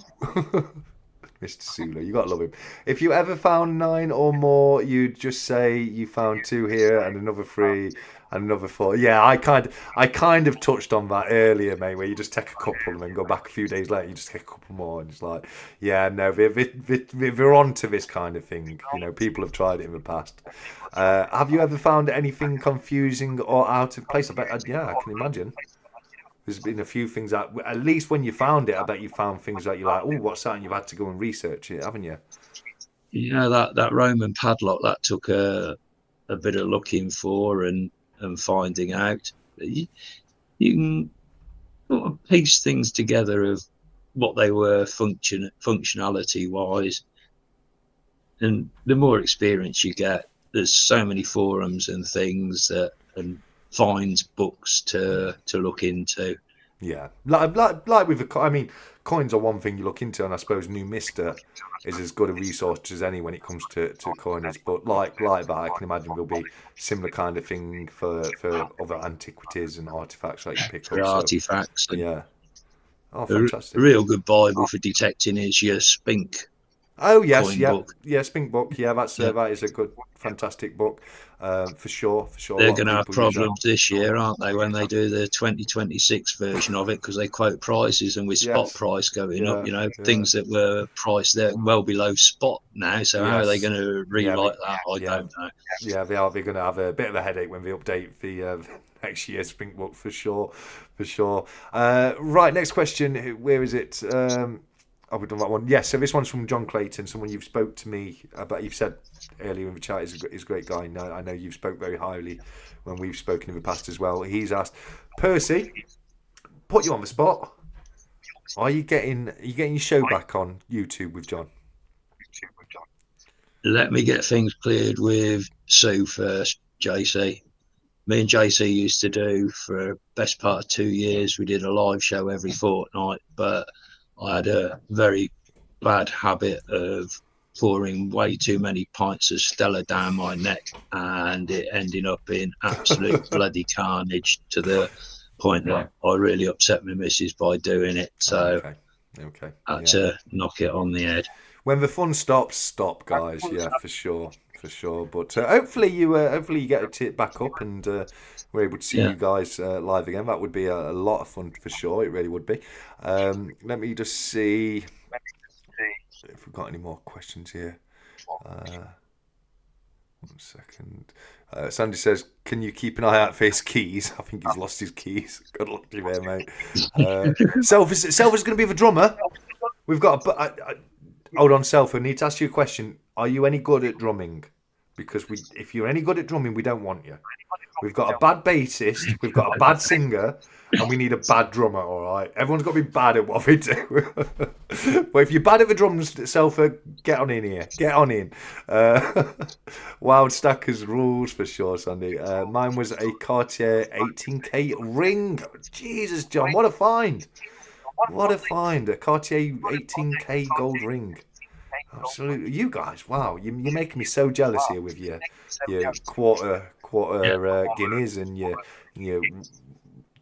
Mr. Sulu. You gotta love him. If you ever found 9 or more, you'd just say you found 2 here and another 3 and another 4. Yeah, I kind of touched on that earlier, mate. Where you just take a couple and then go back a few days later, you just take a couple more, and it's like, yeah, no, we're on to this kind of thing. You know, people have tried it in the past. Have you ever found anything confusing or out of place? I can imagine. There's been a few things that, at least when you found it, I bet you found things that you're like, oh, what's that? And you've had to go and research it, haven't you? Yeah, that Roman padlock, that took a bit of looking for and finding out. You can sort of piece things together of what they were functionality wise, and the more experience you get, there's so many forums and things and finds books to look into. Yeah, like with coins are one thing you look into, and I suppose Ŵymisr is as good a resource as any when it comes to coinage. But like that, I can imagine there'll be similar kind of thing for other antiquities and artifacts that you pick up. Artifacts. Yeah. Oh, fantastic. A real good Bible for detecting is your Spink. Oh yes, yeah, book. Yeah, Spink book. Yeah, that is a good, fantastic book, for sure. They're going to have problems this year, aren't they, when they do the 2026 version of it, because they quote prices, and with spot price going up, things that were priced there well below spot now. So how are they going to rewrite that? I don't know. Yeah, they are. They're going to have a bit of a headache when they update the next year's Spink book for sure. Right, next question. Where is it? Oh, we've done that one. Yes, so this one's from John Clayton, someone you've spoke to me about. You've said earlier in the chat is a great guy. No, I know you've spoke very highly when we've spoken in the past as well. He's asked, Percy, put you on the spot. Are you getting your show back on YouTube with John? Let me get things cleared with Sue first, JC. Me and JC used to do for the best part of 2 years. We did a live show every fortnight, but I had a very bad habit of pouring way too many pints of Stella down my neck, and it ending up in absolute bloody carnage, to the point that I really upset my missus by doing it. So okay. I had to knock it on the head. When the fun stops, stop, guys. Yeah, for sure. But hopefully you get it back up, and we're able to see you guys live again. That would be a lot of fun for sure. It really would be. Let me just see if we've got any more questions here. 1 second. Sandy says, "Can you keep an eye out for his keys?" I think he's lost his keys. Good luck to you there, mate. Self is going to be the drummer. We've got hold on, Self. I need to ask you a question. Are you any good at drumming? Because if you're any good at drumming, we don't want you. We've got a bad bassist, we've got a bad singer, and we need a bad drummer, all right? Everyone's got to be bad at what they do. But if you're bad at the drums, Selfa, get on in here. Get on in. Wild Stackers rules for sure, Sandy. Mine was a Cartier 18K ring. Jesus, John, what a find. What a find. A Cartier 18K gold ring. Absolutely, you guys! Wow, you're making me so jealous here with your quarter guineas and your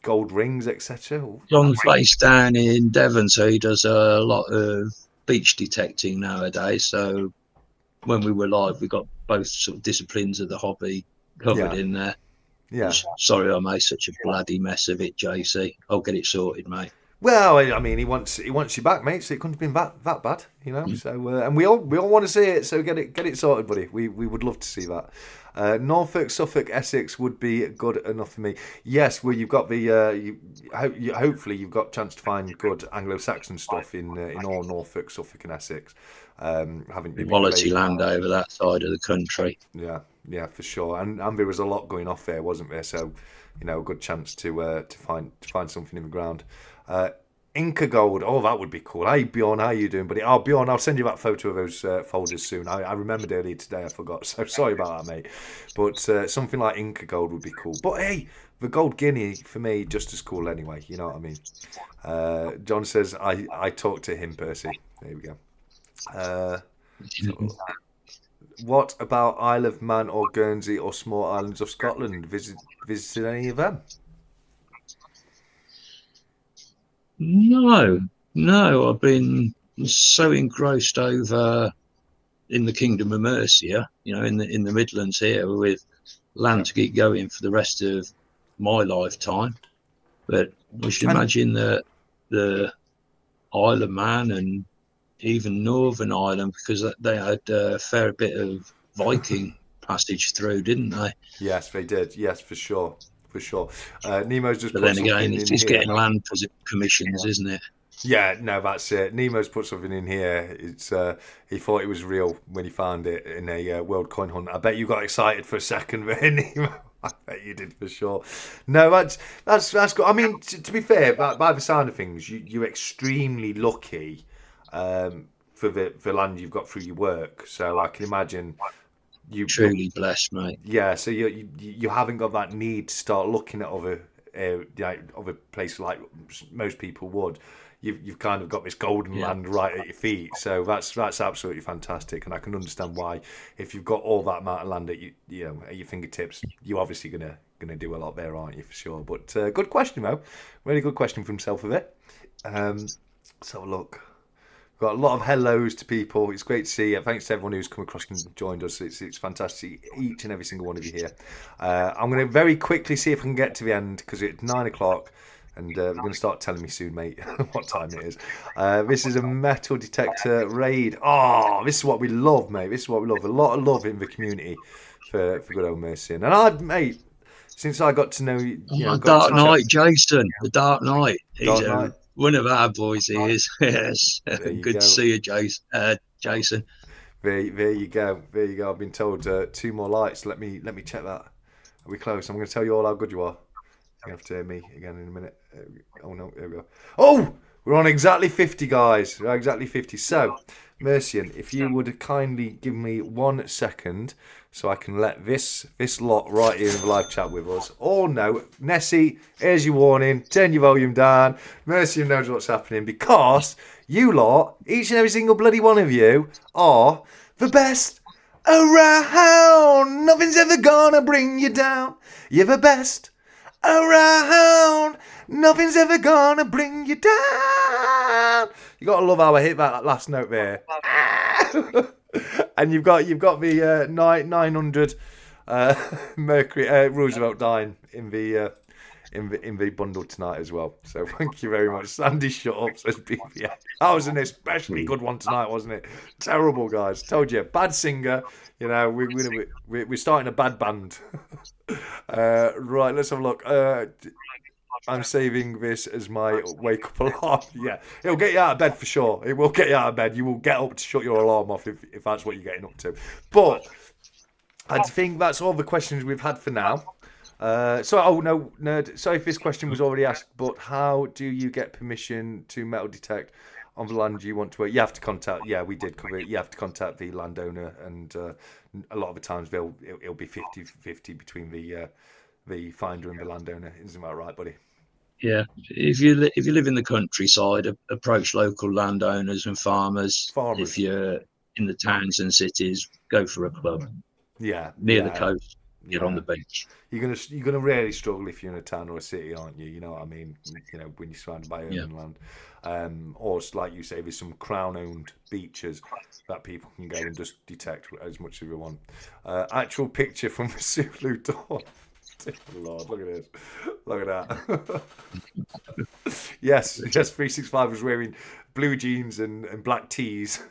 gold rings, etc. John's based down in Devon, so he does a lot of beach detecting nowadays. So when we were live, we got both sort of disciplines of the hobby covered in there. Yeah. Sorry, I made such a bloody mess of it, JC. I'll get it sorted, mate. Well, I mean, he wants you back, mate. So it couldn't have been that bad, you know. So and we all want to see it. So get it sorted, buddy. We would love to see that. Norfolk, Suffolk, Essex would be good enough for me. Yes, well, you've got the hopefully you've got a chance to find good Anglo-Saxon stuff in all Norfolk, Suffolk, and Essex. Haven't you? Quality land over that side of the country. Yeah, for sure. And there was a lot going off there, wasn't there? So, you know, a good chance to find something in the ground. Inca Gold. Oh, that would be cool. Hey, Bjorn, how you doing, buddy? Oh, Bjorn, I'll send you that photo of those folders soon. I remembered earlier today. I forgot. So sorry about that, mate. But something like Inca Gold would be cool. But hey, the Gold Guinea, for me, just as cool anyway. You know what I mean? John says, I talked to him, Percy. There we go. What about Isle of Man or Guernsey or small islands of Scotland? Visited any of them? No, I've been so engrossed over in the Kingdom of Mercia, in the Midlands here, with land to keep going for the rest of my lifetime. But we should imagine that the Isle of Man and even Northern Ireland, because they had a fair bit of Viking passage through, didn't they? Yes, they did. Yes, for sure. For sure. Nemo's just. But then again, it's getting land commissions, isn't it? Yeah, no, that's it. Nemo's put something in here. It's he thought it was real when he found it in a world coin hunt. I bet you got excited for a second there, Nemo. I bet you did for sure. No, that's good. I mean, to be fair, by the sound of things, you're extremely lucky for the land you've got through your work. So I can imagine. You truly blessed, mate. Yeah, so you haven't got that need to start looking at other places like most people would. You've kind of got this golden land right at your feet, so that's absolutely fantastic, and I can understand why, if you've got all that amount of land at at your fingertips, you're obviously gonna do a lot there, aren't you, for sure? But good question, though. Really good question from himself with it. So look. Got a lot of hellos to people. It's great to see you. Thanks to everyone who's come across and joined us. It's fantastic, each and every single one of you here. I'm going to very quickly see if I can get to the end, because it's 9 o'clock, and they're going to start telling me soon, mate, what time it is. This is a metal detector raid. Oh, this is what we love, mate. This is what we love. A lot of love in the community for good old Mercy. And mate, since I got to know you, Dark Knight, Jason, the Dark Knight. Dark Knight. One of our boys, he is. Yes. Good to see you, Jason. There you go. There you go. I've been told 2 more lights. Let me check that. Are we close? I'm going to tell you all how good you are. You have to hear me again in a minute. Oh no, there we go. Oh, we're on exactly 50, guys. We're exactly 50. So, Mercian, if you would kindly give me 1 second, so I can let this lot right here in the live chat with us all know. Nessie, here's your warning. Turn your volume down. Mercian knows what's happening, because you lot, each and every single bloody one of you, are the best around. Nothing's ever gonna bring you down. You're the best around. Nothing's ever gonna bring you down. You gotta love how I hit that last note there. And you've got the 900 Mercury Roosevelt dying in the bundle tonight as well. So thank you very much. Sandy, shut up, says BBA. That was an especially good one tonight, wasn't it? Terrible, guys. Told you, bad singer. We're starting a bad band. Right, let's have a look. I'm saving this as my wake up alarm. Yeah, it'll get you out of bed for sure. It will get you out of bed. You will get up to shut your alarm off if that's what you're getting up to. But I think that's all the questions we've had for now. Nerd. Sorry if this question was already asked, but how do you get permission to metal detect on the land you want to work? You have to contact. Yeah, we did cover it. You have to contact the landowner, and a lot of the times it'll be 50-50 between the finder and the landowner. Isn't that right, buddy? Yeah, if you live in the countryside, approach local landowners and farmers. If you're in the towns and cities, go for a club. Yeah, near the coast. Get on the beach. You're gonna really struggle if you're in a town or a city, aren't you? You know what I mean? When you're surrounded by urban land, or like you say, there's some crown-owned beaches that people can go and just detect as much as they want. Actual picture from the Sulu Dawn. Lord, look at this. Look at that. Yes, 365 was wearing blue jeans and black tees,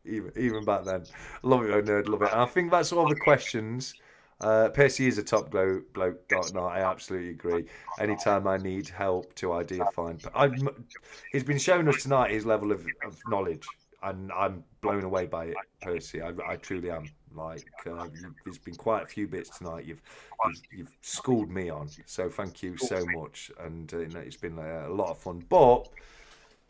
even back then. Love it, nerd, love it. And I think that's all the questions. Percy is a top bloke, Dark Knight. I absolutely agree. Anytime I need help to idea find, he's been showing us tonight his level of knowledge, and I'm blown away by it, Percy. I truly am. Like, there's been quite a few bits tonight you've schooled me on, so thank you so much, and it's been a lot of fun. But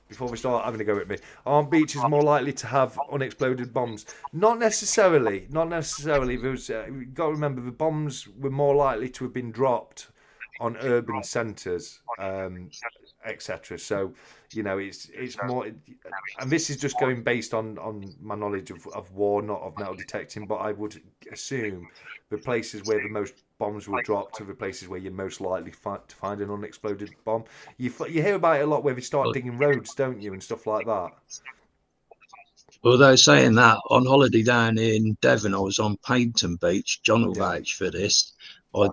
before we start having a go at me, aren't beaches more likely to have unexploded bombs? Not necessarily. Not necessarily. You've got to remember, the bombs were more likely to have been dropped on urban centres, etc. So, it's more, and this is just going based on my knowledge of war, not of metal detecting, but I would assume the places where the most bombs were dropped are the places where you're most likely to find an unexploded bomb. You hear about it a lot where they start digging roads, don't you, and stuff like that. Although saying that, on holiday down in Devon, I was on Paynton Beach. John will vouch for this. I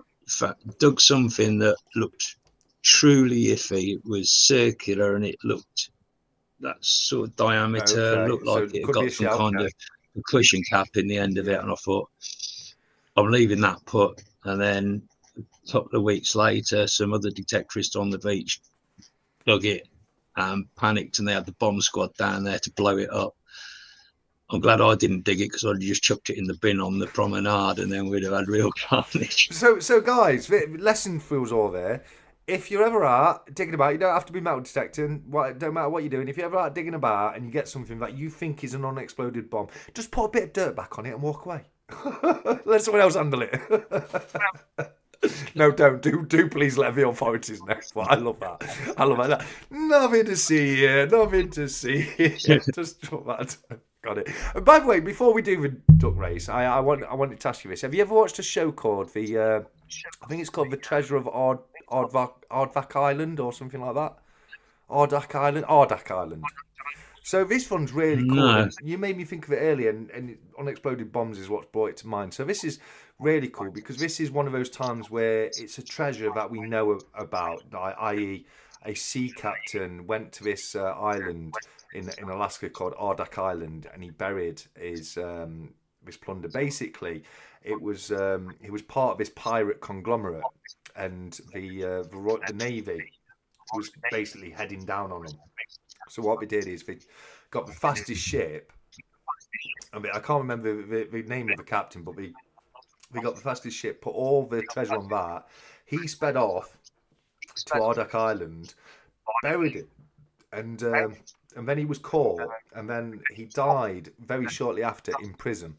dug something that looked truly iffy. It was circular and it looked that sort of diameter, looked like it got some kind of a cushion cap in the end of it. And I thought, I'm leaving that put. And then a couple of weeks later, some other detectorists on the beach dug it and panicked, and they had the bomb squad down there to blow it up. I'm glad I didn't dig it, because I'd just chucked it in the bin on the promenade, and then we'd have had real carnage. So guys, lesson for us all there. If you're ever out digging about, you don't have to be metal detecting. Don't matter what you're doing. If you're ever out digging about and you get something that you think is an unexploded bomb, just put a bit of dirt back on it and walk away. Let someone else handle it. No, don't. Do please let the authorities know. But I love that. I love that. Nothing to see here. Nothing to see here. Just drop that. Got it. And by the way, before we do the duck race, I wanted to ask you this. Have you ever watched a show called I think it's called The Treasure of Ardvac Island or something like that? Ardak Island. So this one's really cool. No. You made me think of it earlier, and unexploded bombs is what's brought it to mind. So this is really cool, because this is one of those times where it's a treasure that we know about, i.e. a sea captain went to this island in Alaska called Ardak Island, and he buried his plunder. Basically, it was part of this pirate conglomerate, and the Navy was basically heading down on him. So what we did is we got the fastest ship. I mean, I can't remember the name of the captain, but we got the fastest ship, put all the treasure on that. He sped off to Ardak Island, buried it, and then he was caught, and then he died very shortly after in prison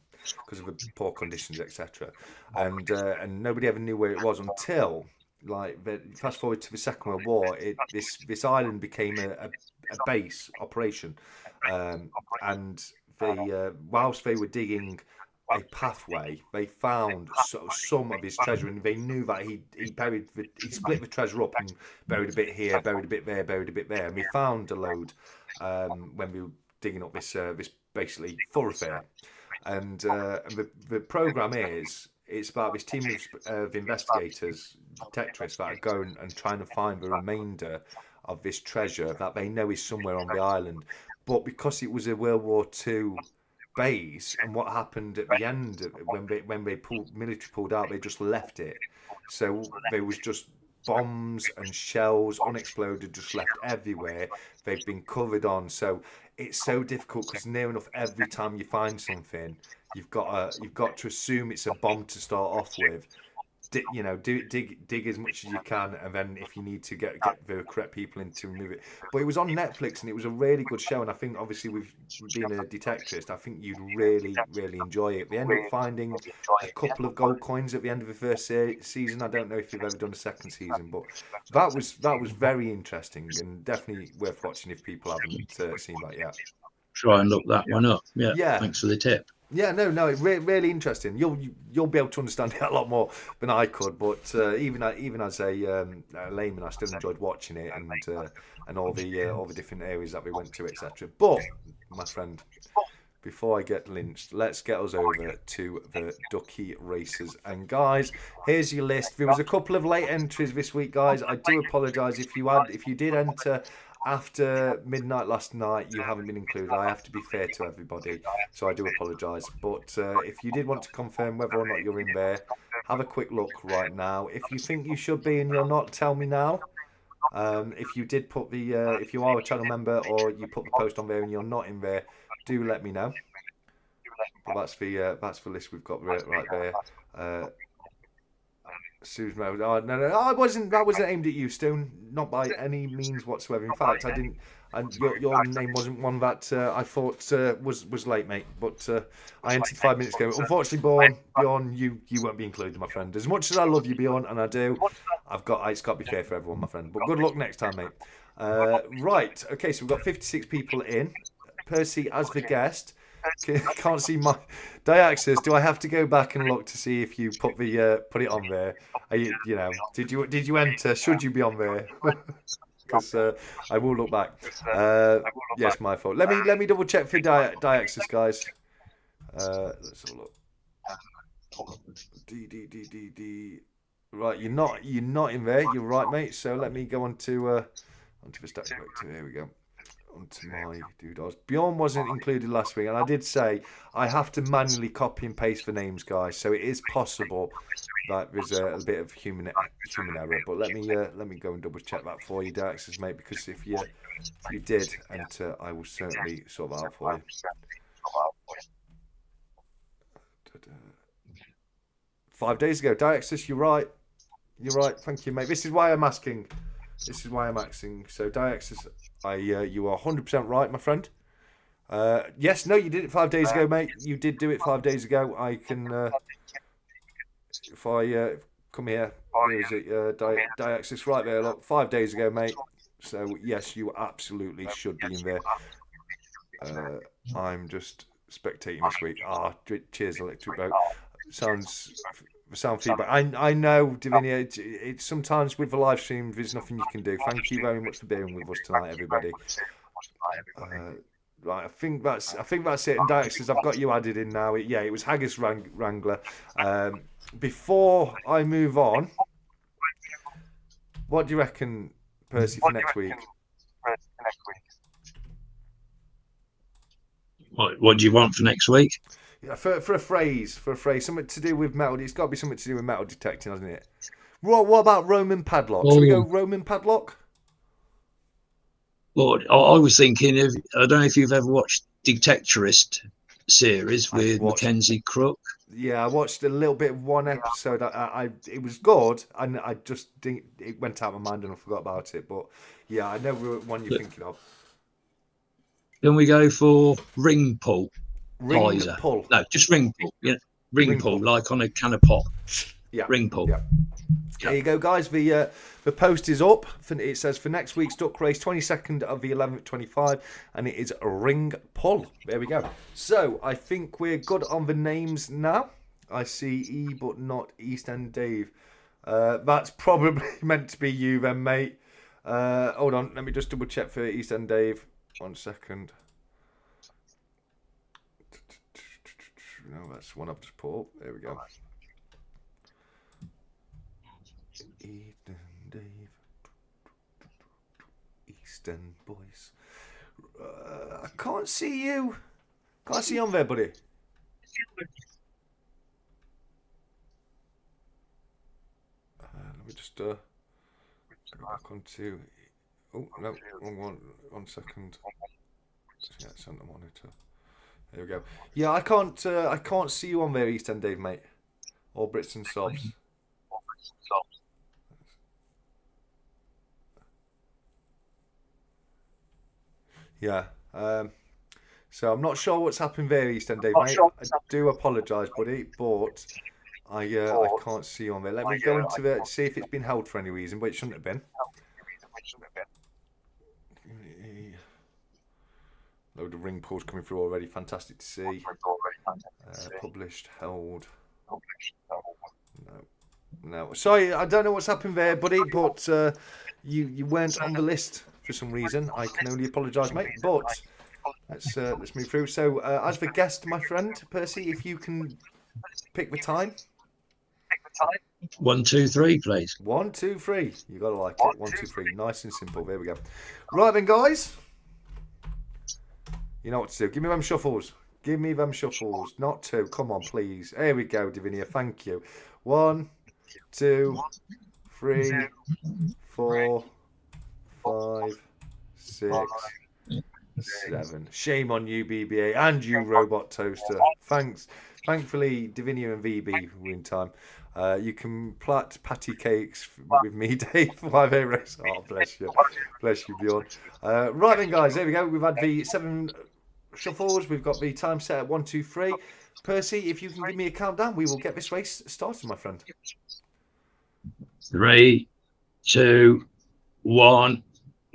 because of the poor conditions, etc. And nobody ever knew where it was until, fast forward to the Second World War. This island became a base operation, and whilst they were digging a pathway, they found some of his treasure, and they knew that he split the treasure up and buried a bit here, buried a bit there, buried a bit there, and we found a load when we were digging up this basically thoroughfare. And the program it's about this team of investigators, detectives, that are going and trying to find the remainder of this treasure that they know is somewhere on the island. But because it was a World War II base, and what happened at the end when military pulled out, they just left it. So there was just bombs and shells, unexploded, just left everywhere. They've been covered on. So it's so difficult, because near enough every time you find something, you've got to assume it's a bomb to start off with. Dig as much as you can, and then if you need to get the correct people in to remove it. But it was on Netflix, and it was a really good show, and I think obviously with being a detectorist, I think you'd really, really enjoy it. We ended up finding a couple of gold coins at the end of the first season. I don't know if you've ever done a second season, but that was very interesting, and definitely worth watching if people haven't seen that yet. Try and look that one up. Yeah. Thanks for the tip. Yeah, no, it's really interesting. You'll be able to understand it a lot more than I could. But even as a layman, I still enjoyed watching it, and all the different areas that we went to, etc. But my friend, before I get lynched, let's get us over to the ducky races. And guys, here's your list. There was a couple of late entries this week, guys. I do apologise if you did enter after midnight last night, you haven't been included. I have to be fair to everybody, so I do apologise. But if you did want to confirm whether or not you're in there, have a quick look right now. If you think you should be and you're not, tell me now. If you did put if you are a channel member or you put the post on there and you're not in there, do let me know. But that's the list we've got right there. Sue's mode. Oh, no, I wasn't. That wasn't aimed at you, Stone. Not by any means whatsoever. In fact, I didn't. And your name wasn't one that I thought was late, mate. But I entered 5 minutes ago. Unfortunately, Bjorn, you won't be included, my friend. As much as I love you, Bjorn, and I do, it's got to be fair for everyone, my friend. But good luck next time, mate. Right. Okay. So we've got 56 people in. 𝗵𝗵𝗃 as the guest. Can't see my 𝗷𝗃𝗃. Do I have to go back and look to see if you put it on there? Are you know, did you enter? Should you be on there? Because I will look back. Yes, my fault. Let me double check for 𝗷𝗃𝗃, guys. Let's have a look. D. Right, you're not in there. You're right, mate. So let me go onto the stack collector. Here we go. Onto my doodles. Bjorn wasn't included last week, and I did say I have to manually copy and paste the names, guys. So it is possible that there's a bit of human error. But let me go and double check that for you, 𝗷𝗃𝗃, mate. Because if you did enter, I will certainly sort that out for you. 5 days ago, 𝗷𝗃𝗃, you're right. You're right. Thank you, mate. This is why I'm asking. So 𝗷𝗃𝗃, you are 100% right, my friend. Yes, no, you did it 5 days ago, mate. You did do it 5 days ago. I can, if I come here, where is it? 𝗷𝗃𝗃 right there. Look, 5 days ago, mate. So yes, you absolutely should be in there. I'm just spectating this week. Cheers, Electric Boat. Sound feedback. I know, Davinia. It's sometimes with the live stream, there's nothing you can do. Thank you very much for being with us tonight, everybody. Right, I think that's it. And 𝗷𝗃𝗃 says I've got you added in now. It was Haggis Wrangler. Before I move on, what do you reckon, 𝗵𝗵𝗃, for next week? What do you want for next week? Yeah, for a phrase, something to do with metal. It's got to be something to do with metal detecting, hasn't it? What about Roman padlock? Should we go Roman padlock? Well, I was thinking of. I don't know if you've ever watched Detectorist series with Mackenzie Crook. Yeah, I watched a little bit of one episode. It was good, and I just didn't. It went out of my mind and I forgot about it. But yeah, I know one you're thinking of. Then we go for ring pull. Ring pull. No, just ring pull. Yeah, ring pull, like on a can of pop. Yeah. Ring pull. Yeah. There you go, guys. The post is up. It says for next week's duck race, 22nd of the 11th, 25, and it is a ring pull. There we go. So I think we're good on the names now. I see E, but not East End Dave. That's probably meant to be you then, mate. Hold on, let me just double check for East End Dave. 1 second. No, that's one I've just put up. There we go. Eastern Dave. Eastern boys. I can't see you. Can't see you on there, buddy. Let me just go back onto. Oh no, wrong one. 1 second. Yeah, it's on the monitor. There we go. Yeah, I can't see you on there, East End Dave, mate. Or Brits and Sobs. Yeah. So I'm not sure what's happened there, East End Dave, mate. I do apologise, buddy, but I can't see you on there. Let me go into the see if it's been held for any reason, but it shouldn't have been. Load of ring pulls coming through already. Fantastic to see. Published, held. No. Sorry, I don't know what's happened there, buddy, but you weren't on the list for some reason. I can only apologise, mate. But let's move through. So as the guest, my friend 𝗵𝗵𝗃, if you can pick the time. 1, 2, 3, please. 1, 2, 3. You gotta like it. 1, 2, 3. Nice and simple. There we go. Right then, guys. You know what to do. Give me them shuffles. Give me them shuffles. Not 2. Come on, please. Here we go, Davinia. Thank you. 1, 2, 3, 4, 5, 6, 7. Shame on you, BBA, and you, Robot Toaster. Thanks Thankfully, Davinia and VB were in time. You can plait patty cakes with me, Dave. 𝗬𝗏𝘂. Oh, bless you, Bjorn. Right then, guys, there we go. We've had the 7 shuffles. We've got the time set at 1, 2, 3. Percy, if you can give me a countdown, we will get this race started, my friend. 3, 2, 1.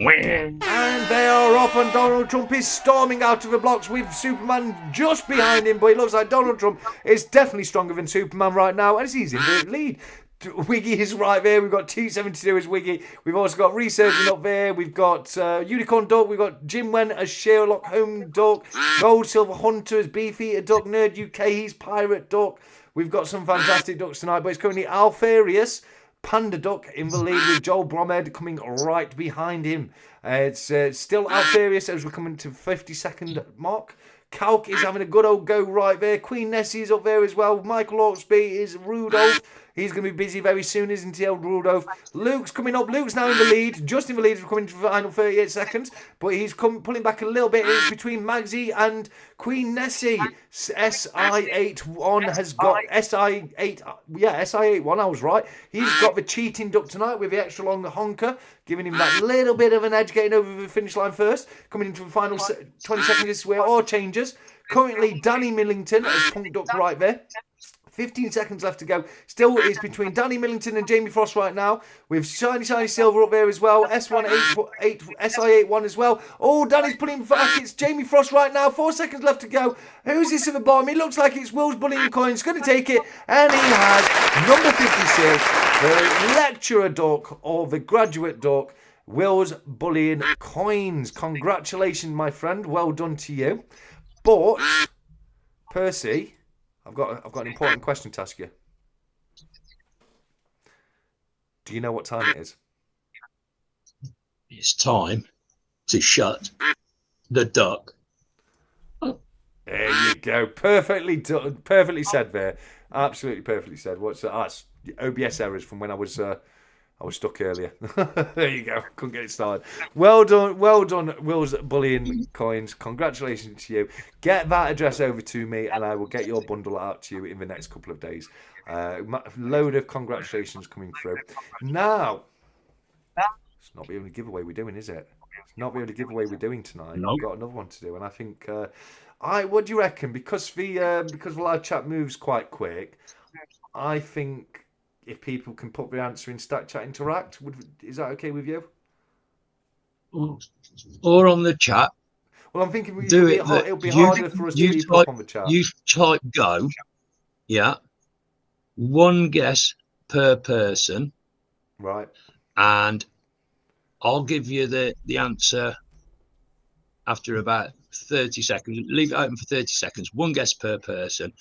And they are off, and Donald Trump is storming out of the blocks with Superman just behind him. But it looks like Donald Trump is definitely stronger than Superman right now, as he's in the lead. 𝗰𝗍 is right there. We've got T72 as 𝗰𝗍. We've also got Resurging up there. We've got Unicorn Duck. We've got 𝗵𝗏𝗏 as Sherlock Holmes Duck. Gold Silver Hunter as 𝗵𝗶𝗃 Duck. Nerd UK, he's Pirate Duck. We've got some fantastic ducks tonight, but it's currently Alfarius Panda Duck in the lead with Joel Bromhead coming right behind him. It's still Alfarius as we're coming to the 50-second mark. Calc is having a good old go right there. Queen Nessie is up there as well. Michael Hawksby is Rudolph. He's going to be busy very soon, isn't he, old Rudolph? Luke's coming up. Luke's now in the lead. Just in the lead as we're coming to the final 38 seconds. But he's pulling back a little bit between Magsy and Queen Nessie. SI81 has got SI81, I was right. He's got the cheating duck tonight with the extra long honker, giving him that little bit of an edge, getting over the finish line first. Coming into the final 20 seconds, this is where all changes. Currently, Danny Millington has Punk Duck right there. 15 seconds left to go. Still is between Danny Millington and Jamie Frost right now. With Shiny Silver up there as well. SI81 as well. Oh, Danny's pulling back. It's Jamie Frost right now. 4 seconds left to go. Who's this at the bottom? It looks like it's Will's Bullying Coins. Going to take it. And he has number 56, the Lecturer Duck or the Graduate Duck, Will's Bullying Coins. Congratulations, my friend. Well done to you. But, Percy, I've got an important question to ask you. Do you know what time it is? It's time to shut the duck. There you go. Perfectly done. Perfectly said there. Absolutely perfectly said. What's that? That's OBS errors from when I was stuck earlier. There you go. Couldn't get it started. Well done, Will's Bullying Coins. Congratulations to you. Get that address over to me and I will get your bundle out to you in the next couple of days. Load of congratulations coming through. Now, it's not the only giveaway we're doing, is it? It's not the only giveaway we're doing tonight. Nope. We've got another one to do, and I think what do you reckon? Because the live chat moves quite quick, I think if people can put the answer in Stack Chat Interact, is that okay with you? Or on the chat. Well, I'm thinking it'll be harder for us to keep up on the chat. You type go, yeah. One guess per person. Right. And I'll give you the answer after about 30 seconds. Leave it open for 30 seconds. One guess per person.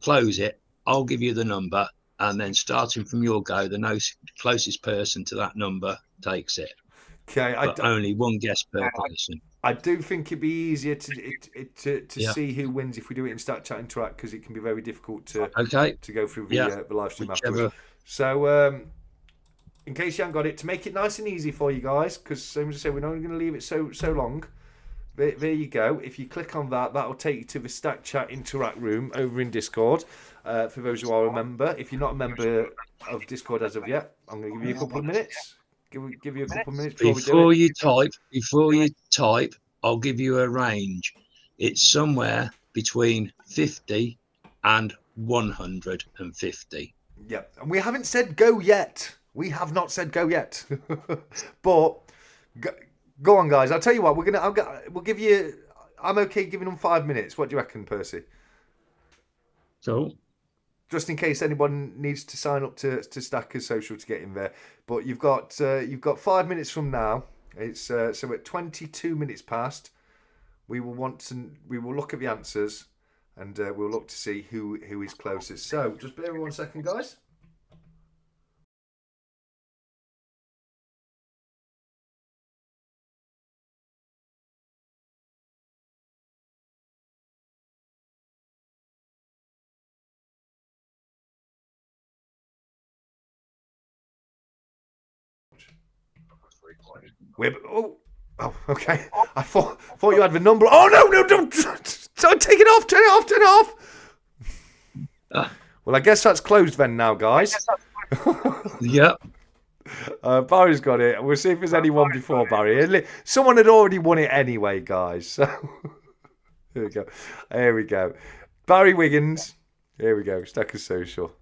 Close it. I'll give you the number. And then starting from your go, the closest person to that number takes it. Okay. Only one guess per person. I do think it'd be easier to see who wins if we do it in Stack Chat Interact, because it can be very difficult to go through the live stream afterwards. So in case you haven't got it, to make it nice and easy for you guys, because same as I said, we're not going to leave it so long. There you go. If you click on that, that'll take you to the Stack Chat Interact room over in Discord. For those who are a member, if you're not a member of Discord as of yet, I'm going to give you a couple of minutes. Give you a couple of minutes before you type. I'll give you a range. It's somewhere between 50 and 150. Yeah, and we haven't said go yet. We have not said go yet. But go on, guys. I'll tell you what. We'll give you. I'm okay giving them 5 minutes. What do you reckon, Percy? So, just in case anyone needs to sign up to Stackers Social to get in there. But you've got 5 minutes from now. It's so at 22 minutes past. We will look at the answers, and we'll look to see who is closest. So just bear with 1 second, guys. Okay. I thought you had the number. Oh no, don't take it off. Turn it off. Well, I guess that's closed then now, guys. Yep. Barry's got it. We'll see if there's anyone before Barry. Someone had already won it anyway, guys. So here we go. Here we go. Barry Wiggins. Here we go. Stacker Social.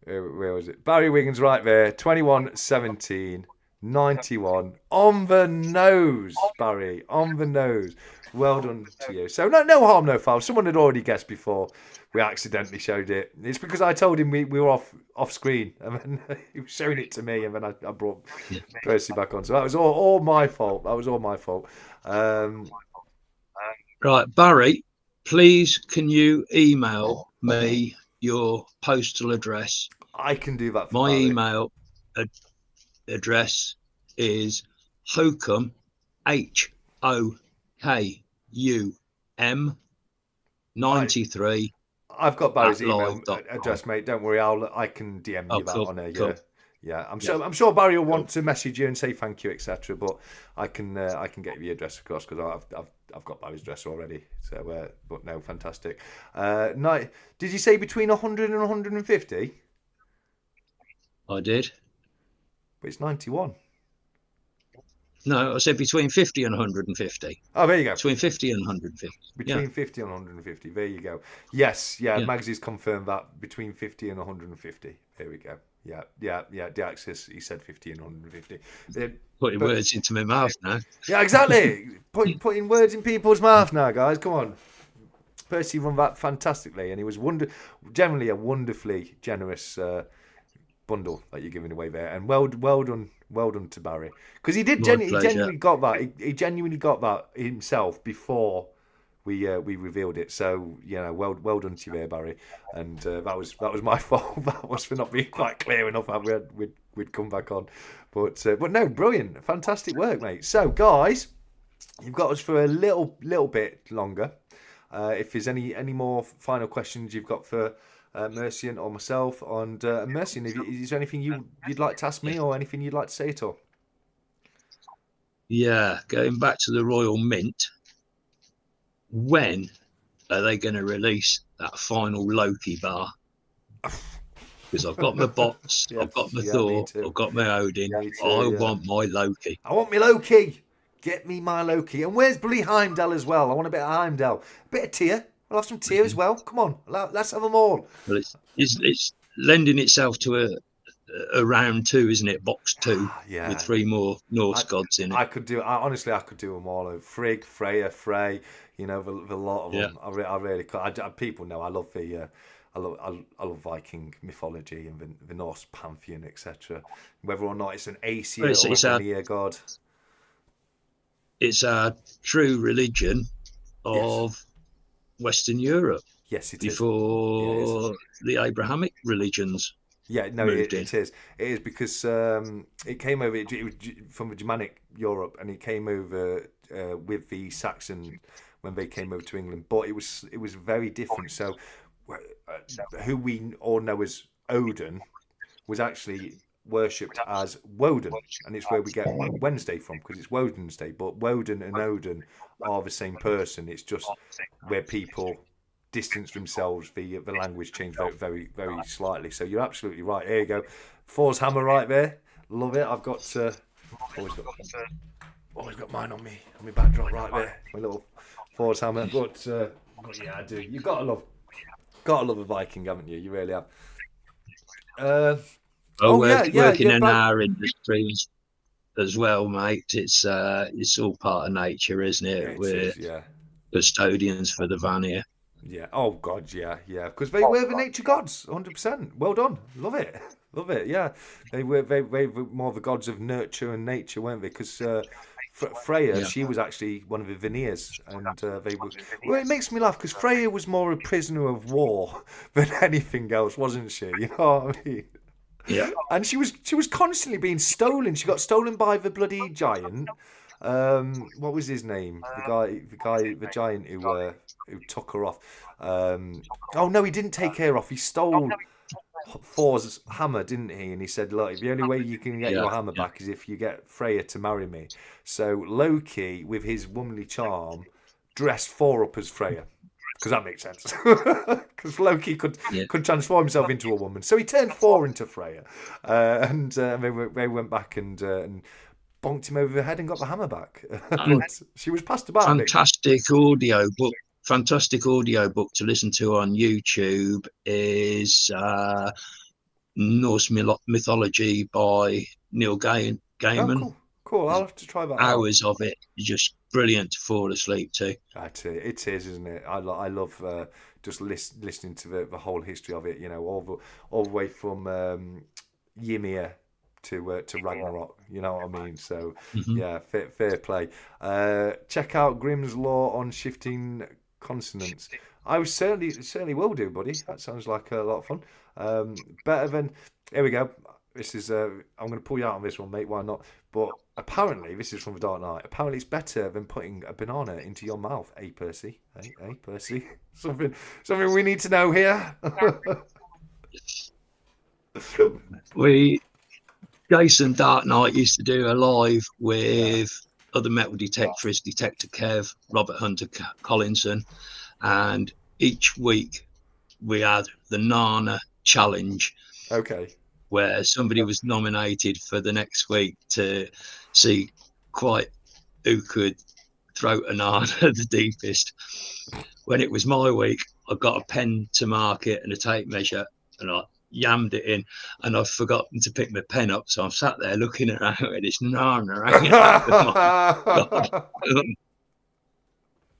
Where was it? Barry Wiggins right there. 21-17. 91. On the nose, Barry. On the nose. Well done to you. So no harm, no foul. Someone had already guessed before we accidentally showed it. It's because I told him we were off screen, and then he was showing it to me, and then I brought Percy back on. So that was all my fault. That was all my fault. Right, Barry, please can you email me your postal address? I can do that for my Barry. Email address is HOCUM, HOKUM 93. I've got Barry's email address, mate. Don't worry, I can DM you that on there. Cool. Yeah. I'm sure Barry will want to message you and say thank you, etc. But I can get you the address across because I've got Barry's address already. So, but no, fantastic. No, did you say between 100 and 150? I did. But it's 91. No, I said between 50 and 150. Oh, there you go. Between 50 and 150. Between 50 and 150. There you go. Yes, Magsy's confirmed that between 50 and 150. There we go. Yeah. Deaxis, he said 50 and 150. Putting words into my mouth now. Yeah, exactly. putting words in people's mouth now, guys. Come on. Percy run that fantastically, and he was generally a wonderfully generous bundle that you're giving away there, and well done to Barry, because he did genuinely got that. He genuinely got that himself before we revealed it. So well done to you there, Barry. And that was my fault. That was for not being quite clear enough. We'd come back on, but no, brilliant, fantastic work, mate. So guys, you've got us for a little bit longer. If there's any more final questions you've got for Mercian or myself, and Mercian, is there anything you'd like to ask me, or anything you'd like to say at all? Yeah, going back to the Royal Mint, when are they going to release that final Loki bar? Because I've got my bots, I've got my Thor, I've got my Odin. I want my Loki. I want my Loki. Get me my Loki. And where's bloody Heimdall as well? I want a bit of Heimdall, a bit of Tyr. We'll have some Tyr as well. Come on, let's have them all. Well, it's lending itself to a round 2, isn't it? Box 2 with 3 more Norse gods in it. Honestly, I could do them all. Frigg, Freya, Frey. The lot of them. I really could. People know I love I love Viking mythology and the Norse pantheon, etc. Whether or not it's an Aesir or a Vanir god. It's a true religion of Western Europe. Yes, it before the Abrahamic religions. Yeah, no, it is. It is because it came over. It was from Germanic Europe, and it came over with the Saxon when they came over to England. But it was very different. So, who we all know as Odin was actually worshipped as Woden, and it's where we get Wednesday from, because it's Woden's Day. But Woden and Odin are the same person. It's just where people distance themselves, the language changed very, very slightly. So you're absolutely right. Here you go, Thor's hammer right there. Love it. I've got always got mine on my backdrop right there. My little Thor's hammer. But yeah, I do. You've got to love a Viking, haven't you? You really have. Working in our industry as well, mate. It's all part of nature, isn't it? We're custodians for the Vanir. Yeah. Oh God. Yeah. Because they were the nature gods, 100%. Well done. Love it. Yeah. They were more the gods of nurture and nature, weren't they? Because Freya, she was actually one of the Vanir's, and they were. Well, it makes me laugh because Freya was more a prisoner of war than anything else, wasn't she? You know what I mean? Yeah. And she was constantly being stolen. She got stolen by the bloody giant. What was his name? The giant who took her off. Oh no, he didn't take her off. He stole Thor's hammer, didn't he? And he said, "Look, the only way you can get your hammer back is if you get Freya to marry me." So Loki, with his womanly charm, dressed Thor up as Freya. because that makes sense. Because Loki could transform himself into a woman, so he turned Thor into Freya, and they went back and bonked him over the head and got the hammer back. But she was passed about. Fantastic audio book to listen to on YouTube is Norse Mythology by Neil Gaiman. Oh, cool. I'll have to try that. Hours of it is just brilliant to fall asleep to. It is, isn't it? I love just listening to the whole history of it. You know, all the way from Ymir to Ragnarok. You know what I mean? So yeah, fair play. Check out Grimm's Law on Shifting Consonants. I certainly will do, buddy. That sounds like a lot of fun. Better than, here we go. This is I'm going to pull you out on this one, mate. Why not? But apparently, this is from the Dark Knight. Apparently, it's better than putting a banana into your mouth. Hey, Percy. Hey, Percy. Something we need to know here. Jason Dark Knight used to do a live with other metal detectorists, Detector Kev, Robert Hunter Collinson, and each week we had the Nana Challenge. Okay. Where somebody was nominated for the next week to see quite who could throat a nana the deepest. When it was my week, I got a pen to mark it and a tape measure, and I yammed it in, and I've forgotten to pick my pen up, so I'm sat there looking around and it's nana hanging out of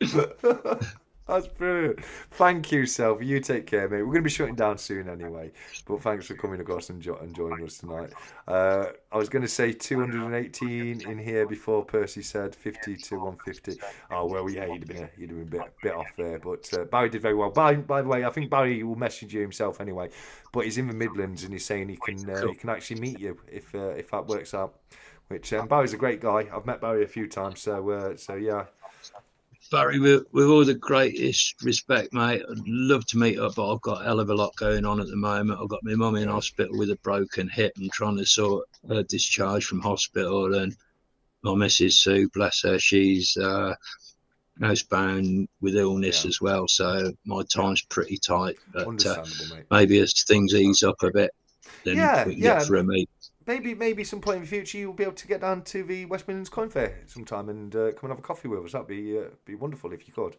my That's brilliant. Thank you, Self. You take care, mate. We're going to be shutting down soon anyway, but thanks for coming across and joining us tonight. I was going to say 218 in here before Percy said 50 to 150. Oh, well, yeah, you'd have been a bit off there, but Barry did very well. By the way, I think Barry will message you himself anyway, but he's in the Midlands and he's saying he can actually meet you if that works out, which Barry's a great guy. I've met Barry a few times, so yeah. Barry, with all the greatest respect, mate, I'd love to meet up, but I've got a hell of a lot going on at the moment. I've got my mum in hospital with a broken hip and trying to sort her discharge from hospital, and my missus Sue, bless her, she's housebound with illness as well, so my time's pretty tight. But maybe as things ease up a bit, then we can get for a meet. Maybe some point in the future you'll be able to get down to the West Midlands Coin Fair sometime and come and have a coffee with us. That'd be wonderful if you could.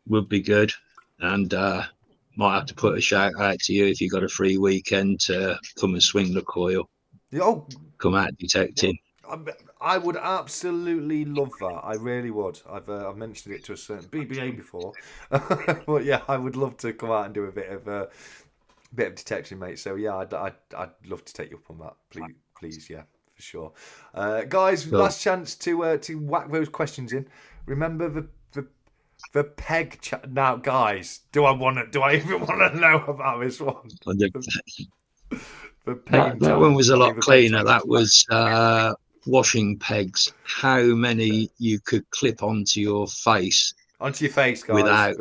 Would be good, and might have to put a shout out to you if you got a free weekend to come and swing the coil. Come out detecting. I would absolutely love that. I really would. I've mentioned it to a certain BBA before, but yeah, I would love to come out and do a bit of detection, mate. So yeah, I'd love to take you up on that. Please, yeah, for sure. Guys, last chance to whack those questions in. Remember the peg chat. Now, guys, do I even want to know about this one? The peg. That one was a lot cleaner. That was washing pegs. How many you could clip onto your face? Onto your face, guys. Without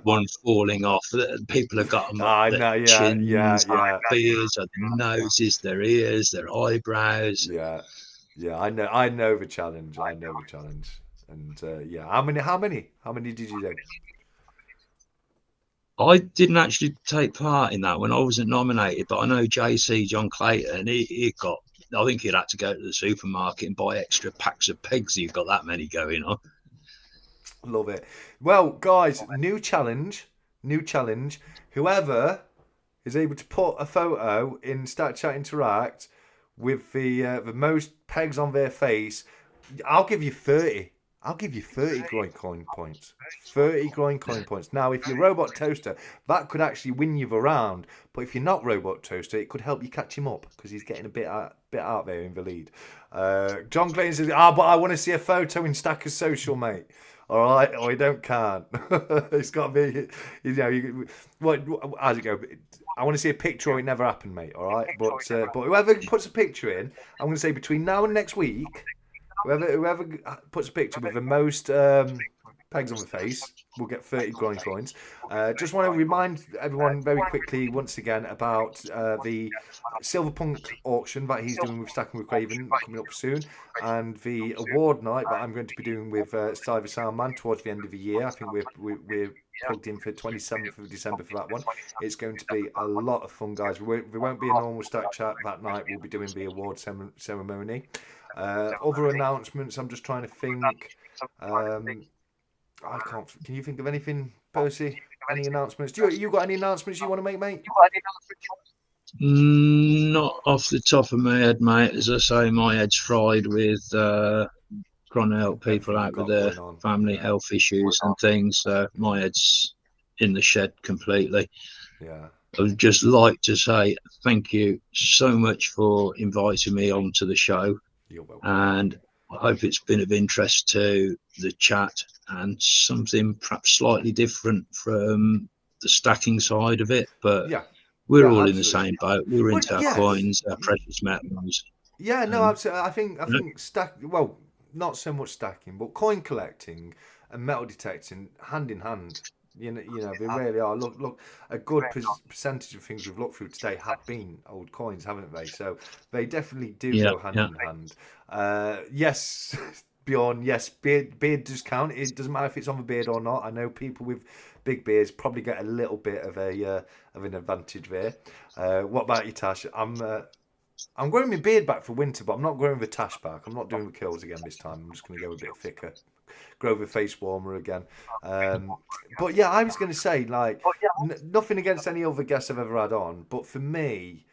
one falling off. People have got them on their chins, their ears, their noses, their ears, their eyebrows. Yeah, I know the challenge. And how many did you do? I didn't actually take part in that when I wasn't nominated, but I know JC John Clayton. He got. I think he'd had to go to the supermarket and buy extra packs of pegs. You've got that many going on. Love it. Well, guys, new challenge. Whoever is able to put a photo in Stack Chat Interact with the most pegs on their face, I'll give you 30. I'll give you 30 groin coin points. 30 groin coin points. Now, if you're Robot Toaster, that could actually win you the round. But if you're not Robot Toaster, it could help you catch him up because he's getting a bit out there in the lead. John Clayton says, but I want to see a photo in Stacker's social, mate. All right, or you can't. It's got to be, how's it go? I want to see a picture or it never happened, mate. All right, but whoever puts a picture in, I'm going to say between now and next week, whoever puts a picture with the most pegs on the face will get 30 groin coins. Just want to remind everyone very quickly once again about the Silver Punk auction that he's doing with Stacking with Craven coming up soon, and the award night that I'm going to be doing with 𝗖𝗺 𝗺𝗵𝗵𝗿𝗏 towards the end of the year. I think we're plugged in for 27th of December for that one. It's going to be a lot of fun, guys. There won't be a normal stack chat that night. We'll be doing the award ceremony. Other announcements, I'm just trying to think. I can't. Can you think of anything, Percy? Any announcements? You got any announcements you want to make, mate? Not off the top of my head, mate. As I say, my head's fried with trying to help people out with their family health issues and things. So my head's in the shed completely. Yeah. I would just like to say thank you so much for inviting me onto the show. You're welcome. And I hope it's been of interest to the chat and something perhaps slightly different from the stacking side of it. But yeah, we're all absolutely in the same boat. We're into our coins, our precious metals. Yeah, no, absolutely. I think well, not so much stacking, but coin collecting and metal detecting hand in hand. You know, they really are. Look, a good percentage of things we've looked through today have been old coins, haven't they? So they definitely do go hand in hand. Yes, Bjorn. Yes, beard does count. It doesn't matter if it's on the beard or not. I know people with big beards probably get a little bit of an advantage there. What about you, Tash? I'm growing my beard back for winter, but I'm not growing the tash back. I'm not doing the curls again this time. I'm just going to go a bit thicker. Grow the face warmer again. But yeah, I was going to say, like, nothing against any other guests I've ever had on, but for me,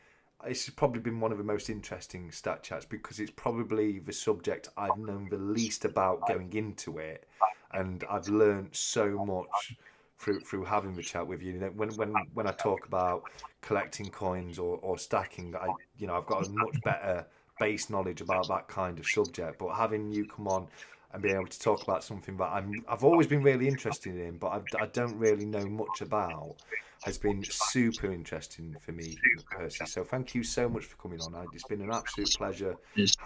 it's probably been one of the most interesting stat chats because it's probably the subject I've known the least about going into it, and I've learned so much through having the chat with you. When I talk about collecting coins or stacking, I've got a much better base knowledge about that kind of subject. But having you come on and being able to talk about something that I've always been really interested in, but I don't really know much about, has been super interesting for me, Percy. So thank you so much for coming on. It's been an absolute pleasure. It's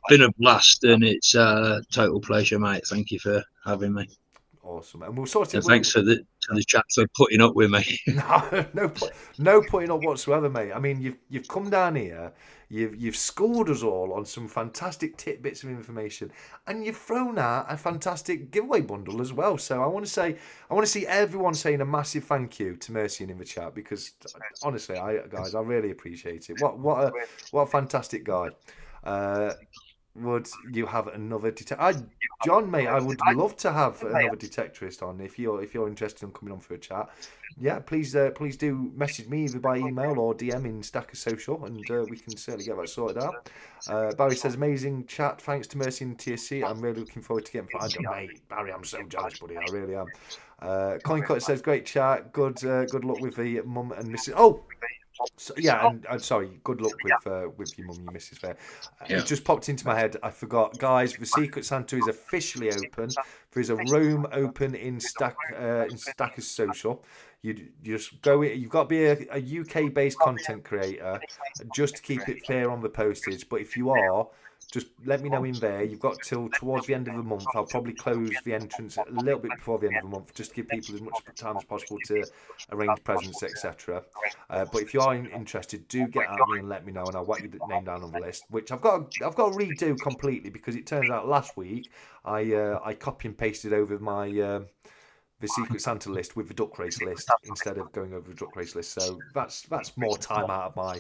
been a blast, and it's a total pleasure, mate. Thank you for having me. Awesome, and we'll sort it. Thanks to the chat for putting up with me. no putting up whatsoever, mate. I mean, you've come down here, you've schooled us all on some fantastic tidbits of information, and you've thrown out a fantastic giveaway bundle as well. So I want to see everyone saying a massive thank you to 𝗫𝗫𝗫 in the chat, because honestly, I really appreciate it. What a fantastic guy. Would you have another detector? John, mate, I would love to have another detectorist on if you're interested in coming on for a chat. Yeah, please do message me either by email or DM in Stacker Social, and we can certainly get that sorted out. Barry says, amazing chat. Thanks to 𝗫𝗫𝗫 and TSC. I'm really looking forward to getting. Mate, Barry, I'm so jealous, buddy. I really am. Coincut says, great chat. Good luck with the mum and Mrs. Oh. So, yeah, and I'm sorry. Good luck with your mum and your missus there. It just popped into my head. I forgot, guys. The Secret Santa is officially open. There is a room open in Stacker's Social. You just go in. You've got to be a UK-based content creator just to keep it fair on the postage. But if you are, just let me know in there. You've got till towards the end of the month. I'll probably close the entrance a little bit before the end of the month, just to give people as much time as possible to arrange presents, etc. But if you are interested, do get at me and let me know, and I'll write your name down on the list, which I've got to redo completely, because it turns out last week I copy and pasted over the Secret Santa list with the duck race list instead of going over the duck race list. So that's more time out of my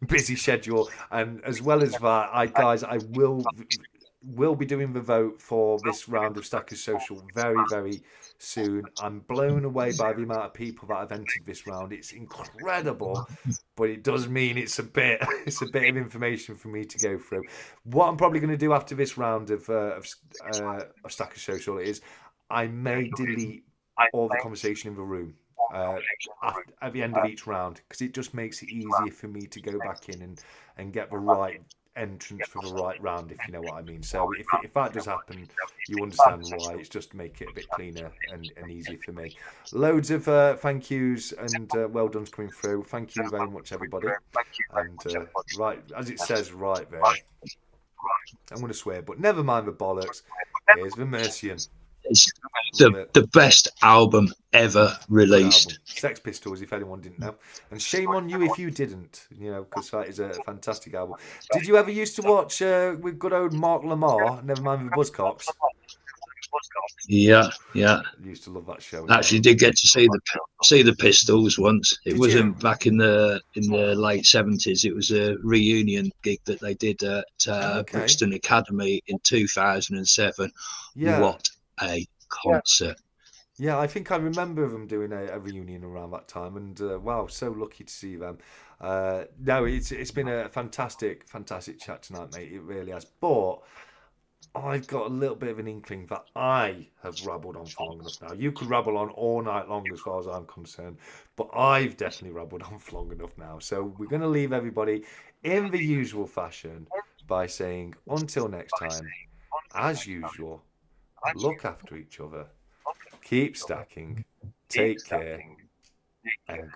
busy schedule. And as well as that, I will be doing the vote for this round of Stackers Social very, very soon. I'm blown away by the amount of people that have entered this round. It's incredible, but it does mean it's a bit of information for me to go through. What I'm probably going to do after this round of Stackers Social is I may delete all the conversation in the room at the end of each round, because it just makes it easier for me to go back in and get the right entrance for the right round, if you know what I mean. So if that does happen, you understand why. It's just to make it a bit cleaner and easier for me. Loads of thank yous and well done's coming through. Thank you very much, everybody. And right, as it says right there, I'm going to swear, but never mind the bollocks. Here's the 𝗫𝗫𝗫𝗫. It's the best album ever released. Sex Pistols, if anyone didn't know. And shame on you if you didn't, you know, because that is a fantastic album. Did you ever used to watch with good old Mark Lamar, 𝗵𝗵𝗿𝗄𝗃? Yeah. I used to love that show. Actually, did get to see the Pistols once. It wasn't back in the late 70s. It was a reunion gig that they did at Brixton Academy in 2007. Yeah. What a concert! Yeah, I think I remember them doing a reunion around that time, and wow, so lucky to see them. No, it's been a fantastic chat tonight, mate. It really has. But I've got a little bit of an inkling that I have rabbled on for long enough now. You could rabble on all night long as far as I'm concerned, but I've definitely rabbled on for long enough now. So we're going to leave everybody in the usual fashion by saying, until next time, as usual, look after each other, keep stacking, take care, and good.